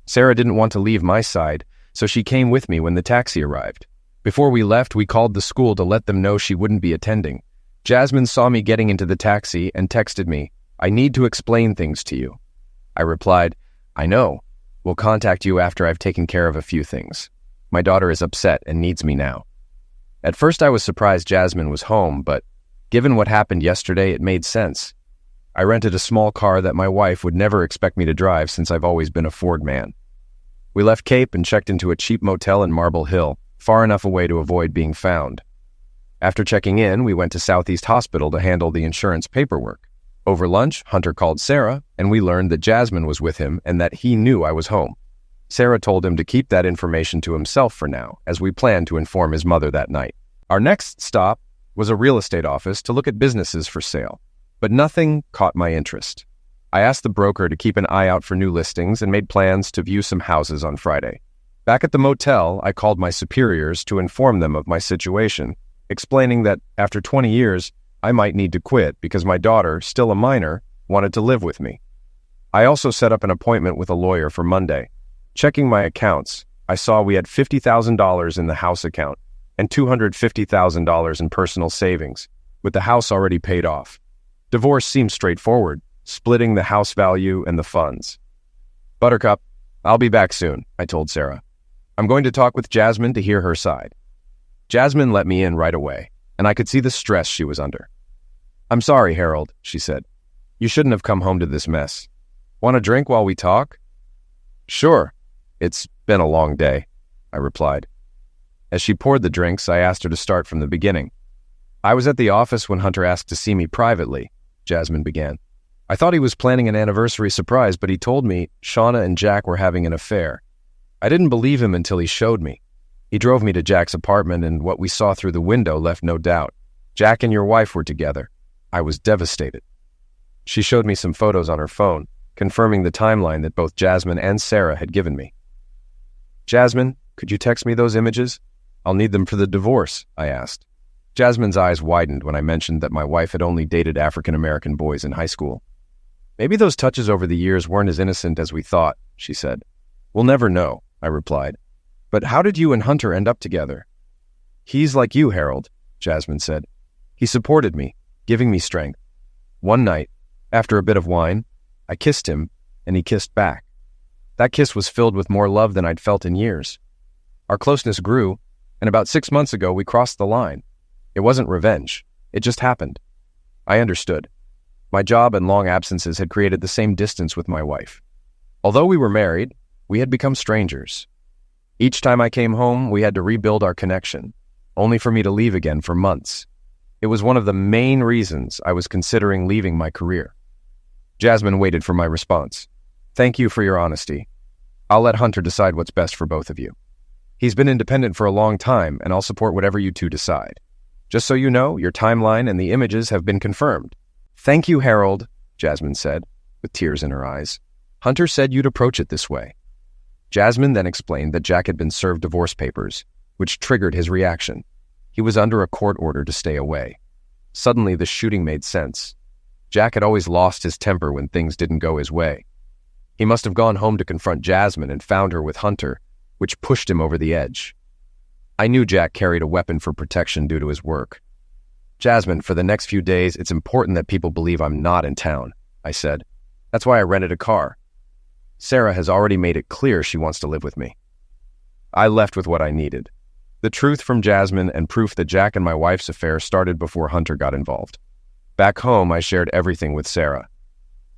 Sarah didn't want to leave my side, so she came with me when the taxi arrived. Before we left, we called the school to let them know she wouldn't be attending. Jasmine saw me getting into the taxi and texted me, "I need to explain things to you." I replied, "I know. We'll contact you after I've taken care of a few things. My daughter is upset and needs me now." At first I was surprised Jasmine was home, but given what happened yesterday, it made sense. I rented a small car that my wife would never expect me to drive since I've always been a Ford man. We left Cape and checked into a cheap motel in Marble Hill, far enough away to avoid being found. After checking in, we went to Southeast Hospital to handle the insurance paperwork. Over lunch, Hunter called Sarah, and we learned that Jasmine was with him and that he knew I was home. Sarah told him to keep that information to himself for now, as we planned to inform his mother that night. Our next stop was a real estate office to look at businesses for sale, but nothing caught my interest. I asked the broker to keep an eye out for new listings and made plans to view some houses on Friday. Back at the motel, I called my superiors to inform them of my situation, explaining that after 20 years, I might need to quit because my daughter, still a minor, wanted to live with me. I also set up an appointment with a lawyer for Monday. Checking my accounts, I saw we had $50,000 in the house account and $250,000 in personal savings, with the house already paid off. Divorce seemed straightforward, splitting the house value and the funds. "Buttercup, I'll be back soon," I told Sarah. "I'm going to talk with Jasmine to hear her side." Jasmine let me in right away, and I could see the stress she was under. "I'm sorry, Harold," she said. "You shouldn't have come home to this mess. Want a drink while we talk?" "Sure. It's been a long day," I replied. As she poured the drinks, I asked her to start from the beginning. "I was at the office when Hunter asked to see me privately," Jasmine began. "I thought he was planning an anniversary surprise, but he told me Shauna and Jack were having an affair. I didn't believe him until he showed me. He drove me to Jack's apartment, and what we saw through the window left no doubt. Jack and your wife were together. I was devastated." She showed me some photos on her phone, confirming the timeline that both Jasmine and Sarah had given me. "Jasmine, could you text me those images? I'll need them for the divorce," I asked. Jasmine's eyes widened when I mentioned that my wife had only dated African-American boys in high school. "Maybe those touches over the years weren't as innocent as we thought," she said. "We'll never know," I replied. "But how did you and Hunter end up together?" "He's like you, Harold," Jasmine said. "He supported me, giving me strength. One night, after a bit of wine, I kissed him, and he kissed back. That kiss was filled with more love than I'd felt in years. Our closeness grew, and about 6 months ago we crossed the line. It wasn't revenge. It just happened. I understood. My job and long absences had created the same distance with my wife. Although we were married, we had become strangers. Each time I came home, we had to rebuild our connection, only for me to leave again for months. It was one of the main reasons I was considering leaving my career." Jasmine waited for my response. "Thank you for your honesty. I'll let Hunter decide what's best for both of you. He's been independent for a long time, and I'll support whatever you two decide. Just so you know, your timeline and the images have been confirmed." "Thank you, Harold," Jasmine said, with tears in her eyes. "Hunter said you'd approach it this way." Jasmine then explained that Jack had been served divorce papers, which triggered his reaction. He was under a court order to stay away. Suddenly, the shooting made sense. Jack had always lost his temper when things didn't go his way. He must have gone home to confront Jasmine and found her with Hunter, which pushed him over the edge. I knew Jack carried a weapon for protection due to his work. "Jasmine, for the next few days, it's important that people believe I'm not in town," I said. "That's why I rented a car. Sarah has already made it clear she wants to live with me." I left with what I needed: the truth from Jasmine and proof that Jack and my wife's affair started before Hunter got involved. Back home, I shared everything with Sarah.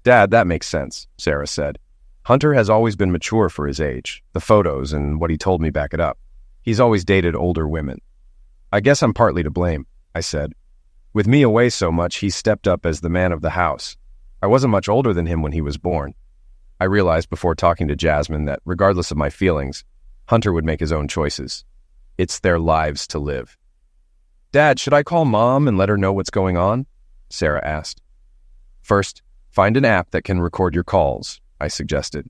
"Dad, that makes sense," Sarah said. "Hunter has always been mature for his age. The photos and what he told me back it up. He's always dated older women." "I guess I'm partly to blame," I said. "With me away so much, he stepped up as the man of the house. I wasn't much older than him when he was born." I realized before talking to Jasmine that, regardless of my feelings, Hunter would make his own choices. It's their lives to live. "Dad, should I call Mom and let her know what's going on?" Sarah asked. "First, find an app that can record your calls," I suggested.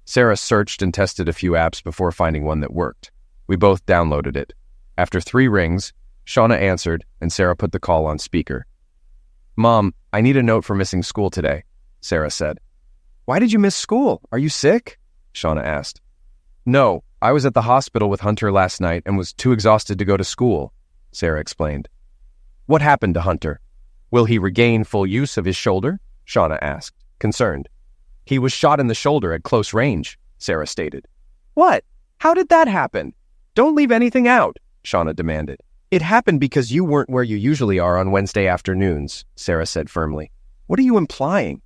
Sarah searched and tested a few apps before finding one that worked. We both downloaded it. After 3 rings, Shauna answered, and Sarah put the call on speaker. "Mom, I need a note for missing school today," Sarah said. "Why did you miss school? Are you sick?" Shauna asked. "No, I was at the hospital with Hunter last night and was too exhausted to go to school," Sarah explained. "What happened to Hunter? Will he regain full use of his shoulder?" Shauna asked, concerned. "He was shot in the shoulder at close range," Sarah stated. "What? How did that happen? Don't leave anything out," Shauna demanded. "It happened because you weren't where you usually are on Wednesday afternoons," Sarah said firmly. "What are you implying?"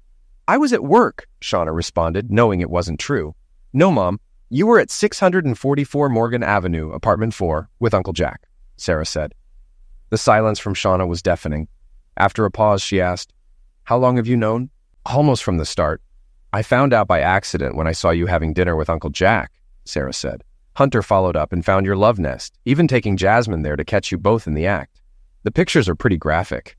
"I was at work," Shauna responded, knowing it wasn't true. "No, Mom, you were at 644 Morgan Avenue, apartment 4, with Uncle Jack," Sarah said. The silence from Shauna was deafening. After a pause, she asked, "How long have you known?" "Almost from the start. I found out by accident when I saw you having dinner with Uncle Jack," Sarah said. "Hunter followed up and found your love nest, even taking Jasmine there to catch you both in the act. The pictures are pretty graphic."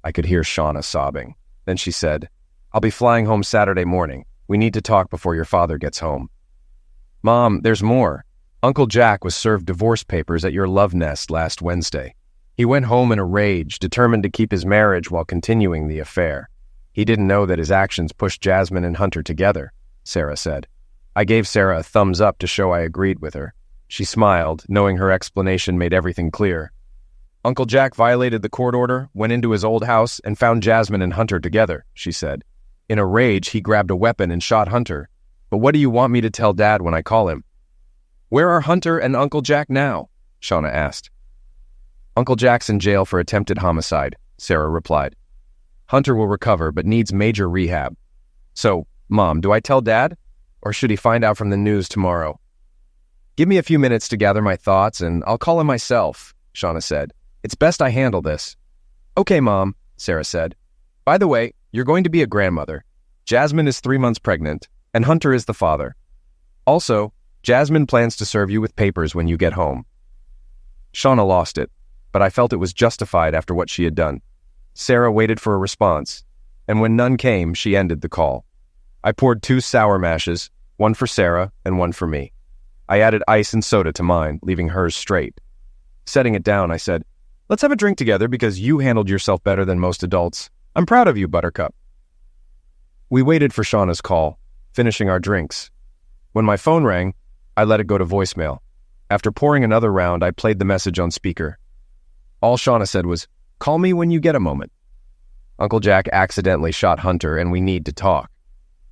I could hear Shauna sobbing. Then she said, "I'll be flying home Saturday morning. We need to talk before your father gets home." "Mom, there's more. Uncle Jack was served divorce papers at your love nest last Wednesday. He went home in a rage, determined to keep his marriage while continuing the affair. He didn't know that his actions pushed Jasmine and Hunter together," Sarah said. I gave Sarah a thumbs up to show I agreed with her. She smiled, knowing her explanation made everything clear. "Uncle Jack violated the court order, went into his old house, and found Jasmine and Hunter together," she said. "In a rage, he grabbed a weapon and shot Hunter. But what do you want me to tell Dad when I call him?" "Where are Hunter and Uncle Jack now?" Shauna asked. "Uncle Jack's in jail for attempted homicide," Sarah replied. "Hunter will recover, but needs major rehab. So, Mom, do I tell Dad? Or should he find out from the news tomorrow?" "Give me a few minutes to gather my thoughts, and I'll call him myself," Shauna said. "It's best I handle this." "Okay, Mom," Sarah said. "By the way, you're going to be a grandmother. Jasmine is 3 months pregnant, and Hunter is the father. Also, Jasmine plans to serve you with papers when you get home." Shauna lost it, but I felt it was justified after what she had done. Sarah waited for a response, and when none came, she ended the call. I poured 2 sour mashes, one for Sarah and one for me. I added ice and soda to mine, leaving hers straight. Setting it down, I said, "Let's have a drink together because you handled yourself better than most adults. I'm proud of you, Buttercup." We waited for Shauna's call, finishing our drinks. When my phone rang, I let it go to voicemail. After pouring another round, I played the message on speaker. All Shauna said was, "Call me when you get a moment." Uncle Jack accidentally shot Hunter, and we need to talk.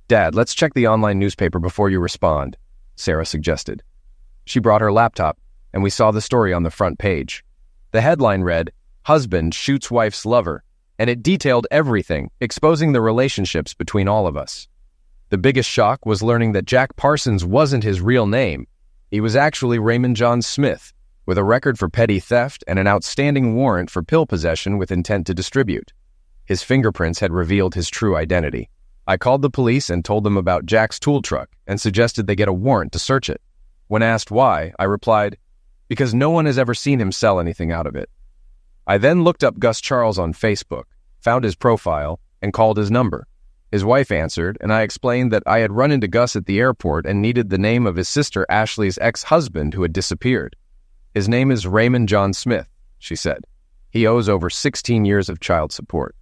"Dad, let's check the online newspaper before you respond," Sarah suggested. She brought her laptop, and we saw the story on the front page. The headline read, "Husband Shoots Wife's Lover," and it detailed everything, exposing the relationships between all of us. The biggest shock was learning that Jack Parsons wasn't his real name. He was actually Raymond John Smith, with a record for petty theft and an outstanding warrant for pill possession with intent to distribute. His fingerprints had revealed his true identity. I called the police and told them about Jack's tool truck and suggested they get a warrant to search it. When asked why, I replied, "Because no one has ever seen him sell anything out of it." I then looked up Gus Charles on Facebook, found his profile, and called his number. His wife answered, and I explained that I had run into Gus at the airport and needed the name of his sister Ashley's ex-husband who had disappeared. "His name is Raymond John Smith," she said. "He owes over 16 years of child support."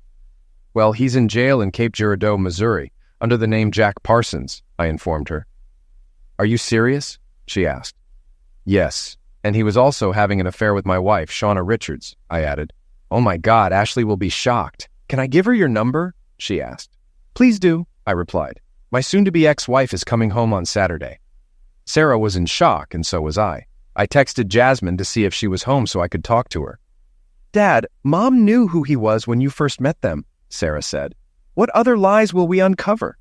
"Well, he's in jail in Cape Girardeau, Missouri, under the name Jack Parsons," I informed her. "Are you serious?" she asked. "Yes, and he was also having an affair with my wife, Shauna Richards," I added. "Oh my God, Ashley will be shocked. Can I give her your number?" she asked. "Please do," I replied. "My soon-to-be ex-wife is coming home on Saturday." Sarah was in shock, and so was I. I texted Jasmine to see if she was home so I could talk to her. "Dad, Mom knew who he was when you first met them," Sarah said. "What other lies will we uncover?"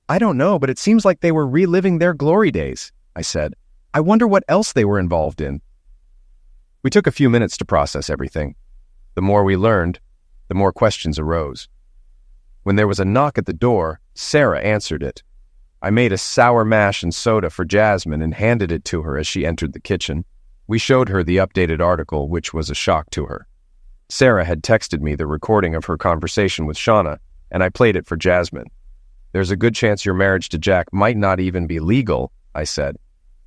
"I don't know, but it seems like they were reliving their glory days," I said. "I wonder what else they were involved in." We took a few minutes to process everything. The more we learned, the more questions arose. When there was a knock at the door, Sarah answered it. I made a sour mash and soda for Jasmine and handed it to her as she entered the kitchen. We showed her the updated article, which was a shock to her. Sarah had texted me the recording of her conversation with Shauna, and I played it for Jasmine. "There's a good chance your marriage to Jack might not even be legal," I said.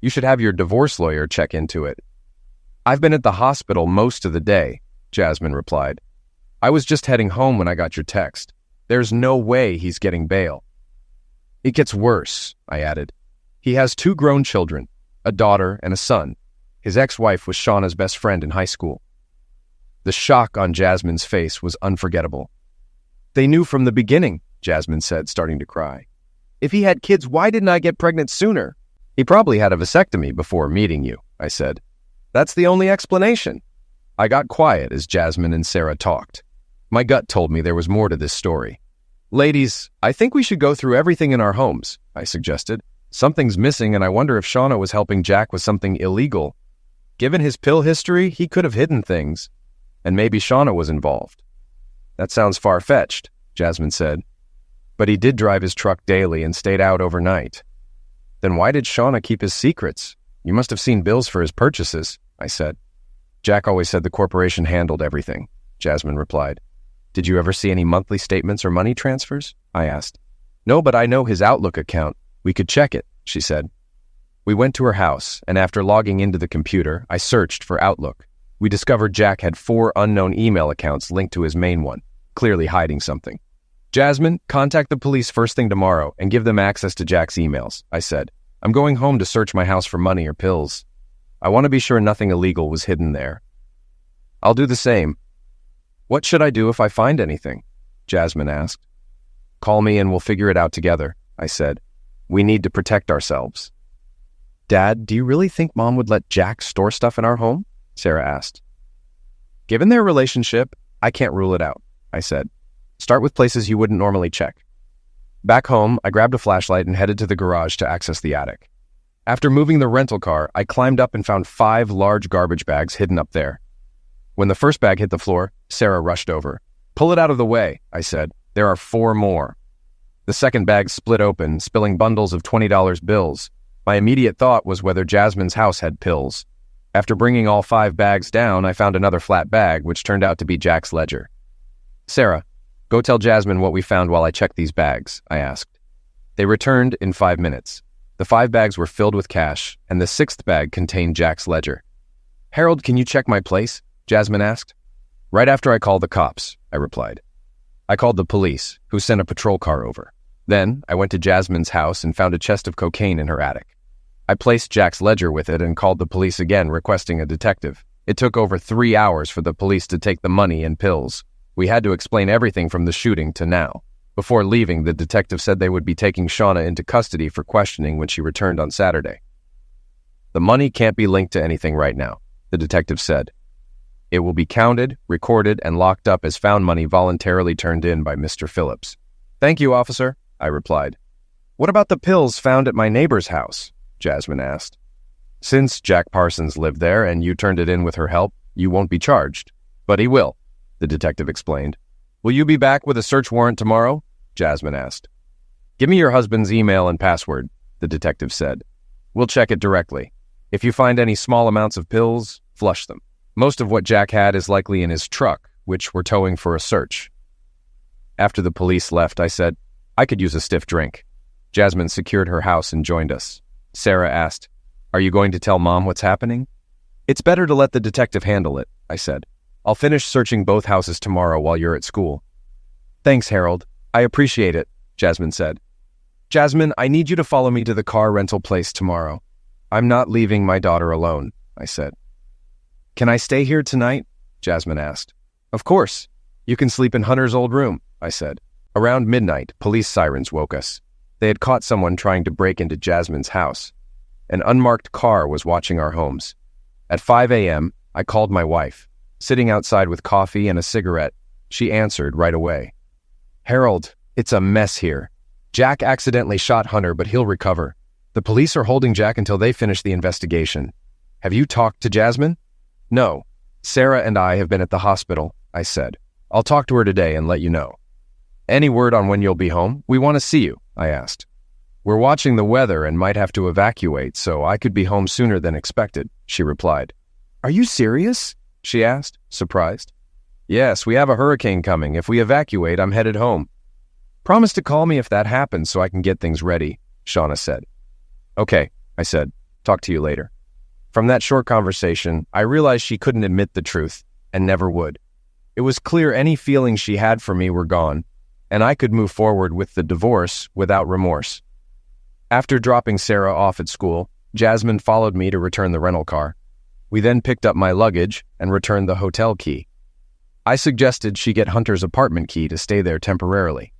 "You should have your divorce lawyer check into it." I've been at the hospital most of the day, Jasmine replied. I was just heading home when I got your text. There's no way he's getting bail. It gets worse, I added. He has 2 grown children, a daughter and a son. His ex-wife was Shauna's best friend in high school. The shock on Jasmine's face was unforgettable. They knew from the beginning, Jasmine said, starting to cry. If he had kids, why didn't I get pregnant sooner? He probably had a vasectomy before meeting you, I said. That's the only explanation. I got quiet as Jasmine and Sarah talked. My gut told me there was more to this story. Ladies, I think we should go through everything in our homes, I suggested. Something's missing, and I wonder if Shauna was helping Jack with something illegal. Given his pill history, he could have hidden things. And maybe Shauna was involved. That sounds far-fetched, Jasmine said. But he did drive his truck daily and stayed out overnight. Then why did Shauna keep his secrets? You must have seen bills for his purchases, I said. Jack always said the corporation handled everything, Jasmine replied. Did you ever see any monthly statements or money transfers? I asked. No, but I know his Outlook account. We could check it, she said. We went to her house, and after logging into the computer, I searched for Outlook. We discovered Jack had 4 unknown email accounts linked to his main one, clearly hiding something. Jasmine, contact the police first thing tomorrow and give them access to Jack's emails, I said. I'm going home to search my house for money or pills. I want to be sure nothing illegal was hidden there. I'll do the same. What should I do if I find anything? Jasmine asked. Call me and we'll figure it out together, I said. We need to protect ourselves. Dad, do you really think Mom would let Jack store stuff in our home? Sarah asked. Given their relationship, I can't rule it out, I said. Start with places you wouldn't normally check. Back home, I grabbed a flashlight and headed to the garage to access the attic. After moving the rental car, I climbed up and found 5 large garbage bags hidden up there. When the first bag hit the floor, Sarah rushed over. Pull it out of the way, I said. There are 4 more. The second bag split open, spilling bundles of $20 bills. My immediate thought was whether Jasmine's house had pills. After bringing all 5 bags down, I found another flat bag, which turned out to be Jack's ledger. Sarah, go tell Jasmine what we found while I check these bags, I asked. They returned in 5 minutes. The 5 bags were filled with cash, and the 6th bag contained Jack's ledger. Harold, can you check my place? Jasmine asked. Right after I call the cops, I replied. I called the police, who sent a patrol car over. Then, I went to Jasmine's house and found a chest of cocaine in her attic. I placed Jack's ledger with it and called the police again, requesting a detective. It took over 3 hours for the police to take the money and pills. We had to explain everything from the shooting to now. Before leaving, the detective said they would be taking Shauna into custody for questioning when she returned on Saturday. The money can't be linked to anything right now, the detective said. It will be counted, recorded, and locked up as found money voluntarily turned in by Mr. Phillips. Thank you, officer, I replied. What about the pills found at my neighbor's house? Jasmine asked. Since Jack Parsons lived there and you turned it in with her help, you won't be charged. But he will, the detective explained. Will you be back with a search warrant tomorrow? Jasmine asked. Give me your husband's email and password, the detective said. We'll check it directly. If you find any small amounts of pills, flush them. Most of what Jack had is likely in his truck, which we're towing for a search. After the police left, I said, I could use a stiff drink. Jasmine secured her house and joined us. Sarah asked, Are you going to tell Mom what's happening? It's better to let the detective handle it, I said. I'll finish searching both houses tomorrow while you're at school. Thanks, Harold. I appreciate it, Jasmine said. Jasmine, I need you to follow me to the car rental place tomorrow. I'm not leaving my daughter alone, I said. Can I stay here tonight? Jasmine asked. Of course. You can sleep in Hunter's old room, I said. Around midnight, police sirens woke us. They had caught someone trying to break into Jasmine's house. An unmarked car was watching our homes. At 5 a.m., I called my wife. Sitting outside with coffee and a cigarette, she answered right away. Harold, it's a mess here. Jack accidentally shot Hunter, but he'll recover. The police are holding Jack until they finish the investigation. Have you talked to Jasmine? No. Sarah and I have been at the hospital, I said. I'll talk to her today and let you know. Any word on when you'll be home? We want to see you, I asked. We're watching the weather and might have to evacuate, so I could be home sooner than expected, she replied. Are you serious? She asked, surprised. Yes, we have a hurricane coming. If we evacuate, I'm headed home. Promise to call me if that happens so I can get things ready, Shauna said. Okay, I said. Talk to you later. From that short conversation, I realized she couldn't admit the truth, and never would. It was clear any feelings she had for me were gone, and I could move forward with the divorce without remorse. After dropping Sarah off at school, Jasmine followed me to return the rental car. We then picked up my luggage and returned the hotel key. I suggested she get Hunter's apartment key to stay there temporarily.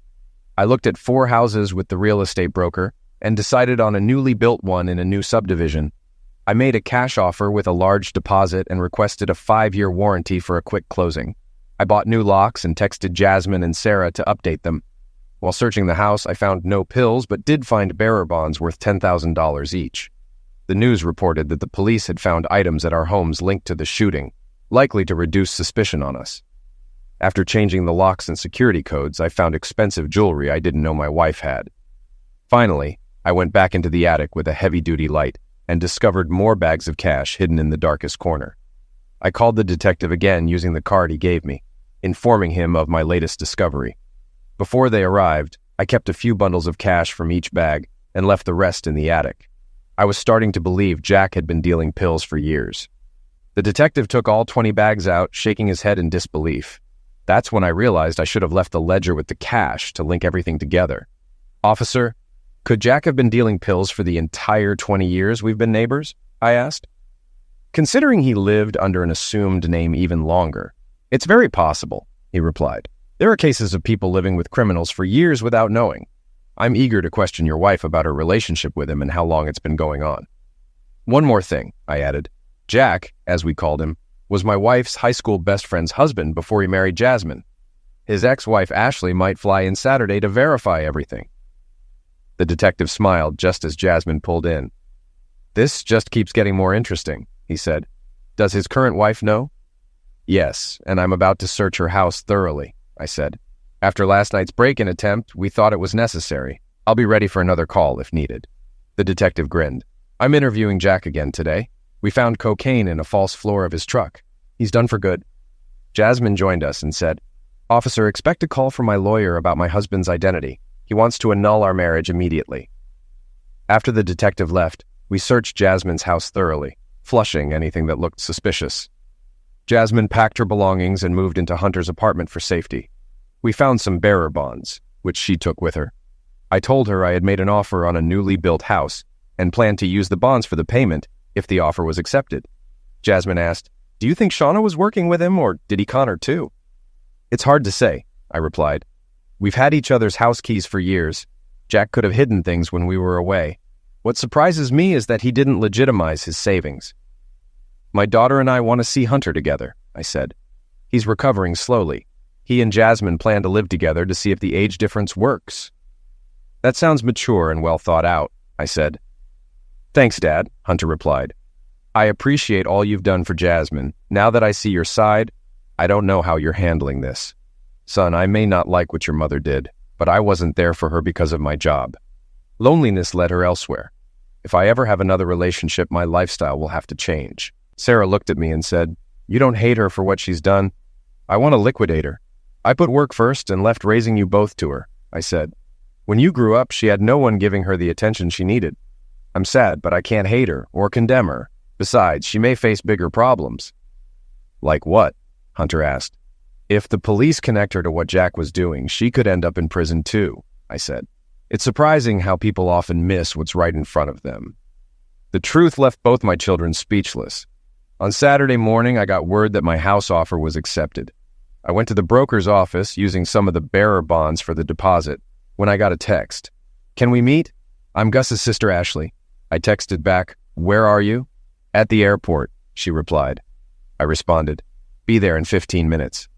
I looked at 4 houses with the real estate broker and decided on a newly built one in a new subdivision. I made a cash offer with a large deposit and requested a 5-year warranty for a quick closing. I bought new locks and texted Jasmine and Sarah to update them. While searching the house, I found no pills but did find bearer bonds worth $10,000 each. The news reported that the police had found items at our homes linked to the shooting, likely to reduce suspicion on us. After changing the locks and security codes, I found expensive jewelry I didn't know my wife had. Finally, I went back into the attic with a heavy-duty light and discovered more bags of cash hidden in the darkest corner. I called the detective again using the card he gave me, informing him of my latest discovery. Before they arrived, I kept a few bundles of cash from each bag and left the rest in the attic. I was starting to believe Jack had been dealing pills for years. The detective took all 20 bags out, shaking his head in disbelief. That's when I realized I should have left the ledger with the cash to link everything together. "Officer, could Jack have been dealing pills for the entire 20 years we've been neighbors?" I asked. "Considering he lived under an assumed name even longer, it's very possible," he replied. "There are cases of people living with criminals for years without knowing. I'm eager to question your wife about her relationship with him and how long it's been going on." "One more thing," I added. "Jack, as we called him, was my wife's high school best friend's husband before he married Jasmine. His ex-wife Ashley might fly in Saturday to verify everything." The detective smiled just as Jasmine pulled in. "This just keeps getting more interesting," he said. "Does his current wife know?" "Yes, and I'm about to search her house thoroughly," I said. "After last night's break-in attempt, we thought it was necessary. I'll be ready for another call if needed." The detective grinned. "I'm interviewing Jack again today. We found cocaine in a false floor of his truck. He's done for good." Jasmine joined us and said, "Officer, expect a call from my lawyer about my husband's identity. He wants to annul our marriage immediately." After the detective left, we searched Jasmine's house thoroughly, flushing anything that looked suspicious. Jasmine packed her belongings and moved into Hunter's apartment for safety. We found some bearer bonds, which she took with her. I told her I had made an offer on a newly built house and planned to use the bonds for the payment if the offer was accepted. Jasmine asked, "Do you think Shauna was working with him, or did he con her too?" "It's hard to say," I replied. "We've had each other's house keys for years. Jack could have hidden things when we were away. What surprises me is that he didn't legitimize his savings." "My daughter and I want to see Hunter together," I said. "He's recovering slowly. He and Jasmine plan to live together to see if the age difference works." "That sounds mature and well thought out," I said. "Thanks, Dad," Hunter replied. "I appreciate all you've done for Jasmine. Now that I see your side, I don't know how you're handling this. Son, I may not like what your mother did, but I wasn't there for her because of my job. Loneliness led her elsewhere. If I ever have another relationship, my lifestyle will have to change." Sarah looked at me and said, "You don't hate her for what she's done. I want to liquidate her. I put work first and left raising you both to her," I said. "When you grew up, she had no one giving her the attention she needed. I'm sad, but I can't hate her or condemn her. Besides, she may face bigger problems." "Like what?" Hunter asked. "If the police connect her to what Jack was doing, she could end up in prison too," I said. "It's surprising how people often miss what's right in front of them." The truth left both my children speechless. On Saturday morning, I got word that my house offer was accepted. I went to the broker's office using some of the bearer bonds for the deposit when I got a text. "Can we meet? I'm Gus's sister Ashley." I texted back, "Where are you?" "At the airport," she replied. I responded, "Be there in 15 minutes."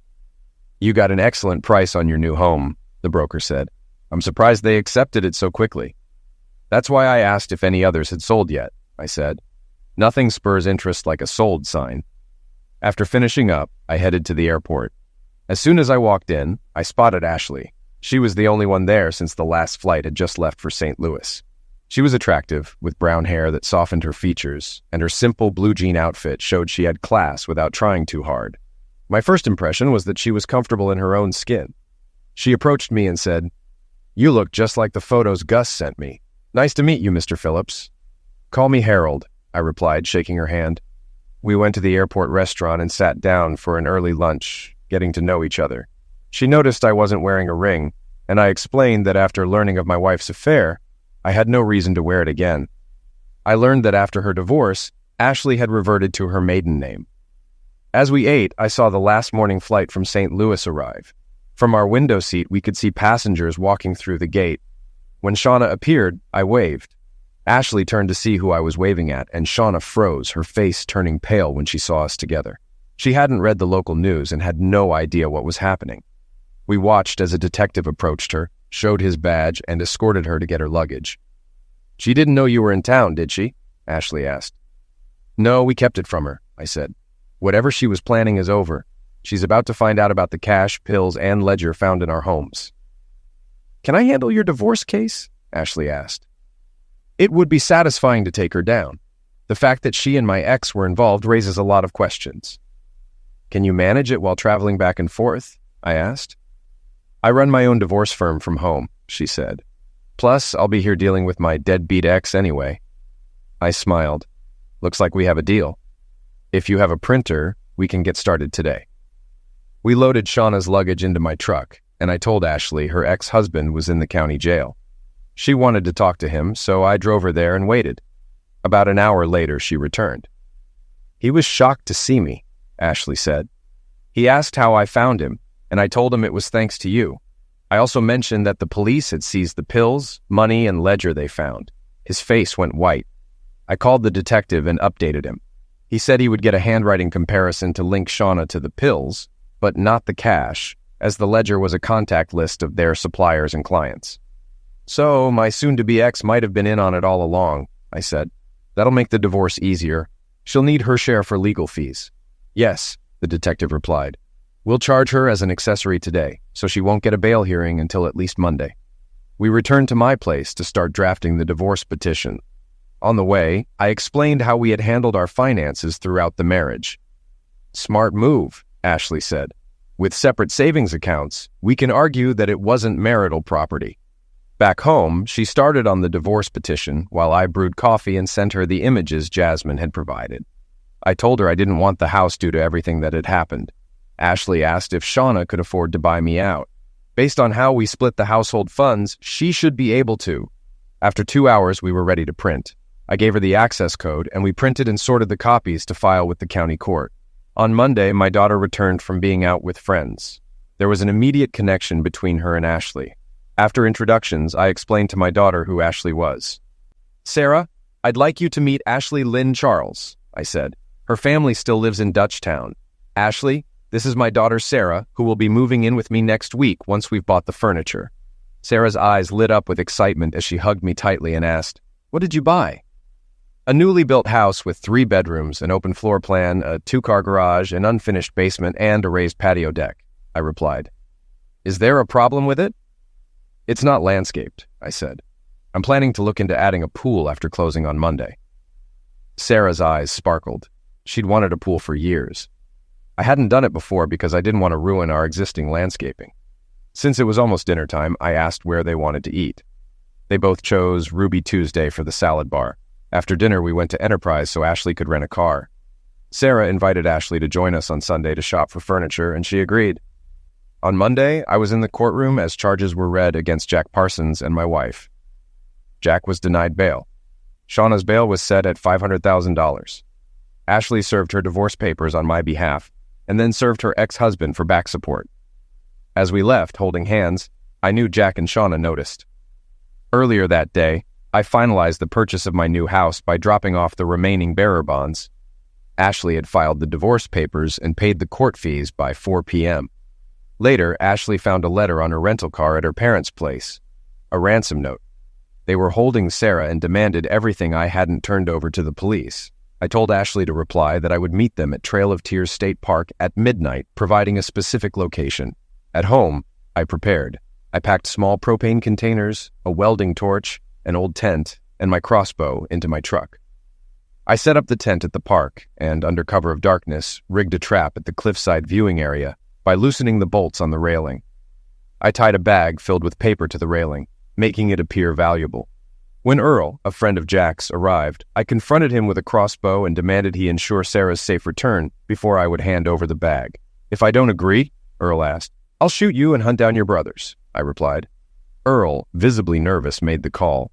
"You got an excellent price on your new home," the broker said. "I'm surprised they accepted it so quickly." "That's why I asked if any others had sold yet," I said. "Nothing spurs interest like a sold sign." After finishing up, I headed to the airport. As soon as I walked in, I spotted Ashley. She was the only one there since the last flight had just left for St. Louis. She was attractive, with brown hair that softened her features, and her simple blue jean outfit showed she had class without trying too hard. My first impression was that she was comfortable in her own skin. She approached me and said, "You look just like the photos Gus sent me. Nice to meet you, Mr. Phillips." "Call me Harold," I replied, shaking her hand. We went to the airport restaurant and sat down for an early lunch, getting to know each other. She noticed I wasn't wearing a ring, and I explained that after learning of my wife's affair, I had no reason to wear it again. I learned that after her divorce, Ashley had reverted to her maiden name. As we ate, I saw the last morning flight from St. Louis arrive. From our window seat, we could see passengers walking through the gate. When Shauna appeared, I waved. Ashley turned to see who I was waving at, and Shauna froze, her face turning pale when she saw us together. She hadn't read the local news and had no idea what was happening. We watched as a detective approached her, showed his badge, and escorted her to get her luggage. "She didn't know you were in town, did she?" Ashley asked. "No, we kept it from her," I said. "Whatever she was planning is over. She's about to find out about the cash, pills, and ledger found in our homes." "Can I handle your divorce case?" Ashley asked. "It would be satisfying to take her down. The fact that she and my ex were involved raises a lot of questions." "Can you manage it while traveling back and forth?" I asked. "I run my own divorce firm from home," she said. "Plus, I'll be here dealing with my deadbeat ex anyway." I smiled. "Looks like we have a deal. If you have a printer, we can get started today." We loaded Shauna's luggage into my truck, and I told Ashley her ex-husband was in the county jail. She wanted to talk to him, so I drove her there and waited. About an hour later, she returned. "He was shocked to see me," Ashley said. "He asked how I found him, and I told him it was thanks to you. I also mentioned that the police had seized the pills, money, and ledger they found. His face went white. I called the detective and updated him. He said he would get a handwriting comparison to link Shauna to the pills, but not the cash, as the ledger was a contact list of their suppliers and clients. So my soon-to-be ex might have been in on it all along," I said. "That'll make the divorce easier. She'll need her share for legal fees." "Yes," the detective replied. "We'll charge her as an accessory today, so she won't get a bail hearing until at least Monday." We returned to my place to start drafting the divorce petition. On the way, I explained how we had handled our finances throughout the marriage. "Smart move," Ashley said. "With separate savings accounts, we can argue that it wasn't marital property." Back home, she started on the divorce petition while I brewed coffee and sent her the images Jasmine had provided. I told her I didn't want the house due to everything that had happened. Ashley asked if Shauna could afford to buy me out. Based on how we split the household funds, she should be able to. After 2 hours, we were ready to print. I gave her the access code, and we printed and sorted the copies to file with the county court. On Monday, my daughter returned from being out with friends. There was an immediate connection between her and Ashley. After introductions, I explained to my daughter who Ashley was. "Sarah, I'd like you to meet Ashley Lynn Charles," I said. "Her family still lives in Dutchtown. Ashley, this is my daughter Sarah, who will be moving in with me next week once we've bought the furniture." Sarah's eyes lit up with excitement as she hugged me tightly and asked, "What did you buy?" "A newly built house with 3 bedrooms, an open floor plan, a 2-car garage, an unfinished basement, and a raised patio deck," I replied. "Is there a problem with it?" "It's not landscaped," I said. "I'm planning to look into adding a pool after closing on Monday." Sarah's eyes sparkled. She'd wanted a pool for years. I hadn't done it before because I didn't want to ruin our existing landscaping. Since it was almost dinner time, I asked where they wanted to eat. They both chose Ruby Tuesday for the salad bar. After dinner, we went to Enterprise so Ashley could rent a car. Sarah invited Ashley to join us on Sunday to shop for furniture, and she agreed. On Monday, I was in the courtroom as charges were read against Jack Parsons and my wife. Jack was denied bail. Shauna's bail was set at $500,000. Ashley served her divorce papers on my behalf, and then served her ex-husband for back support. As we left, holding hands, I knew Jack and Shauna noticed. Earlier that day, I finalized the purchase of my new house by dropping off the remaining bearer bonds. Ashley had filed the divorce papers and paid the court fees by 4 p.m. Later, Ashley found a letter on her rental car at her parents' place, a ransom note. They were holding Sarah and demanded everything I hadn't turned over to the police. I told Ashley to reply that I would meet them at Trail of Tears State Park at midnight, providing a specific location. At home, I prepared. I packed small propane containers, a welding torch, an old tent, and my crossbow into my truck. I set up the tent at the park and, under cover of darkness, rigged a trap at the cliffside viewing area by loosening the bolts on the railing. I tied a bag filled with paper to the railing, making it appear valuable. When Earl, a friend of Jack's, arrived, I confronted him with a crossbow and demanded he ensure Sarah's safe return before I would hand over the bag. "If I don't agree," Earl asked, "I'll shoot you and hunt down your brothers," I replied. Earl, visibly nervous, made the call.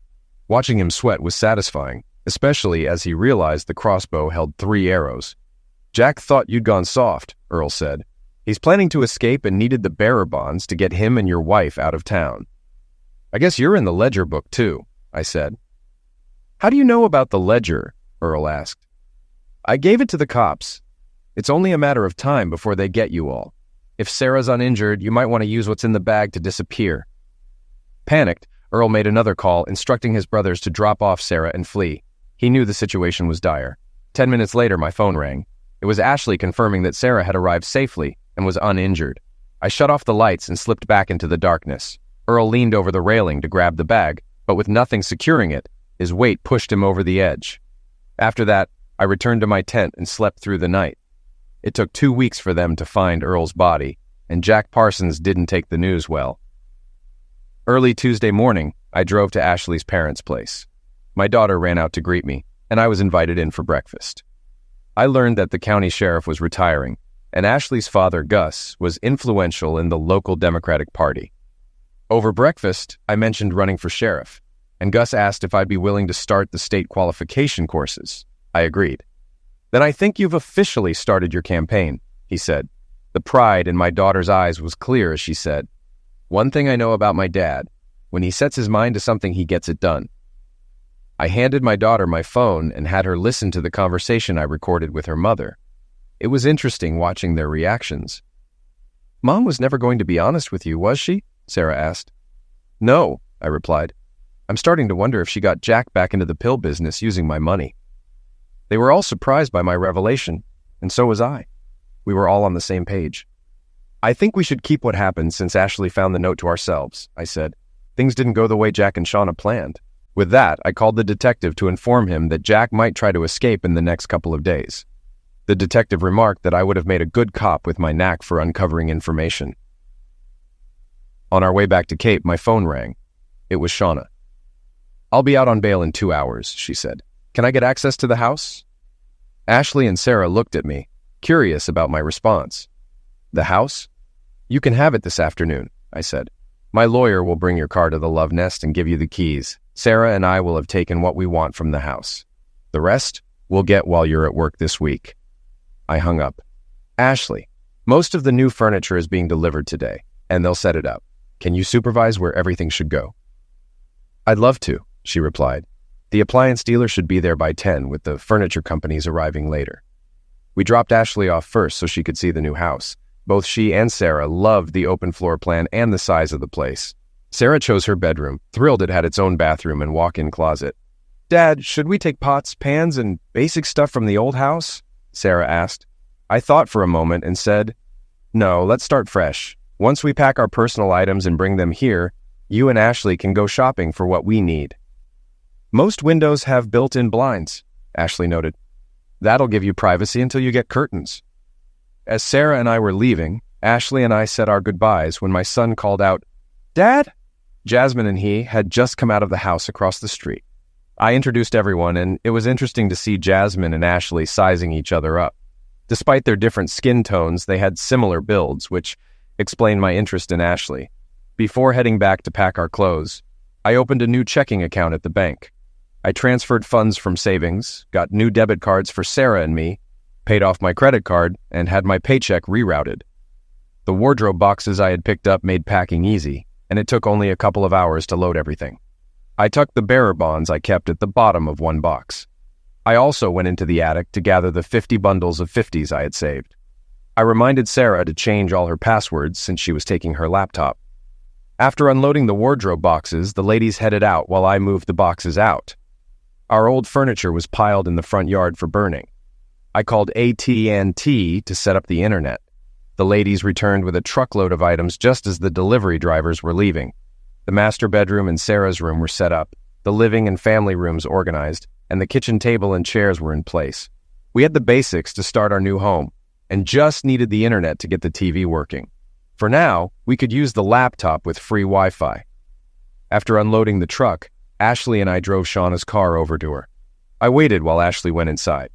Watching him sweat was satisfying, especially as he realized the crossbow held 3 arrows. "Jack thought you'd gone soft," Earl said. "He's planning to escape and needed the bearer bonds to get him and your wife out of town." "I guess you're in the ledger book, too," I said. "How do you know about the ledger?" Earl asked. "I gave it to the cops. It's only a matter of time before they get you all. If Sarah's uninjured, you might want to use what's in the bag to disappear." Panicked, Earl made another call, instructing his brothers to drop off Sarah and flee. He knew the situation was dire. 10 minutes later, my phone rang. It was Ashley confirming that Sarah had arrived safely and was uninjured. I shut off the lights and slipped back into the darkness. Earl leaned over the railing to grab the bag, but with nothing securing it, his weight pushed him over the edge. After that, I returned to my tent and slept through the night. It took 2 weeks for them to find Earl's body, and Jack Parsons didn't take the news well. Early Tuesday morning, I drove to Ashley's parents' place. My daughter ran out to greet me, and I was invited in for breakfast. I learned that the county sheriff was retiring, and Ashley's father, Gus, was influential in the local Democratic Party. Over breakfast, I mentioned running for sheriff, and Gus asked if I'd be willing to start the state qualification courses. I agreed. "Then I think you've officially started your campaign," he said. The pride in my daughter's eyes was clear as she said, "One thing I know about my dad, when he sets his mind to something, he gets it done." I handed my daughter my phone and had her listen to the conversation I recorded with her mother. It was interesting watching their reactions. "Mom was never going to be honest with you, was she?" Sarah asked. "No," I replied. "I'm starting to wonder if she got Jack back into the pill business using my money." They were all surprised by my revelation, and so was I. We were all on the same page. "I think we should keep what happened since Ashley found the note to ourselves," I said. "Things didn't go the way Jack and Shauna planned." With that, I called the detective to inform him that Jack might try to escape in the next couple of days. The detective remarked that I would have made a good cop with my knack for uncovering information. On our way back to Cape, my phone rang. It was Shauna. "I'll be out on bail in 2 hours," she said. "Can I get access to the house?" Ashley and Sarah looked at me, curious about my response. "The house? You can have it this afternoon," I said. "My lawyer will bring your car to the Love Nest and give you the keys. Sarah and I will have taken what we want from the house. The rest we'll get while you're at work this week." I hung up. "Ashley, most of the new furniture is being delivered today, and they'll set it up. Can you supervise where everything should go?" "I'd love to," she replied. "The appliance dealer should be there by 10, with the furniture companies arriving later." We dropped Ashley off first so she could see the new house. Both she and Sarah loved the open floor plan and the size of the place. Sarah chose her bedroom, thrilled it had its own bathroom and walk-in closet. "Dad, should we take pots, pans, and basic stuff from the old house?" Sarah asked. I thought for a moment and said, "No, let's start fresh. Once we pack our personal items and bring them here, you and Ashley can go shopping for what we need." "Most windows have built-in blinds," Ashley noted. "That'll give you privacy until you get curtains." As Sarah and I were leaving, Ashley and I said our goodbyes when my son called out, "Dad?" Jasmine and he had just come out of the house across the street. I introduced everyone, and it was interesting to see Jasmine and Ashley sizing each other up. Despite their different skin tones, they had similar builds, which explained my interest in Ashley. Before heading back to pack our clothes, I opened a new checking account at the bank. I transferred funds from savings, got new debit cards for Sarah and me, paid off my credit card, and had my paycheck rerouted. The wardrobe boxes I had picked up made packing easy, and it took only a couple of hours to load everything. I tucked the bearer bonds I kept at the bottom of one box. I also went into the attic to gather the 50 bundles of 50s I had saved. I reminded Sarah to change all her passwords since she was taking her laptop. After unloading the wardrobe boxes, the ladies headed out while I moved the boxes out. Our old furniture was piled in the front yard for burning. I called AT&T to set up the internet. The ladies returned with a truckload of items just as the delivery drivers were leaving. The master bedroom and Sarah's room were set up, the living and family rooms organized, and the kitchen table and chairs were in place. We had the basics to start our new home, and just needed the internet to get the TV working. For now, we could use the laptop with free Wi-Fi. After unloading the truck, Ashley and I drove Shauna's car over to her. I waited while Ashley went inside.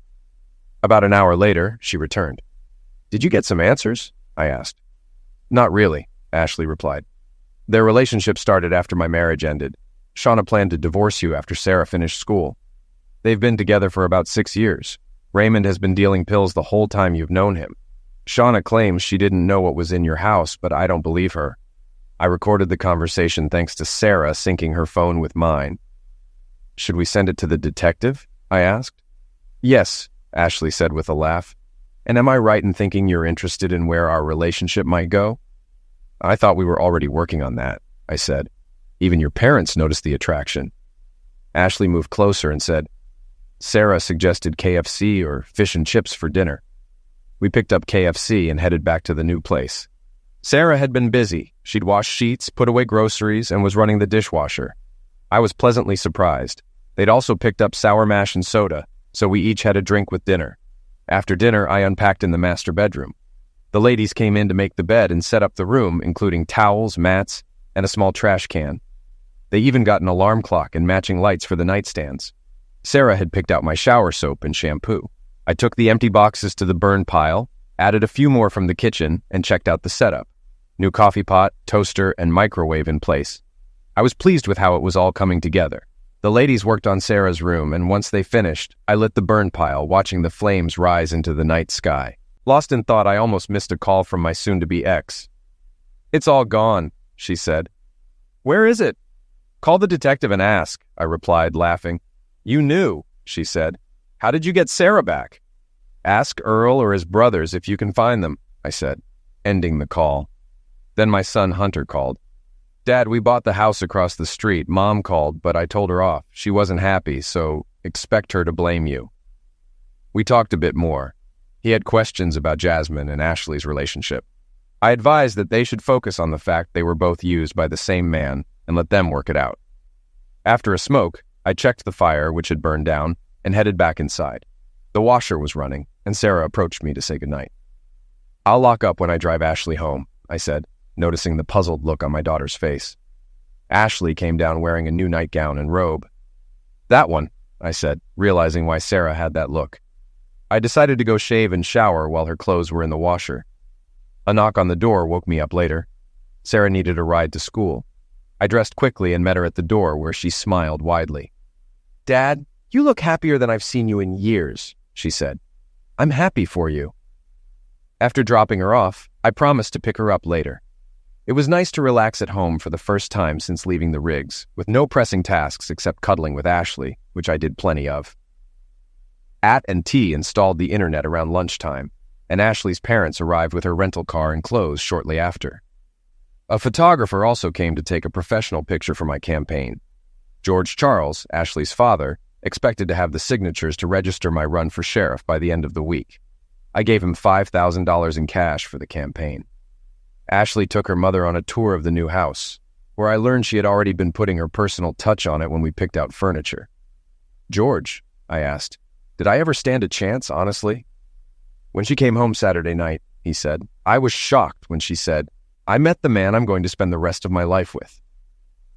About an hour later, she returned. "Did you get some answers?" I asked. "Not really," Ashley replied. "Their relationship started after my marriage ended. Shauna planned to divorce you after Sarah finished school. They've been together for about 6 years. Raymond has been dealing pills the whole time you've known him. Shauna claims she didn't know what was in your house, but I don't believe her. I recorded the conversation thanks to Sarah syncing her phone with mine." "Should we send it to the detective?" I asked. "Yes," Ashley said with a laugh. "And am I right in thinking you're interested in where our relationship might go?" "I thought we were already working on that," I said. "Even your parents noticed the attraction." Ashley moved closer and said, "Sarah suggested KFC or fish and chips for dinner." We picked up KFC and headed back to the new place. Sarah had been busy. She'd washed sheets, put away groceries, and was running the dishwasher. I was pleasantly surprised. They'd also picked up sour mash and soda, so we each had a drink with dinner. After dinner, I unpacked in the master bedroom. The ladies came in to make the bed and set up the room, including towels, mats, and a small trash can. They even got an alarm clock and matching lights for the nightstands. Sarah had picked out my shower soap and shampoo. I took the empty boxes to the burn pile, added a few more from the kitchen, and checked out the setup. New coffee pot, toaster, and microwave in place. I was pleased with how it was all coming together. The ladies worked on Sarah's room, and once they finished, I lit the burn pile, watching the flames rise into the night sky. Lost in thought, I almost missed a call from my soon-to-be ex. "It's all gone," she said. "Where is it?" "Call the detective and ask," I replied, laughing. "You knew," she said. "How did you get Sarah back?" "Ask Earl or his brothers if you can find them," I said, ending the call. Then my son Hunter called. "Dad, we bought the house across the street. Mom called, but I told her off. She wasn't happy, so expect her to blame you." We talked a bit more. He had questions about Jasmine and Ashley's relationship. I advised that they should focus on the fact they were both used by the same man and let them work it out. After a smoke, I checked the fire, which had burned down, and headed back inside. The washer was running, and Sarah approached me to say goodnight. "I'll lock up when I drive Ashley home," I said, noticing the puzzled look on my daughter's face. Ashley came down wearing a new nightgown and robe. "That one," I said, realizing why Sarah had that look. I decided to go shave and shower while her clothes were in the washer. A knock on the door woke me up later. Sarah needed a ride to school. I dressed quickly and met her at the door, where she smiled widely. "Dad, you look happier than I've seen you in years," she said. "I'm happy for you." After dropping her off, I promised to pick her up later. It was nice to relax at home for the first time since leaving the rigs, with no pressing tasks except cuddling with Ashley, which I did plenty of. At and T installed the internet around lunchtime, and Ashley's parents arrived with her rental car and clothes shortly after. A photographer also came to take a professional picture for my campaign. George Charles, Ashley's father, expected to have the signatures to register my run for sheriff by the end of the week. I gave him $5,000 in cash for the campaign. Ashley took her mother on a tour of the new house, where I learned she had already been putting her personal touch on it when we picked out furniture. "George," I asked, "did I ever stand a chance, honestly?" When she came home Saturday night, he said, I was shocked when she said, "I met the man I'm going to spend the rest of my life with."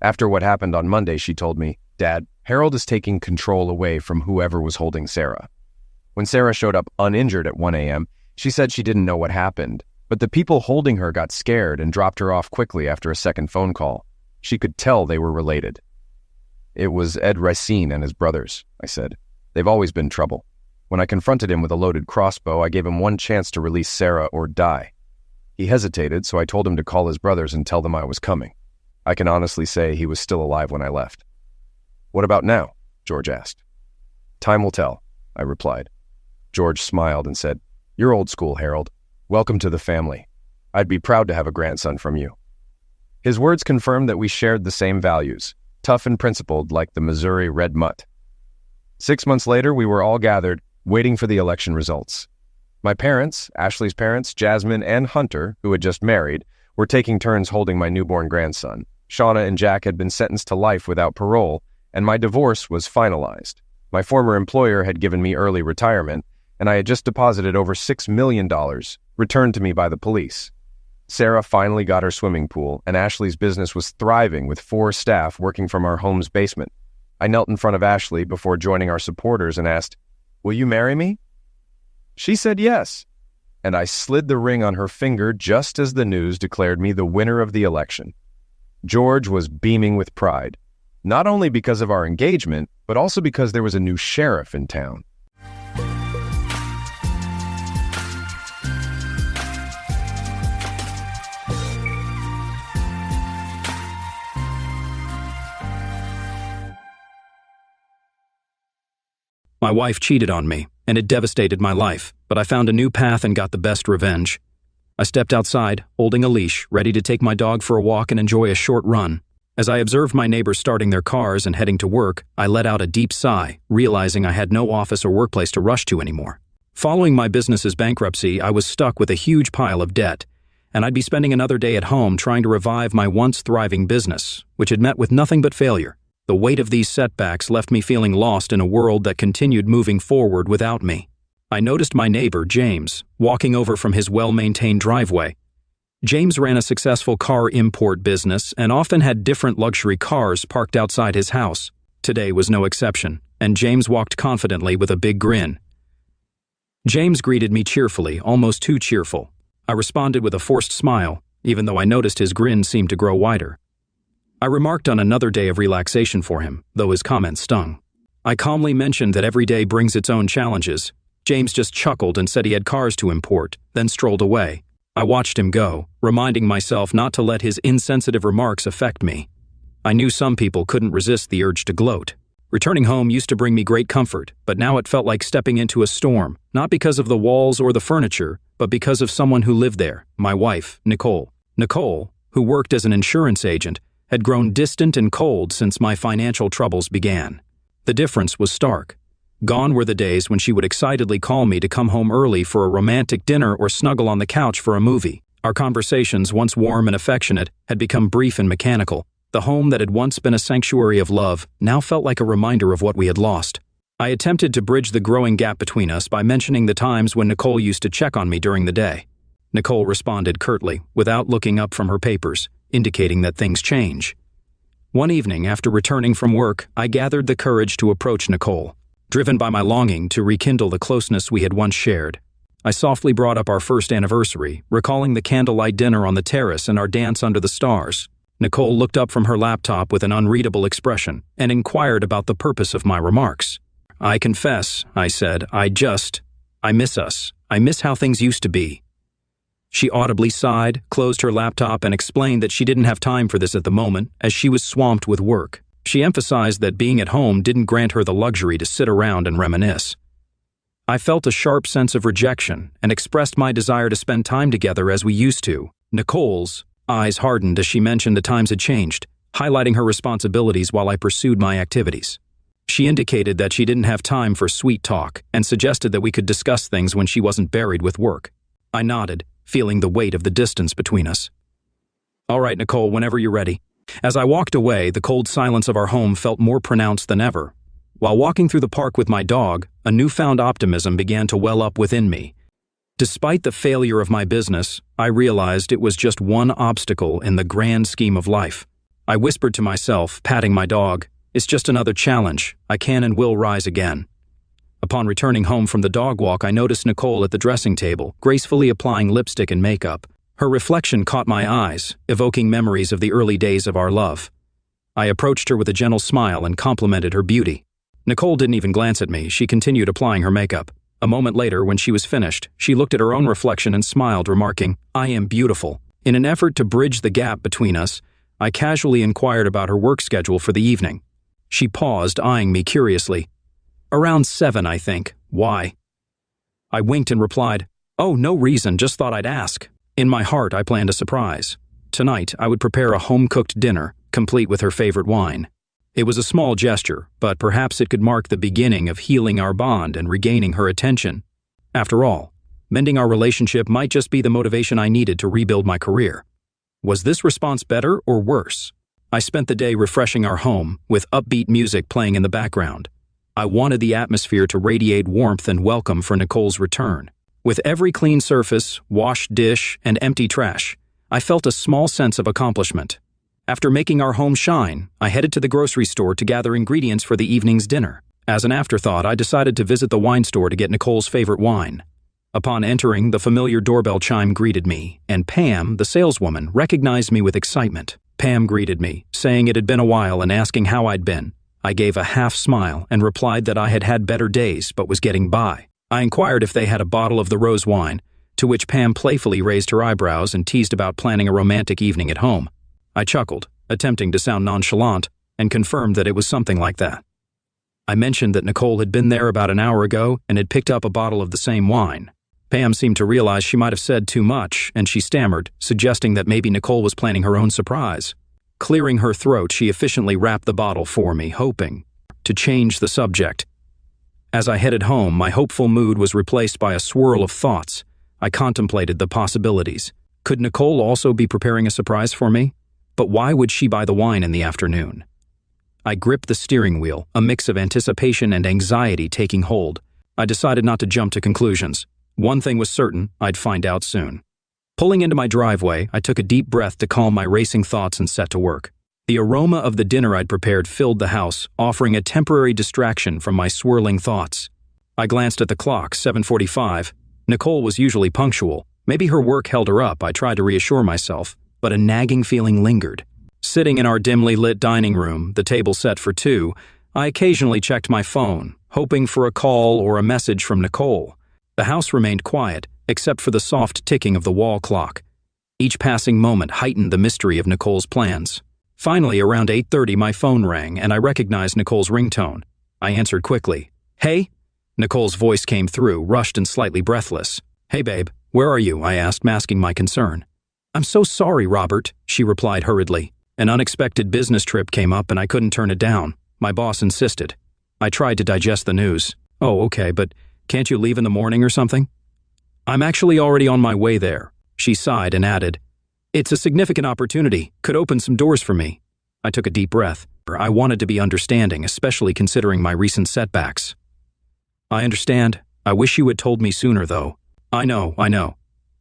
After what happened on Monday, she told me, "Dad, Harold is taking control away from whoever was holding Sarah." When Sarah showed up uninjured at 1 a.m., she said she didn't know what happened, but the people holding her got scared and dropped her off quickly after a second phone call. She could tell they were related. "It was Ed Racine and his brothers," I said. "They've always been trouble. When I confronted him with a loaded crossbow, I gave him one chance to release Sarah or die. He hesitated, so I told him to call his brothers and tell them I was coming. I can honestly say he was still alive when I left." "What about now?" George asked. "Time will tell," I replied. George smiled and said, "You're old school, Harold. Welcome to the family. I'd be proud to have a grandson from you." His words confirmed that we shared the same values, tough and principled like the Missouri red mutt. 6 months later, we were all gathered, waiting for the election results. My parents, Ashley's parents, Jasmine, and Hunter, who had just married, were taking turns holding my newborn grandson. Shauna and Jack had been sentenced to life without parole, and my divorce was finalized. My former employer had given me early retirement, and I had just deposited over $6 million, returned to me by the police. Sarah finally got her swimming pool, and Ashley's business was thriving with 4 staff working from our home's basement. I knelt in front of Ashley before joining our supporters and asked, "Will you marry me?" She said yes, and I slid the ring on her finger just as the news declared me the winner of the election. George was beaming with pride, not only because of our engagement, but also because there was a new sheriff in town. My wife cheated on me, and it devastated my life, but I found a new path and got the best revenge. I stepped outside, holding a leash, ready to take my dog for a walk and enjoy a short run. As I observed my neighbors starting their cars and heading to work, I let out a deep sigh, realizing I had no office or workplace to rush to anymore. Following my business's bankruptcy, I was stuck with a huge pile of debt, and I'd be spending another day at home trying to revive my once thriving business, which had met with nothing but failure. The weight of these setbacks left me feeling lost in a world that continued moving forward without me. I noticed my neighbor, James, walking over from his well-maintained driveway. James ran a successful car import business and often had different luxury cars parked outside his house. Today was no exception, and James walked confidently with a big grin. James greeted me cheerfully, almost too cheerful. I responded with a forced smile, even though I noticed his grin seemed to grow wider. I remarked on another day of relaxation for him, though his comment stung. I calmly mentioned that every day brings its own challenges. James just chuckled and said he had cars to import, then strolled away. I watched him go, reminding myself not to let his insensitive remarks affect me. I knew some people couldn't resist the urge to gloat. Returning home used to bring me great comfort, but now it felt like stepping into a storm, not because of the walls or the furniture, but because of someone who lived there, my wife, Nicole. Nicole, who worked as an insurance agent, had grown distant and cold since my financial troubles began. The difference was stark. Gone were the days when she would excitedly call me to come home early for a romantic dinner or snuggle on the couch for a movie. Our conversations, once warm and affectionate, had become brief and mechanical. The home that had once been a sanctuary of love now felt like a reminder of what we had lost. I attempted to bridge the growing gap between us by mentioning the times when Nicole used to check on me during the day. Nicole responded curtly, without looking up from her papers, indicating that things change. One evening, after returning from work, I gathered the courage to approach Nicole, driven by my longing to rekindle the closeness we had once shared. I softly brought up our first anniversary, recalling the candlelight dinner on the terrace and our dance under the stars. Nicole looked up from her laptop with an unreadable expression and inquired about the purpose of my remarks. "I confess," I said, I miss us. I miss how things used to be." She audibly sighed, closed her laptop, and explained that she didn't have time for this at the moment, as she was swamped with work. She emphasized that being at home didn't grant her the luxury to sit around and reminisce. I felt a sharp sense of rejection and expressed my desire to spend time together as we used to. Nicole's eyes hardened as she mentioned the times had changed, highlighting her responsibilities while I pursued my activities. She indicated that she didn't have time for sweet talk and suggested that we could discuss things when she wasn't buried with work. I nodded, feeling the weight of the distance between us. "All right, Nicole, whenever you're ready." As I walked away, the cold silence of our home felt more pronounced than ever. While walking through the park with my dog, a newfound optimism began to well up within me. Despite the failure of my business, I realized it was just one obstacle in the grand scheme of life. I whispered to myself, patting my dog, "It's just another challenge. I can and will rise again." Upon returning home from the dog walk, I noticed Nicole at the dressing table, gracefully applying lipstick and makeup. Her reflection caught my eyes, evoking memories of the early days of our love. I approached her with a gentle smile and complimented her beauty. Nicole didn't even glance at me. She continued applying her makeup. A moment later, when she was finished, she looked at her own reflection and smiled, remarking, "I am beautiful." In an effort to bridge the gap between us, I casually inquired about her work schedule for the evening. She paused, eyeing me curiously. "Around 7, I think. Why?" I winked and replied, "Oh, no reason, just thought I'd ask." In my heart, I planned a surprise. Tonight, I would prepare a home-cooked dinner, complete with her favorite wine. It was a small gesture, but perhaps it could mark the beginning of healing our bond and regaining her attention. After all, mending our relationship might just be the motivation I needed to rebuild my career. Was this response better or worse? I spent the day refreshing our home, with upbeat music playing in the background. I wanted the atmosphere to radiate warmth and welcome for Nicole's return. With every clean surface, washed dish, and empty trash, I felt a small sense of accomplishment. After making our home shine, I headed to the grocery store to gather ingredients for the evening's dinner. As an afterthought, I decided to visit the wine store to get Nicole's favorite wine. Upon entering, the familiar doorbell chime greeted me, and Pam, the saleswoman, recognized me with excitement. Pam greeted me, saying it had been a while and asking how I'd been. I gave a half smile and replied that I had had better days but was getting by. I inquired if they had a bottle of the rose wine, to which Pam playfully raised her eyebrows and teased about planning a romantic evening at home. I chuckled, attempting to sound nonchalant, and confirmed that it was something like that. I mentioned that Nicole had been there about an hour ago and had picked up a bottle of the same wine. Pam seemed to realize she might have said too much, and she stammered, suggesting that maybe Nicole was planning her own surprise. Clearing her throat, she efficiently wrapped the bottle for me, hoping to change the subject. As I headed home, my hopeful mood was replaced by a swirl of thoughts. I contemplated the possibilities. Could Nicole also be preparing a surprise for me? But why would she buy the wine in the afternoon? I gripped the steering wheel, a mix of anticipation and anxiety taking hold. I decided not to jump to conclusions. One thing was certain, I'd find out soon. Pulling into my driveway, I took a deep breath to calm my racing thoughts and set to work. The aroma of the dinner I'd prepared filled the house, offering a temporary distraction from my swirling thoughts. I glanced at the clock, 7:45. Nicole was usually punctual. Maybe her work held her up, I tried to reassure myself, but a nagging feeling lingered. Sitting in our dimly lit dining room, the table set for two, I occasionally checked my phone, hoping for a call or a message from Nicole. The house remained quiet, except for the soft ticking of the wall clock. Each passing moment heightened the mystery of Nicole's plans. Finally, around 8:30, my phone rang, and I recognized Nicole's ringtone. I answered quickly. "Hey?" Nicole's voice came through, rushed and slightly breathless. "Hey, babe, where are you?" I asked, masking my concern. "I'm so sorry, Robert," she replied hurriedly. "An unexpected business trip came up and I couldn't turn it down. My boss insisted." I tried to digest the news. "Oh, okay, but can't you leave in the morning or something?" "I'm actually already on my way there." She sighed and added, "It's a significant opportunity, could open some doors for me." I took a deep breath. I wanted to be understanding, especially considering my recent setbacks. "I understand. I wish you had told me sooner, though." I know,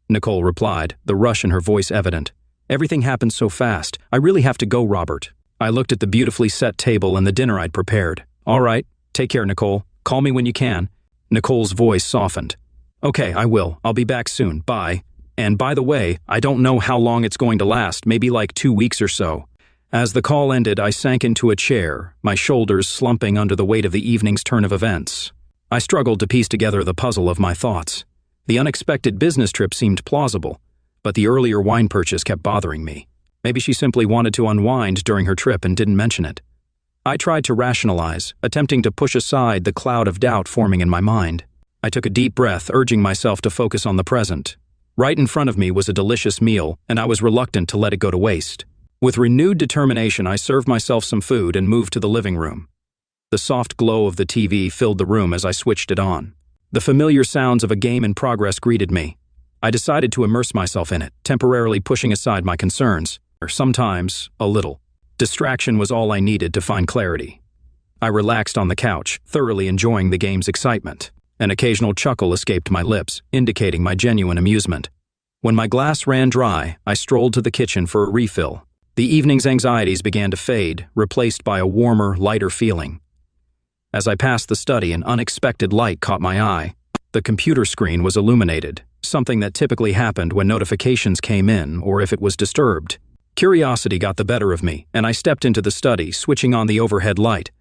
Nicole replied, the rush in her voice evident. "Everything happened so fast. I really have to go, Robert." I looked at the beautifully set table and the dinner I'd prepared. "All right, take care, Nicole. Call me when you can." Nicole's voice softened. "Okay, I will. I'll be back soon. Bye. And by the way, I don't know how long it's going to last, maybe like 2 weeks or so." As the call ended, I sank into a chair, my shoulders slumping under the weight of the evening's turn of events. I struggled to piece together the puzzle of my thoughts. The unexpected business trip seemed plausible, but the earlier wine purchase kept bothering me. Maybe she simply wanted to unwind during her trip and didn't mention it. I tried to rationalize, attempting to push aside the cloud of doubt forming in my mind. I took a deep breath, urging myself to focus on the present. Right in front of me was a delicious meal, and I was reluctant to let it go to waste. With renewed determination, I served myself some food and moved to the living room. The soft glow of the TV filled the room as I switched it on. The familiar sounds of a game in progress greeted me. I decided to immerse myself in it, temporarily pushing aside my concerns, or sometimes a little. Distraction was all I needed to find clarity. I relaxed on the couch, thoroughly enjoying the game's excitement. An occasional chuckle escaped my lips, indicating my genuine amusement. When my glass ran dry, I strolled to the kitchen for a refill. The evening's anxieties began to fade, replaced by a warmer, lighter feeling. As I passed the study, an unexpected light caught my eye. The computer screen was illuminated, something that typically happened when notifications came in or if it was disturbed. Curiosity got the better of me, and I stepped into the study, switching on the overhead light.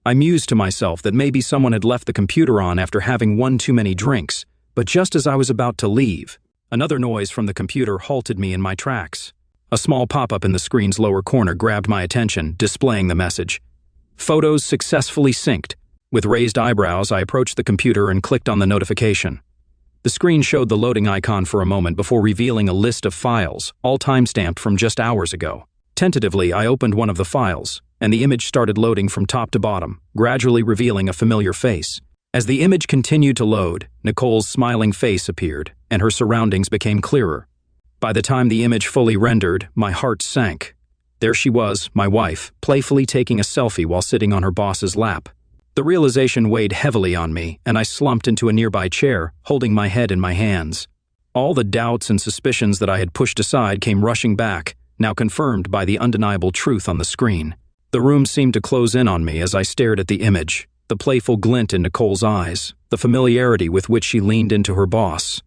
I mused to myself that maybe someone had left the computer on after having one too many drinks, but just as I was about to leave, another noise from the computer halted me in my tracks. A small pop-up in the screen's lower corner grabbed my attention, displaying the message. "Photos successfully synced." With raised eyebrows, I approached the computer and clicked on the notification. The screen showed the loading icon for a moment before revealing a list of files, all time-stamped from just hours ago. Tentatively, I opened one of the files, and the image started loading from top to bottom, gradually revealing a familiar face. As the image continued to load, Nicole's smiling face appeared, and her surroundings became clearer. By the time the image fully rendered, my heart sank. There she was, my wife, playfully taking a selfie while sitting on her boss's lap. The realization weighed heavily on me, and I slumped into a nearby chair, holding my head in my hands. All the doubts and suspicions that I had pushed aside came rushing back, now confirmed by the undeniable truth on the screen. The room seemed to close in on me as I stared at the image, the playful glint in Nicole's eyes, the familiarity with which she leaned into her boss.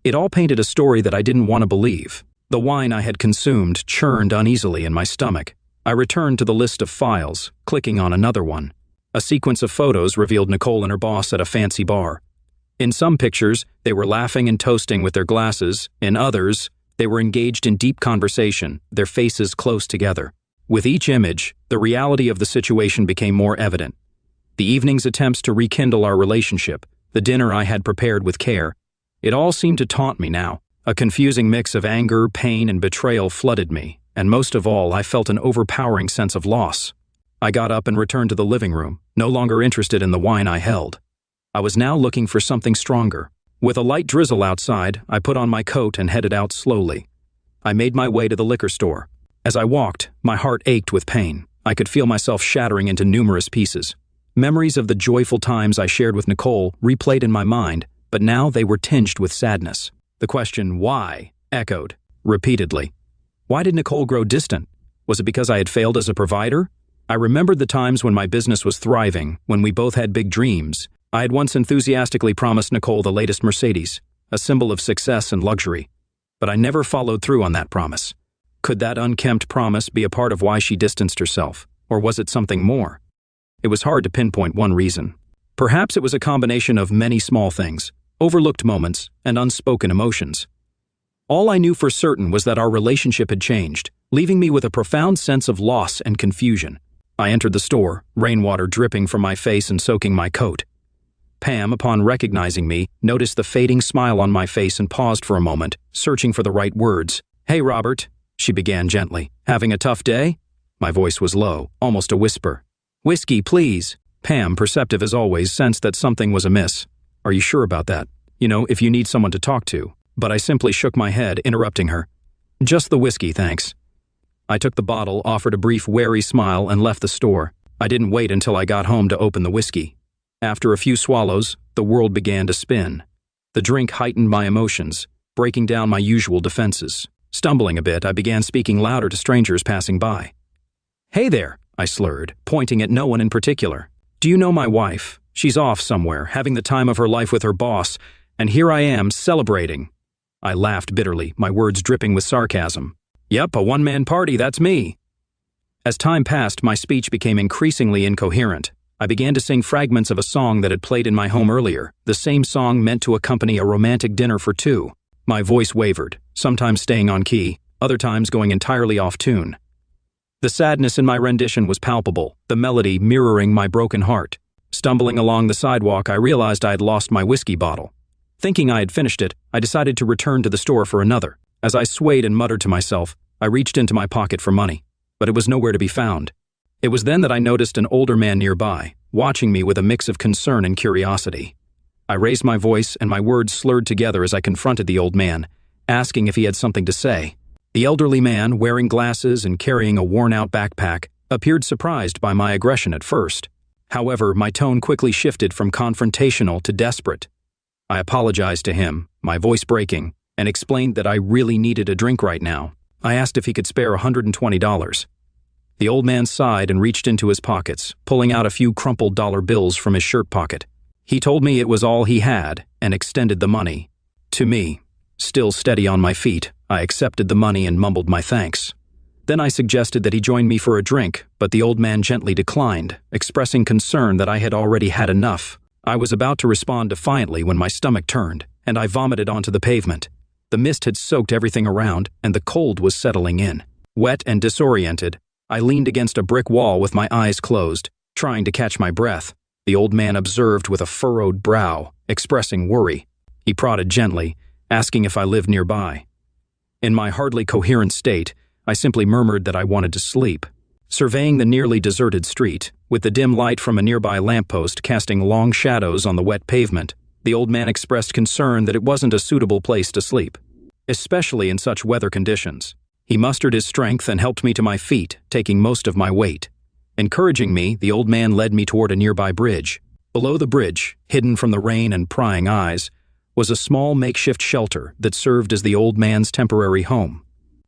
It all painted a story that I didn't want to believe. The wine I had consumed churned uneasily in my stomach. I returned to the list of files, clicking on another one. A sequence of photos revealed Nicole and her boss at a fancy bar. In some pictures, they were laughing and toasting with their glasses. In others, they were engaged in deep conversation, their faces close together. With each image, the reality of the situation became more evident. The evening's attempts to rekindle our relationship, the dinner I had prepared with care, it all seemed to taunt me now. A confusing mix of anger, pain, and betrayal flooded me, and most of all, I felt an overpowering sense of loss. I got up and returned to the living room, no longer interested in the wine I held. I was now looking for something stronger. With a light drizzle outside, I put on my coat and headed out slowly. I made my way to the liquor store. As I walked, my heart ached with pain. I could feel myself shattering into numerous pieces. Memories of the joyful times I shared with Nicole replayed in my mind, but now they were tinged with sadness. The question, why, echoed repeatedly. Why did Nicole grow distant? Was it because I had failed as a provider? I remembered the times when my business was thriving, when we both had big dreams. I had once enthusiastically promised Nicole the latest Mercedes, a symbol of success and luxury. But I never followed through on that promise. Could that unkempt promise be a part of why she distanced herself, or was it something more? It was hard to pinpoint one reason. Perhaps it was a combination of many small things, overlooked moments, and unspoken emotions. All I knew for certain was that our relationship had changed, leaving me with a profound sense of loss and confusion. I entered the store, rainwater dripping from my face and soaking my coat. Pam, upon recognizing me, noticed the fading smile on my face and paused for a moment, searching for the right words. "Hey, Robert," she began gently. "Having a tough day?" My voice was low, almost a whisper. "Whiskey, please." Pam, perceptive as always, sensed that something was amiss. "Are you sure about that? You know, if you need someone to talk to." But I simply shook my head, interrupting her. "Just the whiskey, thanks." I took the bottle, offered a brief wary smile, and left the store. I didn't wait until I got home to open the whiskey. After a few swallows, the world began to spin. The drink heightened my emotions, breaking down my usual defenses. Stumbling a bit, I began speaking louder to strangers passing by. "Hey there," I slurred, pointing at no one in particular. "Do you know my wife? She's off somewhere, having the time of her life with her boss, and here I am, celebrating." I laughed bitterly, my words dripping with sarcasm. "Yep, a one-man party, that's me." As time passed, my speech became increasingly incoherent. I began to sing fragments of a song that had played in my home earlier, the same song meant to accompany a romantic dinner for two. My voice wavered, sometimes staying on key, other times going entirely off tune. The sadness in my rendition was palpable, the melody mirroring my broken heart. Stumbling along the sidewalk, I realized I had lost my whiskey bottle. Thinking I had finished it, I decided to return to the store for another. As I swayed and muttered to myself, I reached into my pocket for money, but it was nowhere to be found. It was then that I noticed an older man nearby, watching me with a mix of concern and curiosity. I raised my voice and my words slurred together as I confronted the old man, asking if he had something to say. The elderly man, wearing glasses and carrying a worn-out backpack, appeared surprised by my aggression at first. However, my tone quickly shifted from confrontational to desperate. I apologized to him, my voice breaking, and explained that I really needed a drink right now. I asked if he could spare $120. The old man sighed and reached into his pockets, pulling out a few crumpled dollar bills from his shirt pocket. He told me it was all he had and extended the money. To me, still steady on my feet, I accepted the money and mumbled my thanks. Then I suggested that he join me for a drink, but the old man gently declined, expressing concern that I had already had enough. I was about to respond defiantly when my stomach turned, and I vomited onto the pavement. The mist had soaked everything around, and the cold was settling in. Wet and disoriented, I leaned against a brick wall with my eyes closed, trying to catch my breath. The old man observed with a furrowed brow, expressing worry. He prodded gently, asking if I lived nearby. In my hardly coherent state, I simply murmured that I wanted to sleep. Surveying the nearly deserted street, with the dim light from a nearby lamppost casting long shadows on the wet pavement, the old man expressed concern that it wasn't a suitable place to sleep, especially in such weather conditions. He mustered his strength and helped me to my feet, taking most of my weight. Encouraging me, the old man led me toward a nearby bridge. Below the bridge, hidden from the rain and prying eyes, was a small makeshift shelter that served as the old man's temporary home.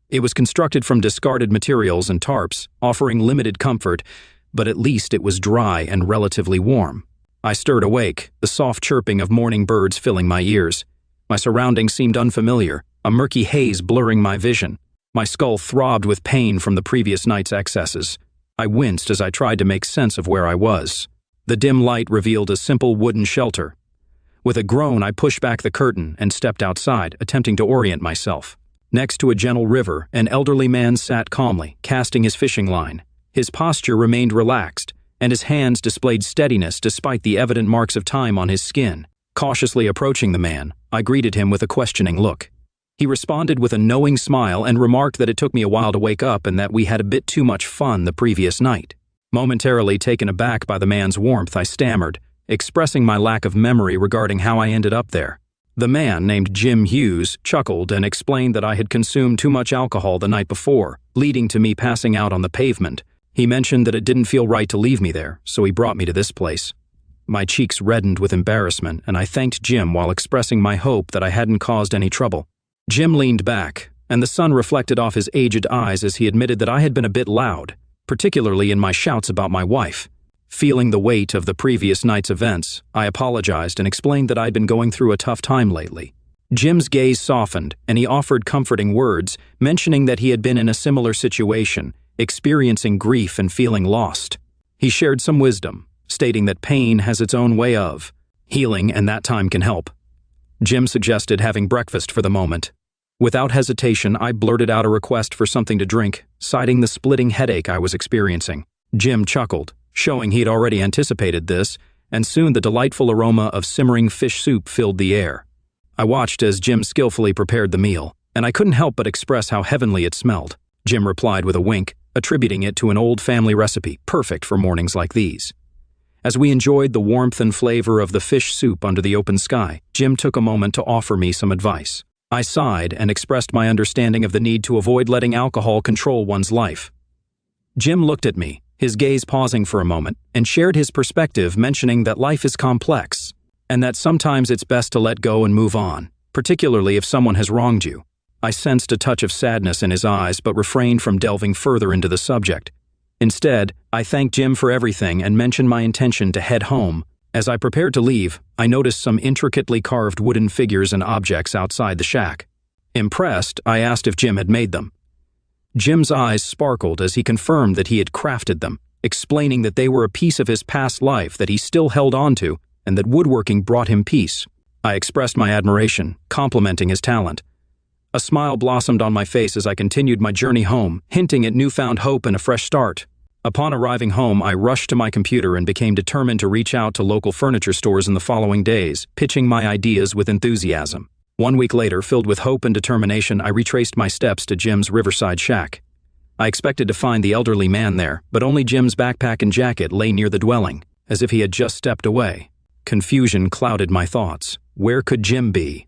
It was constructed from discarded materials and tarps, offering limited comfort, but at least it was dry and relatively warm. I stirred awake, the soft chirping of morning birds filling my ears. My surroundings seemed unfamiliar, a murky haze blurring my vision. My skull throbbed with pain from the previous night's excesses. I winced as I tried to make sense of where I was. The dim light revealed a simple wooden shelter. With a groan, I pushed back the curtain and stepped outside, attempting to orient myself. Next to a gentle river, an elderly man sat calmly, casting his fishing line. His posture remained relaxed, and his hands displayed steadiness despite the evident marks of time on his skin. Cautiously approaching the man, I greeted him with a questioning look. He responded with a knowing smile and remarked that it took me a while to wake up and that we had a bit too much fun the previous night. Momentarily taken aback by the man's warmth, I stammered, expressing my lack of memory regarding how I ended up there. The man, named Jim Hughes, chuckled and explained that I had consumed too much alcohol the night before, leading to me passing out on the pavement. He mentioned that it didn't feel right to leave me there, so he brought me to this place. My cheeks reddened with embarrassment, and I thanked Jim while expressing my hope that I hadn't caused any trouble. Jim leaned back, and the sun reflected off his aged eyes as he admitted that I had been a bit loud, particularly in my shouts about my wife. Feeling the weight of the previous night's events, I apologized and explained that I'd been going through a tough time lately. Jim's gaze softened, and he offered comforting words, mentioning that he had been in a similar situation, experiencing grief and feeling lost. He shared some wisdom, stating that pain has its own way of healing and that time can help. Jim suggested having breakfast for the moment. Without hesitation, I blurted out a request for something to drink, citing the splitting headache I was experiencing. Jim chuckled, showing he'd already anticipated this, and soon the delightful aroma of simmering fish soup filled the air. I watched as Jim skillfully prepared the meal, and I couldn't help but express how heavenly it smelled. Jim replied with a wink, attributing it to an old family recipe, perfect for mornings like these. As we enjoyed the warmth and flavor of the fish soup under the open sky, Jim took a moment to offer me some advice. I sighed and expressed my understanding of the need to avoid letting alcohol control one's life. Jim looked at me, his gaze pausing for a moment, and shared his perspective, mentioning that life is complex, and that sometimes it's best to let go and move on, particularly if someone has wronged you. I sensed a touch of sadness in his eyes, but refrained from delving further into the subject. Instead, I thanked Jim for everything and mentioned my intention to head home. As I prepared to leave, I noticed some intricately carved wooden figures and objects outside the shack. Impressed, I asked if Jim had made them. Jim's eyes sparkled as he confirmed that he had crafted them, explaining that they were a piece of his past life that he still held on to and that woodworking brought him peace. I expressed my admiration, complimenting his talent. A smile blossomed on my face as I continued my journey home, hinting at newfound hope and a fresh start. Upon arriving home, I rushed to my computer and became determined to reach out to local furniture stores in the following days, pitching my ideas with enthusiasm. 1 week later, filled with hope and determination, I retraced my steps to Jim's riverside shack. I expected to find the elderly man there, but only Jim's backpack and jacket lay near the dwelling, as if he had just stepped away. Confusion clouded my thoughts. Where could Jim be?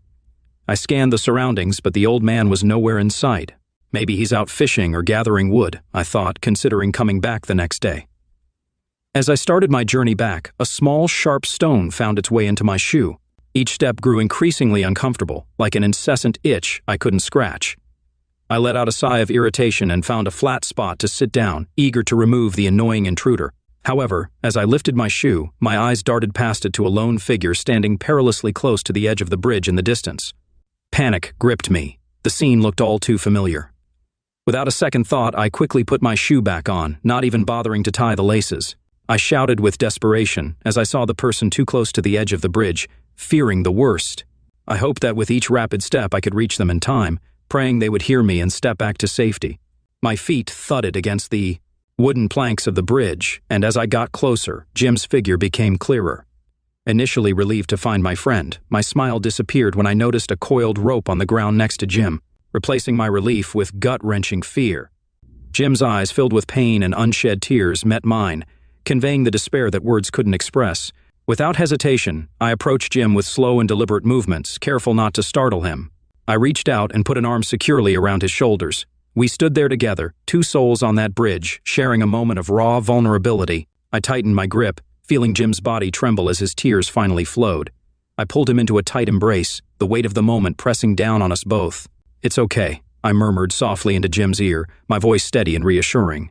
I scanned the surroundings, but the old man was nowhere in sight. Maybe he's out fishing or gathering wood, I thought, considering coming back the next day. As I started my journey back, a small, sharp stone found its way into my shoe. Each step grew increasingly uncomfortable, like an incessant itch I couldn't scratch. I let out a sigh of irritation and found a flat spot to sit down, eager to remove the annoying intruder. However, as I lifted my shoe, my eyes darted past it to a lone figure standing perilously close to the edge of the bridge in the distance. Panic gripped me. The scene looked all too familiar. Without a second thought, I quickly put my shoe back on, not even bothering to tie the laces. I shouted with desperation as I saw the person too close to the edge of the bridge, fearing the worst. I hoped that with each rapid step I could reach them in time, praying they would hear me and step back to safety. My feet thudded against the wooden planks of the bridge, and as I got closer, Jim's figure became clearer. Initially relieved to find my friend, my smile disappeared when I noticed a coiled rope on the ground next to Jim, replacing my relief with gut-wrenching fear. Jim's eyes, filled with pain and unshed tears, met mine, conveying the despair that words couldn't express. Without hesitation, I approached Jim with slow and deliberate movements, careful not to startle him. I reached out and put an arm securely around his shoulders. We stood there together, two souls on that bridge, sharing a moment of raw vulnerability. I tightened my grip, feeling Jim's body tremble as his tears finally flowed. I pulled him into a tight embrace, the weight of the moment pressing down on us both. "It's okay," I murmured softly into Jim's ear, my voice steady and reassuring.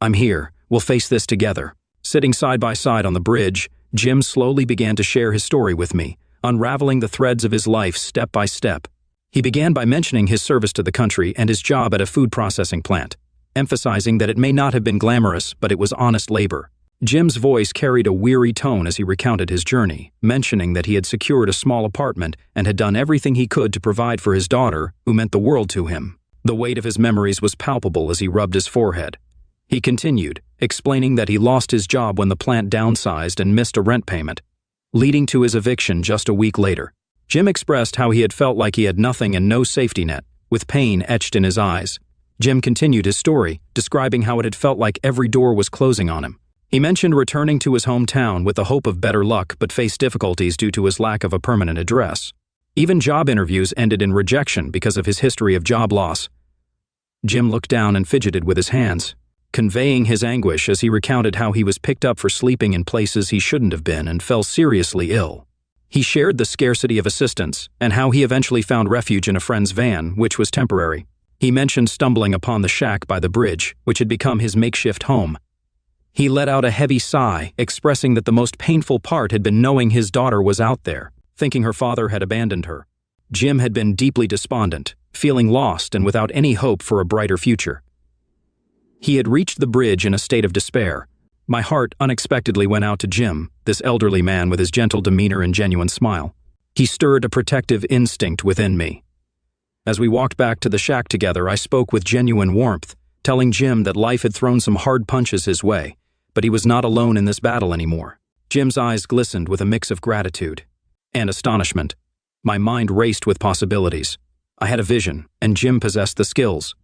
"I'm here. We'll face this together." Sitting side by side on the bridge, Jim slowly began to share his story with me, unraveling the threads of his life step by step. He began by mentioning his service to the country and his job at a food processing plant, emphasizing that it may not have been glamorous, but it was honest labor. Jim's voice carried a weary tone as he recounted his journey, mentioning that he had secured a small apartment and had done everything he could to provide for his daughter, who meant the world to him. The weight of his memories was palpable as he rubbed his forehead. He continued, explaining that he lost his job when the plant downsized and missed a rent payment, leading to his eviction just a week later. Jim expressed how he had felt like he had nothing and no safety net, with pain etched in his eyes. Jim continued his story, describing how it had felt like every door was closing on him. He mentioned returning to his hometown with the hope of better luck but faced difficulties due to his lack of a permanent address. Even job interviews ended in rejection because of his history of job loss. Jim looked down and fidgeted with his hands, conveying his anguish as he recounted how he was picked up for sleeping in places he shouldn't have been and fell seriously ill. He shared the scarcity of assistance and how he eventually found refuge in a friend's van, which was temporary. He mentioned stumbling upon the shack by the bridge, which had become his makeshift home. He let out a heavy sigh, expressing that the most painful part had been knowing his daughter was out there, thinking her father had abandoned her. Jim had been deeply despondent, feeling lost and without any hope for a brighter future. He had reached the bridge in a state of despair. My heart unexpectedly went out to Jim, this elderly man with his gentle demeanor and genuine smile. He stirred a protective instinct within me. As we walked back to the shack together, I spoke with genuine warmth, telling Jim that life had thrown some hard punches his way, but he was not alone in this battle anymore. Jim's eyes glistened with a mix of gratitude and astonishment. My mind raced with possibilities. I had a vision, and Jim possessed the skills.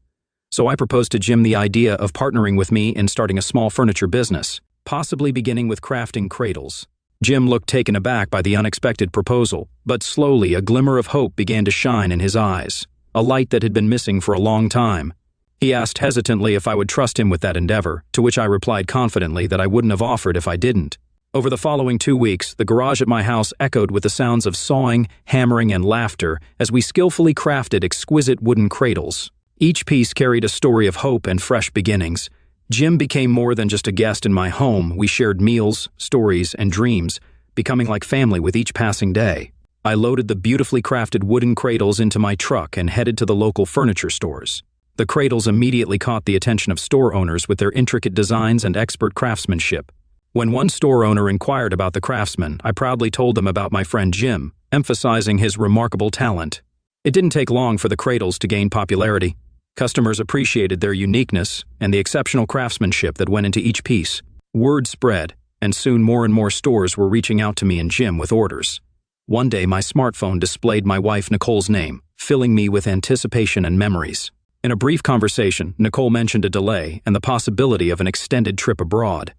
So I proposed to Jim the idea of partnering with me in starting a small furniture business, possibly beginning with crafting cradles. Jim looked taken aback by the unexpected proposal, but slowly a glimmer of hope began to shine in his eyes, a light that had been missing for a long time. He asked hesitantly if I would trust him with that endeavor, to which I replied confidently that I wouldn't have offered if I didn't. Over the following 2 weeks, the garage at my house echoed with the sounds of sawing, hammering, and laughter as we skillfully crafted exquisite wooden cradles. Each piece carried a story of hope and fresh beginnings. Jim became more than just a guest in my home. We shared meals, stories, and dreams, becoming like family with each passing day. I loaded the beautifully crafted wooden cradles into my truck and headed to the local furniture stores. The cradles immediately caught the attention of store owners with their intricate designs and expert craftsmanship. When one store owner inquired about the craftsman, I proudly told them about my friend Jim, emphasizing his remarkable talent. It didn't take long for the cradles to gain popularity. Customers appreciated their uniqueness and the exceptional craftsmanship that went into each piece. Word spread, and soon more and more stores were reaching out to me and Jim with orders. One day, my smartphone displayed my wife Nicole's name, filling me with anticipation and memories. In a brief conversation, Nicole mentioned a delay and the possibility of an extended trip abroad.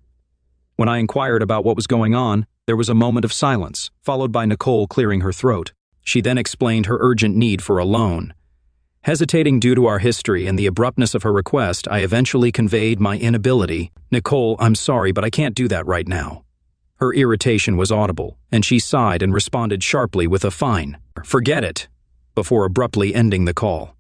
When I inquired about what was going on, there was a moment of silence, followed by Nicole clearing her throat. She then explained her urgent need for a loan. Hesitating due to our history and the abruptness of her request, I eventually conveyed my inability. "Nicole, I'm sorry, but I can't do that right now." Her irritation was audible, and she sighed and responded sharply with a "Fine, forget it," before abruptly ending the call.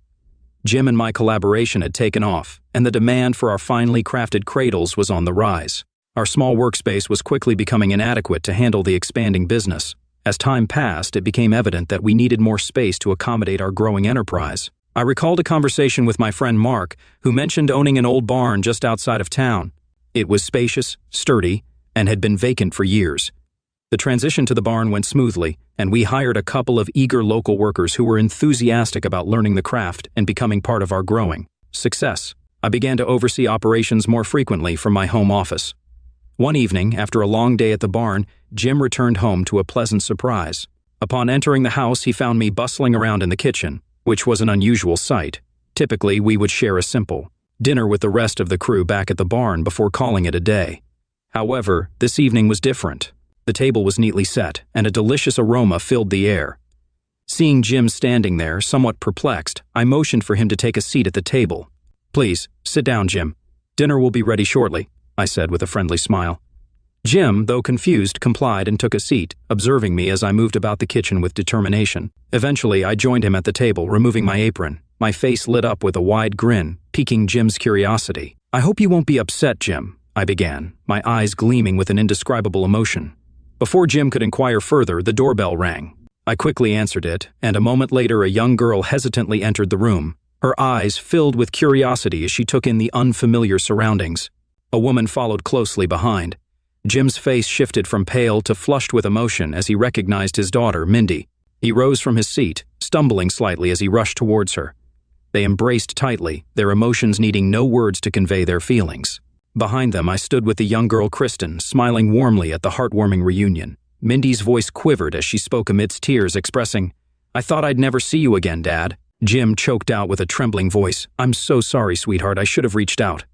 Jim and my collaboration had taken off, and the demand for our finely crafted cradles was on the rise. Our small workspace was quickly becoming inadequate to handle the expanding business. As time passed, it became evident that we needed more space to accommodate our growing enterprise. I recalled a conversation with my friend Mark, who mentioned owning an old barn just outside of town. It was spacious, sturdy, and had been vacant for years. The transition to the barn went smoothly, and we hired a couple of eager local workers who were enthusiastic about learning the craft and becoming part of our growing success. I began to oversee operations more frequently from my home office. One evening, after a long day at the barn, Jim returned home to a pleasant surprise. Upon entering the house, he found me bustling around in the kitchen, which was an unusual sight. Typically, we would share a simple dinner with the rest of the crew back at the barn before calling it a day. However, this evening was different. The table was neatly set, and a delicious aroma filled the air. Seeing Jim standing there, somewhat perplexed, I motioned for him to take a seat at the table. "Please, sit down, Jim. Dinner will be ready shortly," I said with a friendly smile. Jim, though confused, complied and took a seat, observing me as I moved about the kitchen with determination. Eventually, I joined him at the table, removing my apron. My face lit up with a wide grin, piquing Jim's curiosity. "I hope you won't be upset, Jim," I began, my eyes gleaming with an indescribable emotion. Before Jim could inquire further, the doorbell rang. I quickly answered it, and a moment later a young girl hesitantly entered the room, her eyes filled with curiosity as she took in the unfamiliar surroundings. A woman followed closely behind. Jim's face shifted from pale to flushed with emotion as he recognized his daughter, Mindy. He rose from his seat, stumbling slightly as he rushed towards her. They embraced tightly, their emotions needing no words to convey their feelings. Behind them, I stood with the young girl, Kristen, smiling warmly at the heartwarming reunion. Mindy's voice quivered as she spoke amidst tears, expressing, "I thought I'd never see you again, Dad." Jim choked out with a trembling voice, "I'm so sorry, sweetheart, I should have reached out."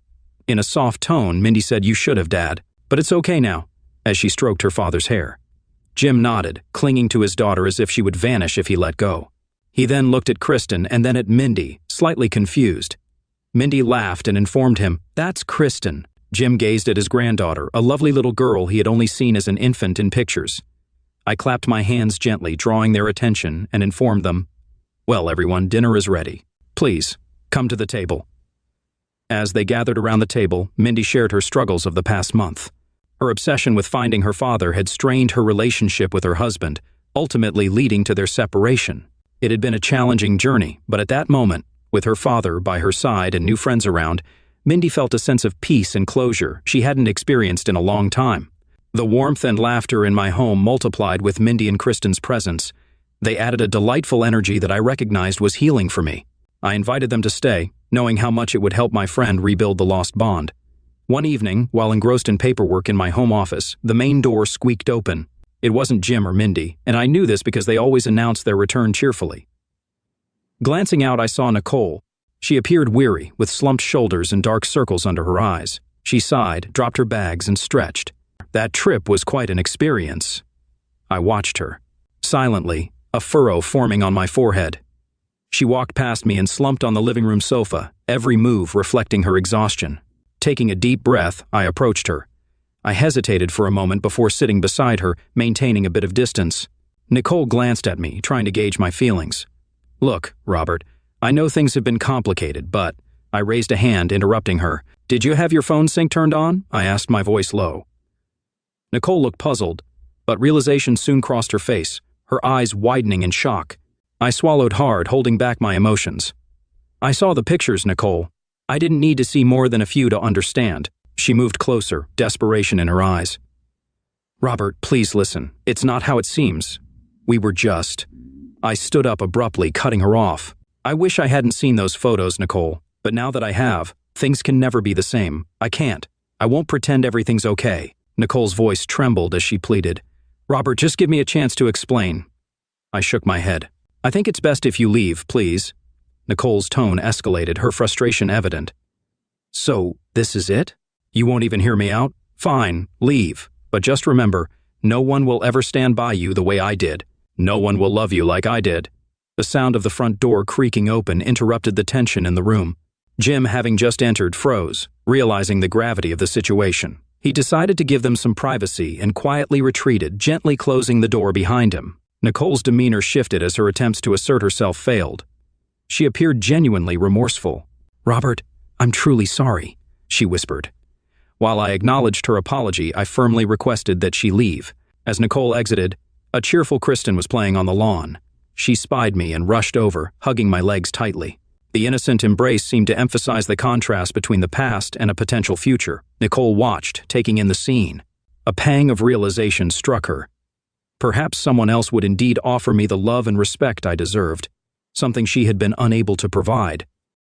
In a soft tone, Mindy said, "You should have, Dad. But it's okay now," as she stroked her father's hair. Jim nodded, clinging to his daughter as if she would vanish if he let go. He then looked at Kristen and then at Mindy, slightly confused. Mindy laughed and informed him, "That's Kristen." Jim gazed at his granddaughter, a lovely little girl he had only seen as an infant in pictures. I clapped my hands gently, drawing their attention, and informed them, "Well, everyone, dinner is ready. Please, come to the table." As they gathered around the table, Mindy shared her struggles of the past month. Her obsession with finding her father had strained her relationship with her husband, ultimately leading to their separation. It had been a challenging journey, but at that moment, with her father by her side and new friends around, Mindy felt a sense of peace and closure she hadn't experienced in a long time. The warmth and laughter in my home multiplied with Mindy and Kristen's presence. They added a delightful energy that I recognized was healing for me. I invited them to stay, knowing how much it would help my friend rebuild the lost bond. One evening, while engrossed in paperwork in my home office, the main door squeaked open. It wasn't Jim or Mindy, and I knew this because they always announced their return cheerfully. Glancing out, I saw Nicole. She appeared weary, with slumped shoulders and dark circles under her eyes. She sighed, dropped her bags, and stretched. That trip was quite an experience. I watched her. Silently, a furrow forming on my forehead. She walked past me and slumped on the living room sofa, every move reflecting her exhaustion. Taking a deep breath, I approached her. I hesitated for a moment before sitting beside her, maintaining a bit of distance. Nicole glanced at me, trying to gauge my feelings. "Look, Robert, I know things have been complicated, but..." I raised a hand, interrupting her. "Did you have your phone sync turned on?" I asked, my voice low. Nicole looked puzzled, but realization soon crossed her face, her eyes widening in shock. I swallowed hard, holding back my emotions. "I saw the pictures, Nicole. I didn't need to see more than a few to understand." She moved closer, desperation in her eyes. "Robert, please listen. It's not how it seems. We were just..." I stood up abruptly, cutting her off. "I wish I hadn't seen those photos, Nicole, but now that I have, things can never be the same. I can't. I won't pretend everything's okay." Nicole's voice trembled as she pleaded. "Robert, just give me a chance to explain." I shook my head. "I think it's best if you leave, please." Nicole's tone escalated, her frustration evident. "So, this is it? You won't even hear me out? Fine, leave. But just remember, no one will ever stand by you the way I did. No one will love you like I did." The sound of the front door creaking open interrupted the tension in the room. Jim, having just entered, froze, realizing the gravity of the situation. He decided to give them some privacy and quietly retreated, gently closing the door behind him. Nicole's demeanor shifted as her attempts to assert herself failed. She appeared genuinely remorseful. "Robert, I'm truly sorry," she whispered. While I acknowledged her apology, I firmly requested that she leave. As Nicole exited, a cheerful Kristen was playing on the lawn. She spied me and rushed over, hugging my legs tightly. The innocent embrace seemed to emphasize the contrast between the past and a potential future. Nicole watched, taking in the scene. A pang of realization struck her. Perhaps someone else would indeed offer me the love and respect I deserved, something she had been unable to provide.